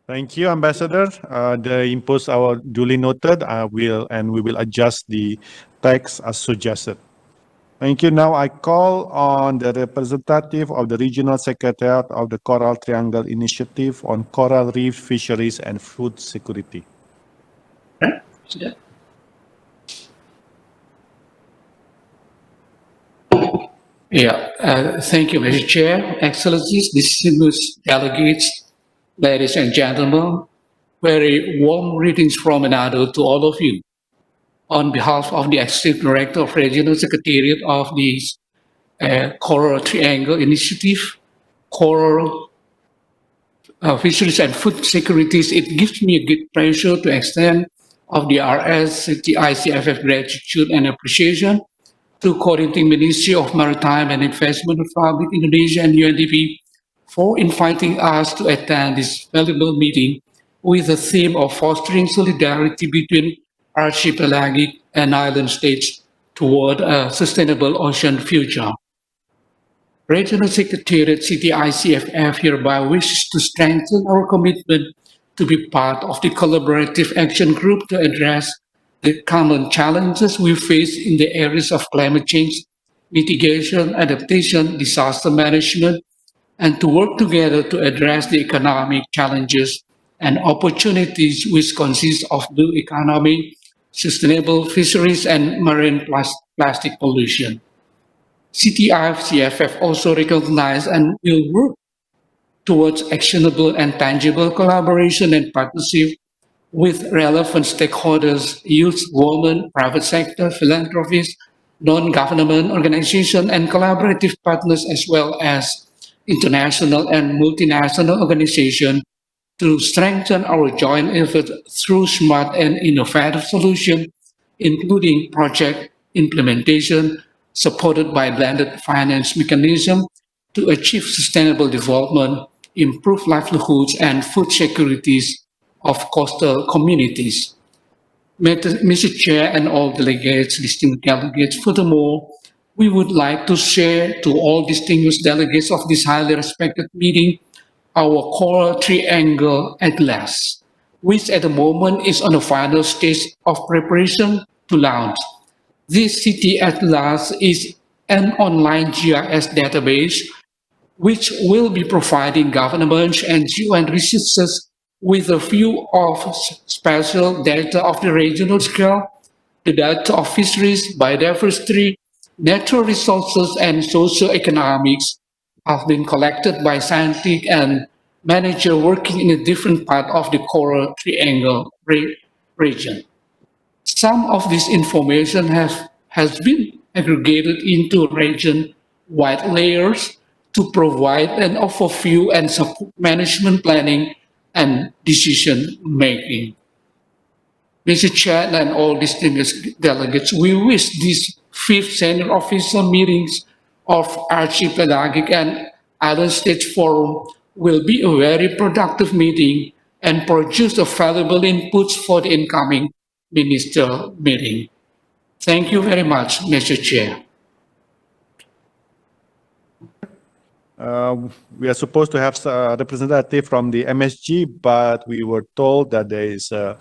Thank you, Ambassador. The inputs are duly noted. We will adjust the text as suggested. Thank you. Now I call on the representative of the Regional Secretariat of the Coral Triangle Initiative on Coral Reef Fisheries and Food Security. Thank you, Mr. Chair, Excellencies, distinguished delegates, ladies and gentlemen. Very warm greetings from Manado to all of you. On behalf of the Executive Director of Regional Secretariat of the Coral Triangle Initiative, Coral Fisheries and Food Securities, it gives me a great pleasure to extend of the ICFF gratitude and appreciation to Coordinating Ministry of Maritime and Investment Republic Indonesia and UNDP for inviting us to attend this valuable meeting with the theme of fostering solidarity between archipelagic and island states toward a sustainable ocean future. Regional Secretariat CTICFF hereby wishes to strengthen our commitment to be part of the collaborative action group to address the common challenges we face in the areas of climate change, mitigation, adaptation, disaster management, and to work together to address the economic challenges and opportunities which consist of blue economy, sustainable fisheries, and marine plastic pollution. CTICFF also recognizes and will work towards actionable and tangible collaboration and partnership with relevant stakeholders, youth, women, private sector, philanthropists, non-government organizations, and collaborative partners, as well as international and multinational organizations, to strengthen our joint effort through smart and innovative solutions, including project implementation supported by blended finance mechanism to achieve sustainable development, improve livelihoods and food securities of coastal communities. Mr. Chair and all delegates, distinguished delegates, furthermore, we would like to share to all distinguished delegates of this highly respected meeting our Coral Triangle Atlas, which at the moment is on the final stage of preparation to launch. This city atlas is an online GIS database which will be providing governments and UN researchers with a view of spatial data of the regional scale, the data of fisheries, biodiversity, natural resources, and socio-economics have been collected by scientists and managers working in a different part of the Coral Triangle region. Some of this information has been aggregated into region-wide layers to provide an overview and support management planning and decision making. Mr. Chair and all distinguished delegates, we wish these 5th Senior Officer meetings of Archipelagic and Island State Forum will be a very productive meeting and produce a valuable inputs for the incoming ministerial meeting. Thank you very much, Mr. Chair. We are supposed to have a representative from the MSG, but we were told that there is a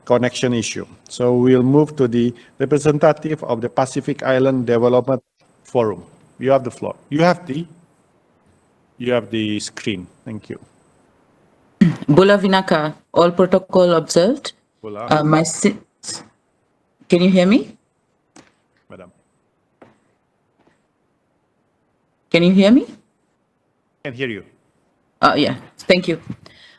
connection issue. So we'll move to the representative of the Pacific Island Development Forum. You have the floor. You have the screen. Thank you. Bula Vinaka, all protocol observed. Bula. Can you hear me? Madam. Can you hear me? I can hear you. Yeah, thank you.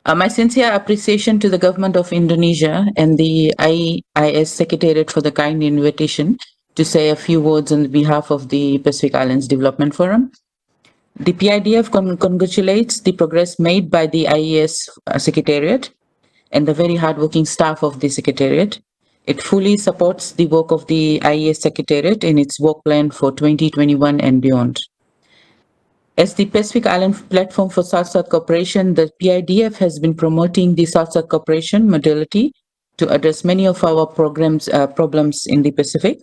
My sincere appreciation to the government of Indonesia and the AIS Secretariat for the kind invitation to say a few words on behalf of the Pacific Islands Development Forum. The PIDF congratulates the progress made by the AIS Secretariat and the very hardworking staff of the Secretariat. It fully supports the work of the AIS Secretariat in its work plan for 2021 and beyond. As the Pacific Island Platform for South-South Cooperation, the PIDF has been promoting the South-South Cooperation modality to address many of our problems in the Pacific.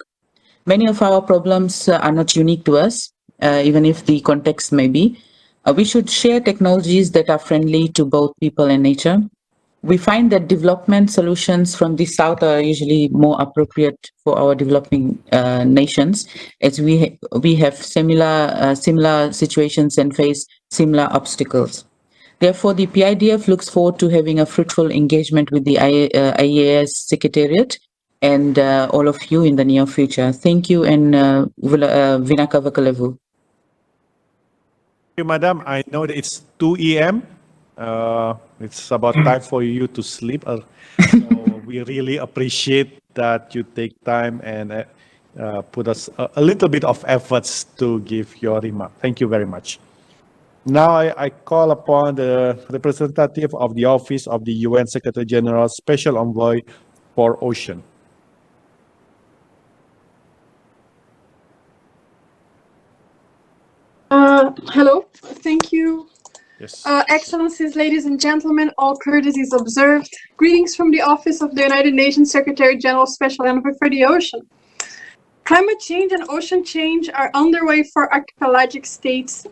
Many of our problems are not unique to us, even if the context may be. We should share technologies that are friendly to both people and nature. We find that development solutions from the South are usually more appropriate for our developing nations, as we have similar situations and face similar obstacles. Therefore, the PIDF looks forward to having a fruitful engagement with the AIS Secretariat and all of you in the near future. Thank you, and Vinaka Vakalevu. Thank you, Madam. I know that it's 2 a.m. It's about time for you to sleep. So we really appreciate that you take time and put us a little bit of efforts to give your remark. Thank you very much. Now I call upon the representative of the Office of the UN Secretary General Special Envoy for Ocean. Hello, thank you. Yes. Excellencies, ladies and gentlemen, all courtesies observed. Greetings from the Office of the United Nations Secretary General Special Envoy for the Ocean. Climate change and ocean change are underway for archipelagic states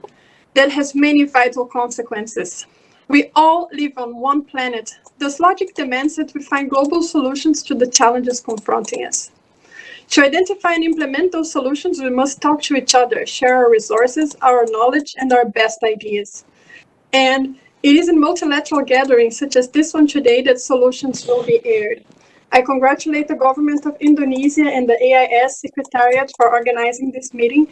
that has many vital consequences. We all live on one planet. This logic demands that we find global solutions to the challenges confronting us. To identify and implement those solutions, we must talk to each other, share our resources, our knowledge, and our best ideas. And it is in multilateral gatherings such as this one today that solutions will be aired. I congratulate the government of Indonesia and the AIS Secretariat for organizing this meeting.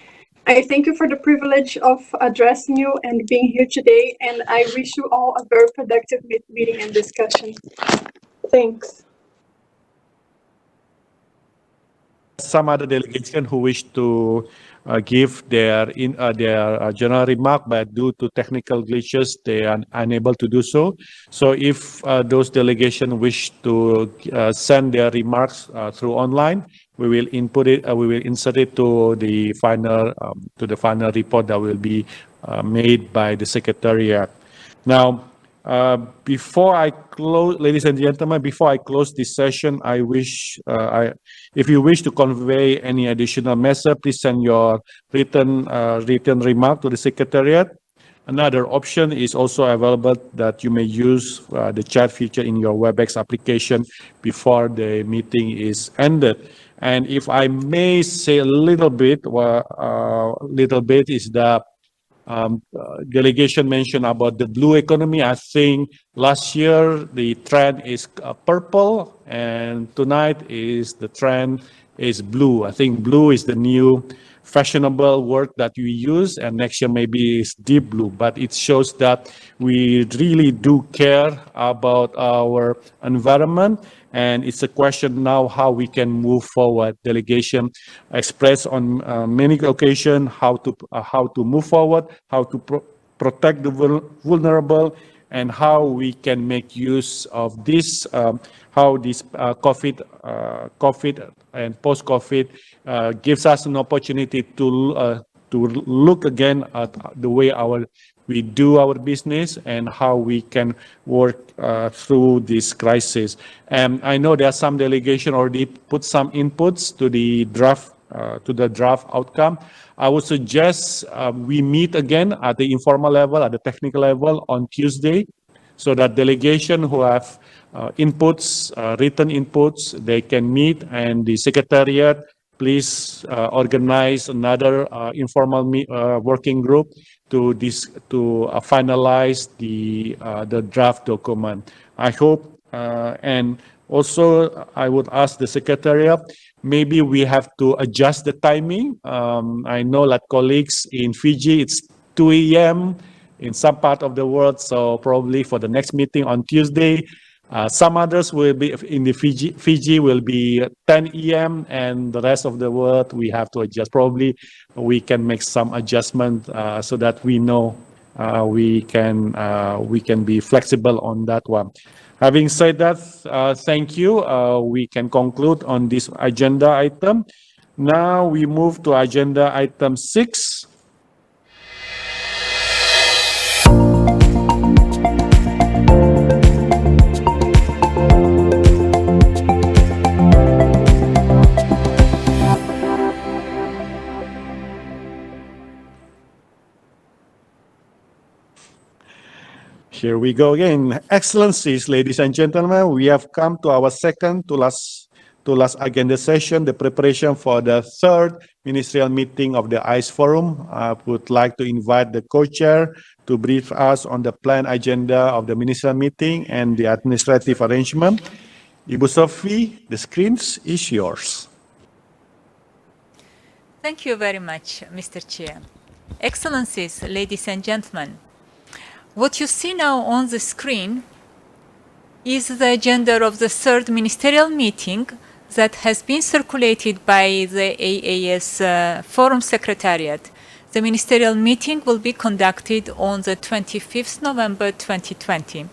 I thank you for the privilege of addressing you and being here today, and I wish you all a very productive meeting and discussion. Thanks. Some other delegation who wish to give their general remark, but due to technical glitches, they are unable to do so. So if those delegation wish to send their remarks through online, we will input it. We will insert it to the final report that will be made by the Secretariat. Now, before I close, ladies and gentlemen, before I close this session, I wish, if you wish to convey any additional message, please send your written remark to the Secretariat. Another option is also available that you may use the chat feature in your WebEx application before the meeting is ended. And if I may say a little bit, is the delegation mentioned about the blue economy. I think Last year, the trend is purple, and tonight the trend is blue. I think blue is the new fashionable word that we use, and next year maybe it's deep blue. But it shows that we really do care about our environment, and it's a question now how we can move forward. Delegation expressed on many occasions how to move forward, how to protect the vulnerable, and how we can make use of this, how this COVID and post-COVID gives us an opportunity to look again at the way we do our business and how we can work through this crisis. And I know there are some delegation already put some inputs to the draft outcome. I would suggest we meet again at the informal level, at the technical level on Tuesday, so that delegation who have inputs, written inputs, they can meet, and the secretariat, please organize another informal working group to finalize the draft document. I hope, and also I would ask the secretariat, maybe we have to adjust the timing. I know that colleagues in Fiji, it's 2 a.m. in some part of the world, so probably for the next meeting on Tuesday, some others will be in the Fiji will be 10 a.m. and the rest of the world we have to adjust. Probably we can make some adjustment so that we know we can be flexible on that one. Having said that, thank you. We can conclude on this agenda item. Now we move to agenda item 6. Here we go again. Excellencies, ladies and gentlemen, we have come to our second to last agenda session, the preparation for the third ministerial meeting of the AIS Forum. I would like to invite the co-chair to brief us on the planned agenda of the ministerial meeting and the administrative arrangement. Ibu Sophie, the screen is yours. Thank you very much, Mr. Chair. Excellencies, ladies and gentlemen, what you see now on the screen is the agenda of the third ministerial meeting that has been circulated by the AIS Forum Secretariat. The ministerial meeting will be conducted on the 25th November 2020.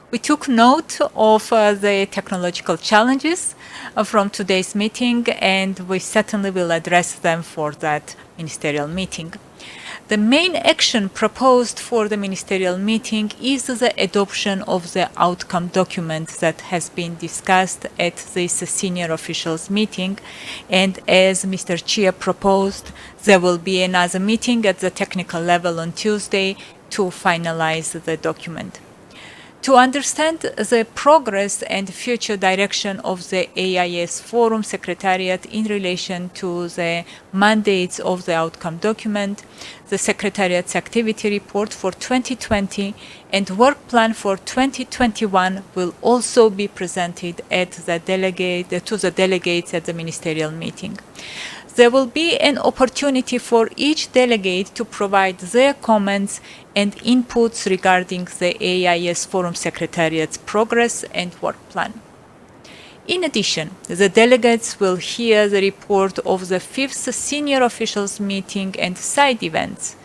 We took note of the technological challenges from today's meeting, and we certainly will address them for that ministerial meeting. The main action proposed for the ministerial meeting is the adoption of the outcome document that has been discussed at this senior officials meeting. And as Mr. Chair proposed, there will be another meeting at the technical level on Tuesday to finalize the document. To understand the progress and future direction of the AIS Forum Secretariat in relation to the mandates of the outcome document, the Secretariat's activity report for 2020 and work plan for 2021 will also be presented to the delegates at the ministerial meeting. There will be an opportunity for each delegate to provide their comments and inputs regarding the AIS Forum Secretariat's progress and work plan. In addition, the delegates will hear the report of the 5th Senior Officials Meeting and side events.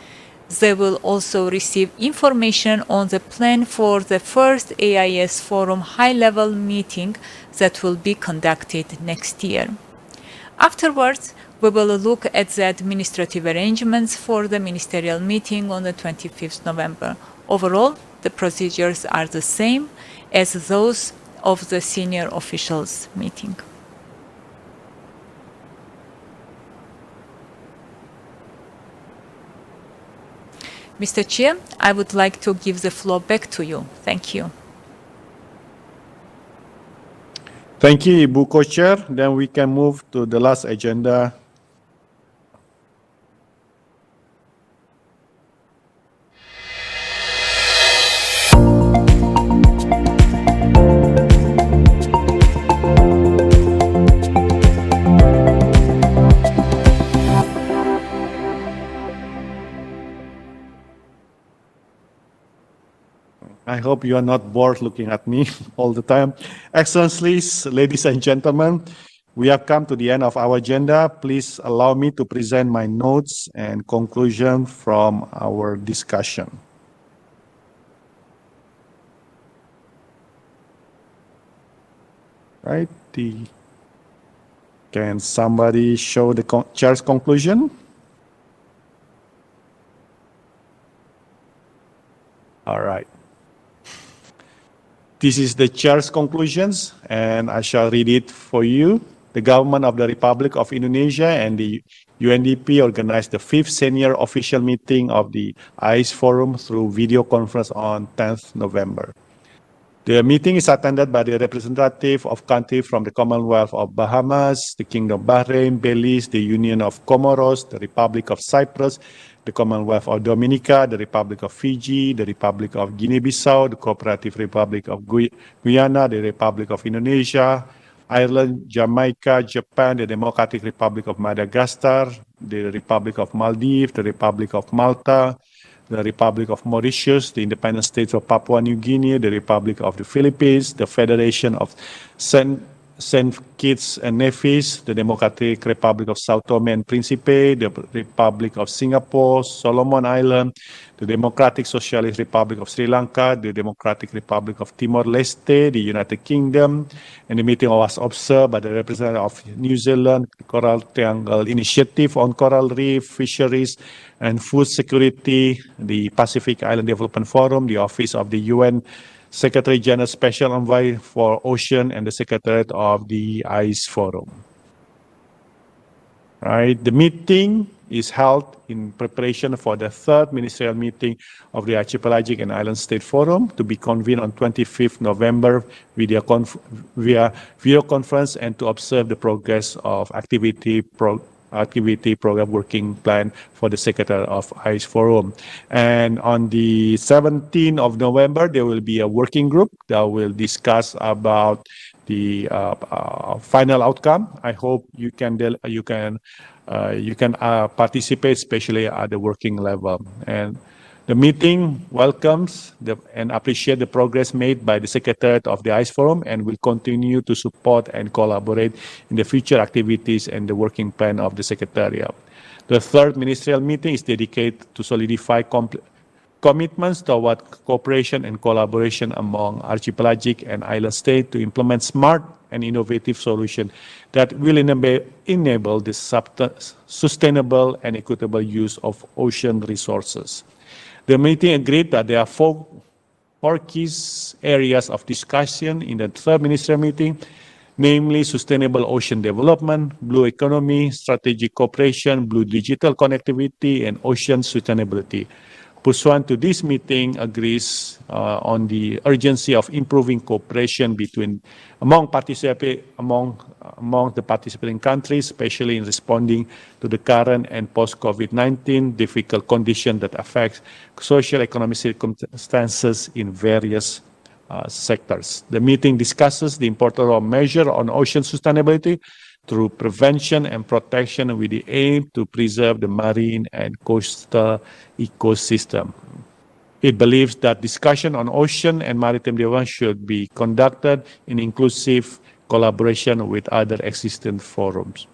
They will also receive information on the plan for the first AIS Forum high-level meeting that will be conducted next year. Afterwards, we will look at the administrative arrangements for the ministerial meeting on the 25th November. Overall, the procedures are the same as those of the senior officials meeting. Mr. Chair, I would like to give the floor back to you. Thank you. Thank you, Ibu Co-Chair. Then we can move to the last agenda. hope you are not bored looking at me all the time. Excellencies, ladies and gentlemen, we have come to the end of our agenda. Please allow me to present my notes and conclusion from our discussion. Right? Can somebody show the chair's conclusion? All right. This is the chair's conclusions, and I shall read it for you. The government of the Republic of Indonesia and the UNDP organized the 5th senior official meeting of the AIS Forum through video conference on 10th November. The meeting is attended by the representative of countries from the Commonwealth of Bahamas, the Kingdom of Bahrain, Belize, the Union of Comoros, the Republic of Cyprus, the Commonwealth of Dominica, the Republic of Fiji, the Republic of Guinea-Bissau, the Cooperative Republic of Guyana, the Republic of Indonesia, Ireland, Jamaica, Japan, the Democratic Republic of Madagascar, the Republic of Maldives, the Republic of Malta, the Republic of Mauritius, the Independent States of Papua New Guinea, the Republic of the Philippines, the Federation of Saint Kitts and Nevis, the Democratic Republic of Sao Tome and Principe, the Republic of Singapore, Solomon Island, the Democratic Socialist Republic of Sri Lanka, the Democratic Republic of Timor-Leste, the United Kingdom, and the meeting was observed by the representative of New Zealand, the Coral Triangle Initiative on Coral Reef Fisheries and Food Security, the Pacific Island Development Forum, the Office of the UN Secretary General Special Envoy for Ocean, and the Secretariat of the AIS Forum. Right. The meeting is held in preparation for the 3rd Ministerial Meeting of the Archipelagic and Island State Forum to be convened on 25th November via video conference, and to observe the progress of activity program working plan for the Secretary of AIS Forum. And on the 17th of November, there will be a working group that will discuss about the final outcome. I hope you can participate, especially at the working level. And the meeting welcomes and appreciates the progress made by the Secretariat of the AIS Forum, and will continue to support and collaborate in the future activities and the working plan of the Secretariat. The 3rd Ministerial Meeting is dedicated to solidify commitments toward cooperation and collaboration among archipelagic and island states to implement smart and innovative solutions that will enable the sustainable and equitable use of ocean resources. The meeting agreed that there are four key areas of discussion in the 3rd Ministerial Meeting, namely sustainable ocean development, blue economy, strategic cooperation, blue digital connectivity, and ocean sustainability. Pursuant to this meeting, agrees on the urgency of improving cooperation among the participating countries, especially in responding to the current and post-COVID-19 difficult conditions that affect social economic circumstances in various sectors. The meeting discusses the importance of measures on ocean sustainability through prevention and protection with the aim to preserve the marine and coastal ecosystem. It believes that discussion on ocean and maritime development should be conducted in inclusive collaboration with other existing forums.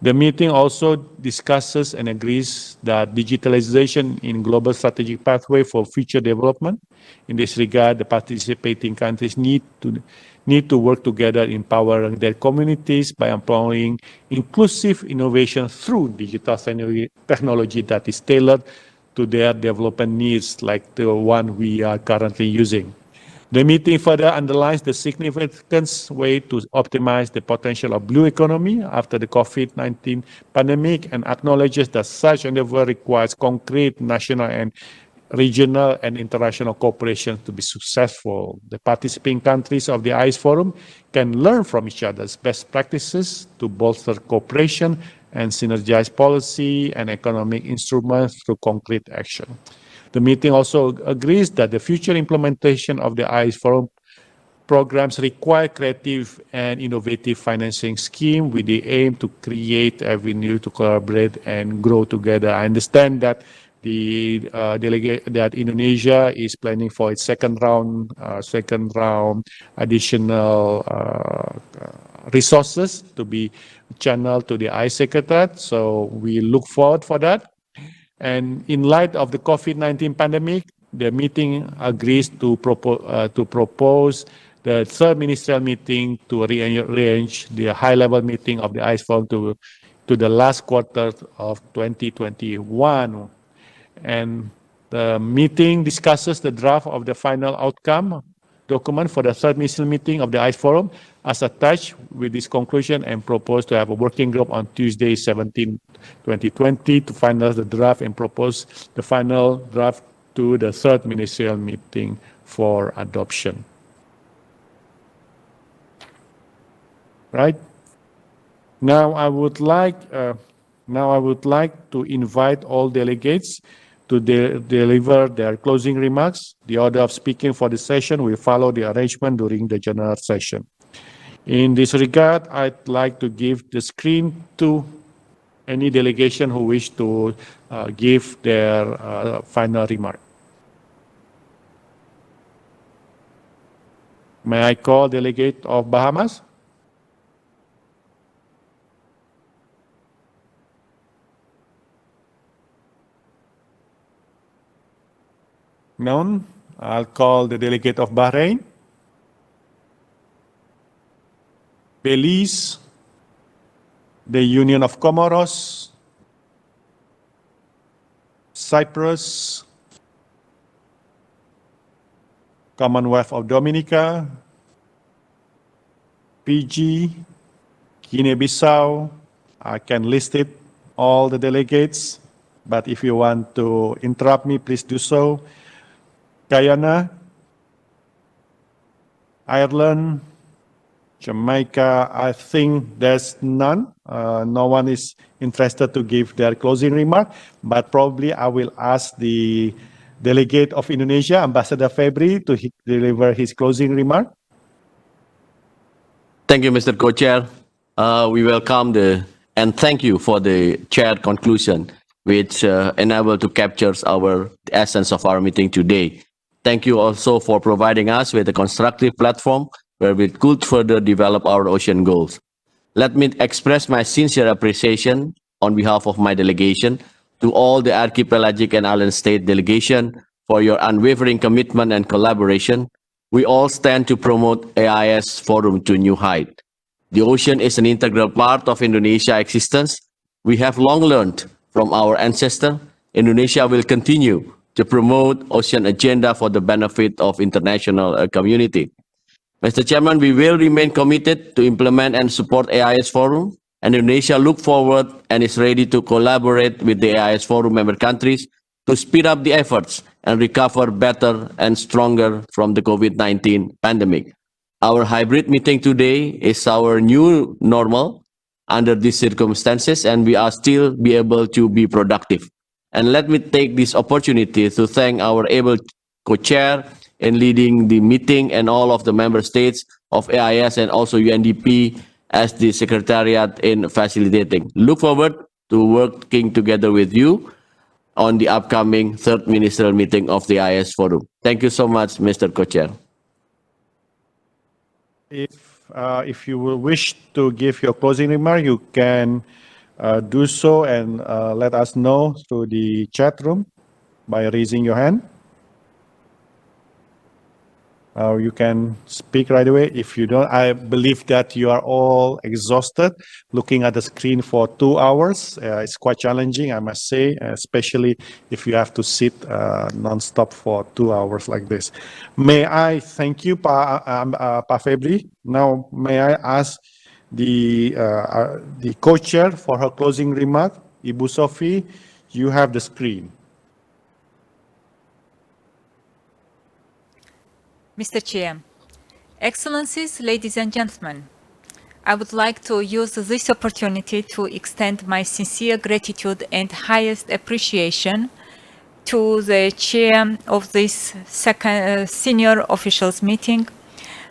The meeting also discusses and agrees that digitalization in global strategic pathway for future development. In this regard, the participating countries need to work together, empowering their communities by employing inclusive innovation through digital technology that is tailored to their development needs, like the one we are currently using. The meeting further underlines the significant way to optimize the potential of blue economy after the COVID-19 pandemic, and acknowledges that such endeavor requires concrete national and regional and international cooperation to be successful. The participating countries of the AIS Forum can learn from each other's best practices to bolster cooperation and synergize policy and economic instruments through concrete action. The meeting also agrees that the future implementation of the AIS Forum programs require creative and innovative financing scheme with the aim to create avenue to collaborate and grow together. I understand that that Indonesia is planning for its second round additional resources to be channeled to the AIS Secretariat. So we look forward for that. And in light of the COVID-19 pandemic, the meeting agrees to propose the third ministerial meeting to rearrange the high-level meeting of the AIS Forum to the last quarter of 2021. And the meeting discusses the draft of the final outcome document for the third ministerial meeting of the AIS Forum as attached with this conclusion, and propose to have a working group on Tuesday, 17, 2020 to finalize the draft and propose the final draft to the third ministerial meeting for adoption. Right? Now I would like to invite all delegates to deliver their closing remarks. The order of speaking for the session will follow the arrangement during the general session. In this regard, I'd like to give the screen to any delegation who wish to give their final remark. May I call delegate of Bahamas? None. I'll call the delegate of Bahrain, Belize, the Union of Comoros, Cyprus, Commonwealth of Dominica, Fiji, Guinea-Bissau. I can list it, all the delegates, but if you want to interrupt me, please do so. Guyana, Ireland, Jamaica, I think there's none. No one is interested to give their closing remark, but probably I will ask the delegate of Indonesia, Ambassador Febri, to deliver his closing remark. Thank you, Mr. Co-Chair. We welcome and thank you for the chair conclusion, which enable to capture the essence of our meeting today. Thank you also for providing us with a constructive platform where we could further develop our ocean goals. Let me express my sincere appreciation on behalf of my delegation to all the Archipelagic and Island State delegation for your unwavering commitment and collaboration. We all stand to promote AIS Forum to new height. The ocean is an integral part of Indonesia's existence. We have long learned from our ancestors. Indonesia will continue to promote ocean agenda for the benefit of international community. Mr. Chairman, we will remain committed to implement and support AIS Forum, and Indonesia look forward and is ready to collaborate with the AIS Forum member countries to speed up the efforts and recover better and stronger from the COVID-19 pandemic. Our hybrid meeting today is our new normal under these circumstances, and we are still be able to be productive. And let me take this opportunity to thank our able co-chair in leading the meeting and all of the member states of AIS and also UNDP as the secretariat in facilitating. Look forward to working together with you on the upcoming third ministerial meeting of the AIS Forum. Thank you so much, Mr. Co-Chair. If you will wish to give your closing remark, you can do so and let us know through the chat room by raising your hand. You can speak right away. If you don't, I believe that you are all exhausted looking at the screen for 2 hours. It's quite challenging, I must say, especially if you have to sit non-stop for 2 hours like this. May I thank you, Pa Febri. Now, may I ask the co-chair for her closing remark, Ibu Sophie? You have the screen. Mr. Chair, Excellencies, ladies and gentlemen, I would like to use this opportunity to extend my sincere gratitude and highest appreciation to the chair of this second senior officials meeting,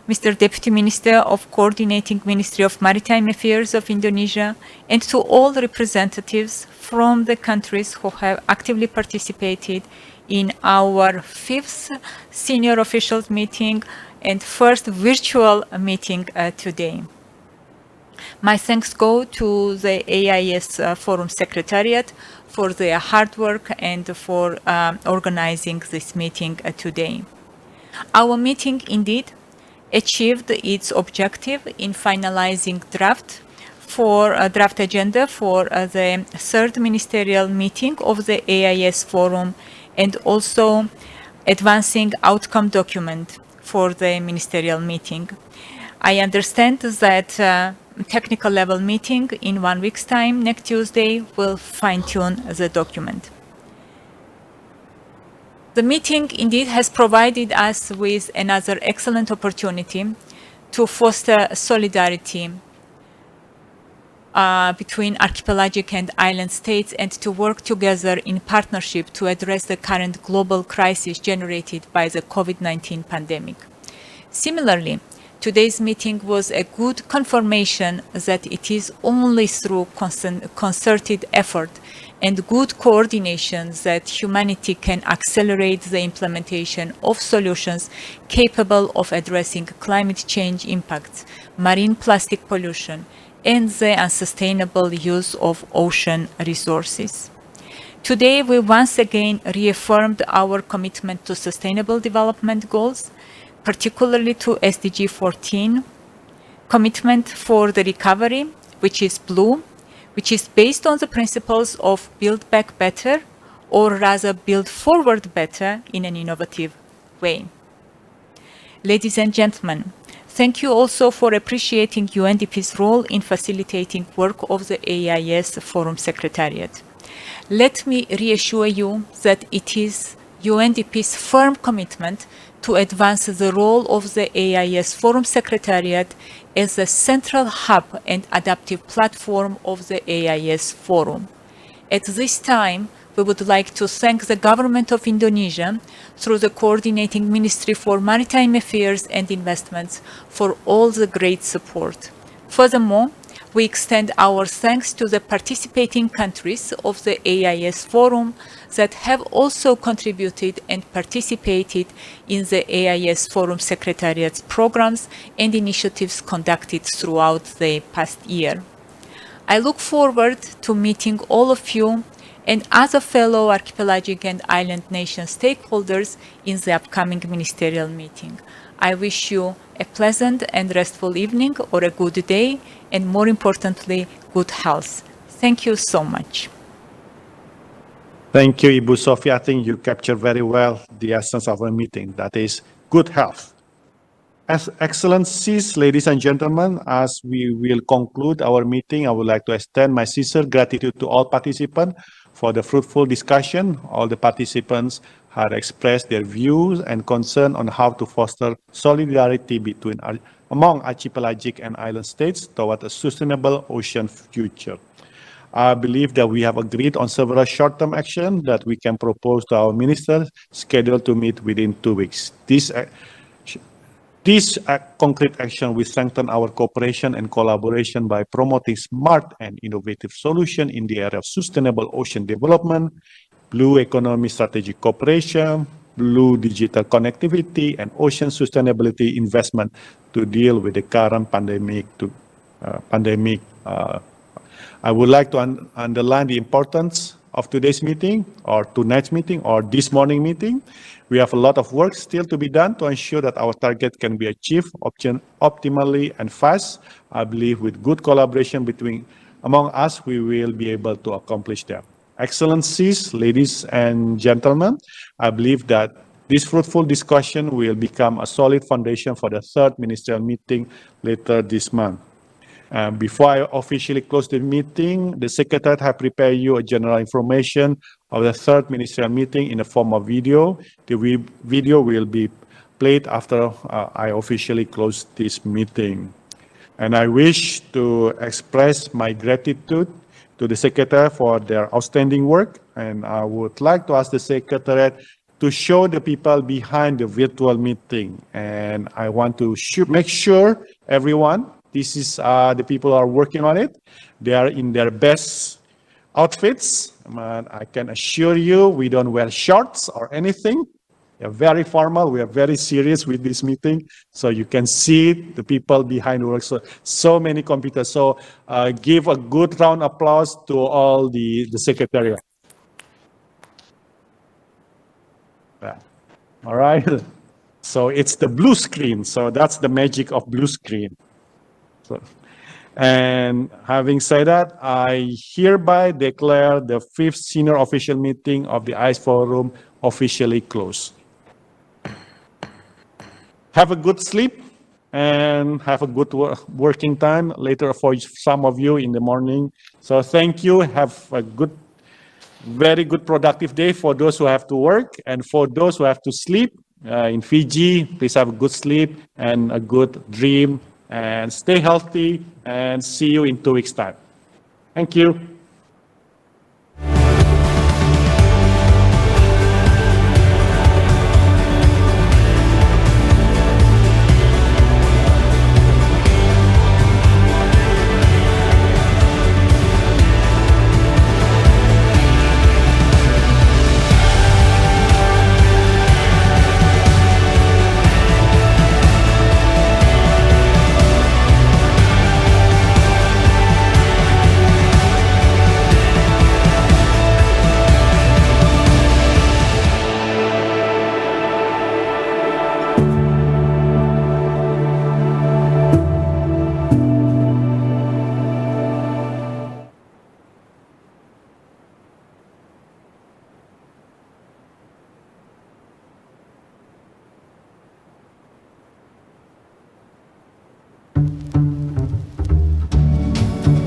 Mr. Deputy Minister of Coordinating Ministry of Maritime Affairs of Indonesia, and to all representatives from the countries who have actively participated in our 5th senior officials meeting and first virtual meeting today. My thanks go to the AIS Forum Secretariat for their hard work and for organizing this meeting today. Our meeting indeed achieved its objective in finalizing draft agenda for the 3rd ministerial meeting of the AIS Forum and also advancing outcome document for the ministerial meeting. I understand that technical level meeting in 1 week's time, next Tuesday, will fine-tune the document. The meeting indeed has provided us with another excellent opportunity to foster solidarity between archipelagic and island states and to work together in partnership to address the current global crisis generated by the COVID-19 pandemic. Similarly, today's meeting was a good confirmation that it is only through concerted effort and good coordination that humanity can accelerate the implementation of solutions capable of addressing climate change impacts, marine plastic pollution, and the unsustainable use of ocean resources. Today, we once again reaffirmed our commitment to sustainable development goals, particularly to SDG 14, commitment for the recovery, which is blue, which is based on the principles of build back better, or rather build forward better in an innovative way. Ladies and gentlemen, thank you also for appreciating UNDP's role in facilitating work of the AIS Forum Secretariat. Let me reassure you that it is UNDP's firm commitment to advance the role of the AIS Forum Secretariat as the central hub and adaptive platform of the AIS Forum. At this time, we would like to thank the Government of Indonesia through the Coordinating Ministry for Maritime Affairs and Investments for all the great support. Furthermore, we extend our thanks to the participating countries of the AIS Forum that have also contributed and participated in the AIS Forum Secretariat's programs and initiatives conducted throughout the past year. I look forward to meeting all of you and other fellow archipelagic and island nation stakeholders in the upcoming ministerial meeting. I wish you a pleasant and restful evening or a good day, and more importantly, good health. Thank you so much. Thank you, Ibu Sofia. I think you captured very well the essence of our meeting, that is good health. As Excellencies, ladies and gentlemen, as we will conclude our meeting, I would like to extend my sincere gratitude to all participants for the fruitful discussion. All the participants have expressed their views and concern on how to foster solidarity among archipelagic and island states toward a sustainable ocean future. I believe that we have agreed on several short-term actions that we can propose to our ministers, scheduled to meet within 2 weeks. This concrete action will strengthen our cooperation and collaboration by promoting smart and innovative solutions in the area of sustainable ocean development, blue economy strategic cooperation, blue digital connectivity, and ocean sustainability investment to deal with the current pandemic. I would like to underline the importance of today's meeting, or tonight's meeting, or this morning meeting. We have a lot of work still to be done to ensure that our target can be achieved optimally and fast. I believe with good collaboration among us, we will be able to accomplish that. Excellencies, ladies and gentlemen, I believe that this fruitful discussion will become a solid foundation for the 3rd ministerial meeting later this month. Before I officially close the meeting, the Secretariat has prepared you a general information of the 3rd ministerial meeting in the form of video. The video will be played after I officially close this meeting. And I wish to express my gratitude to the Secretariat for their outstanding work. And I would like to ask the Secretariat to show the people behind the virtual meeting. And I want to make sure everyone, this is the people who are working on it. They are in their best outfits. And I can assure you, we don't wear shorts or anything. We are very formal. We are very serious with this meeting. So you can see the people behind the work. So many computers. So give a good round of applause to all the secretariat. Yeah. All right. So it's the blue screen. So that's the magic of blue screen. So, and having said that, I hereby declare the 5th senior official meeting of the AIS Forum officially closed. Have a good sleep and have a good working time later for some of you in the morning. So thank you. Have a very good productive day for those who have to work, and for those who have to sleep in Fiji, please have a good sleep and a good dream, and stay healthy, and see you in 2 weeks' time. Thank you.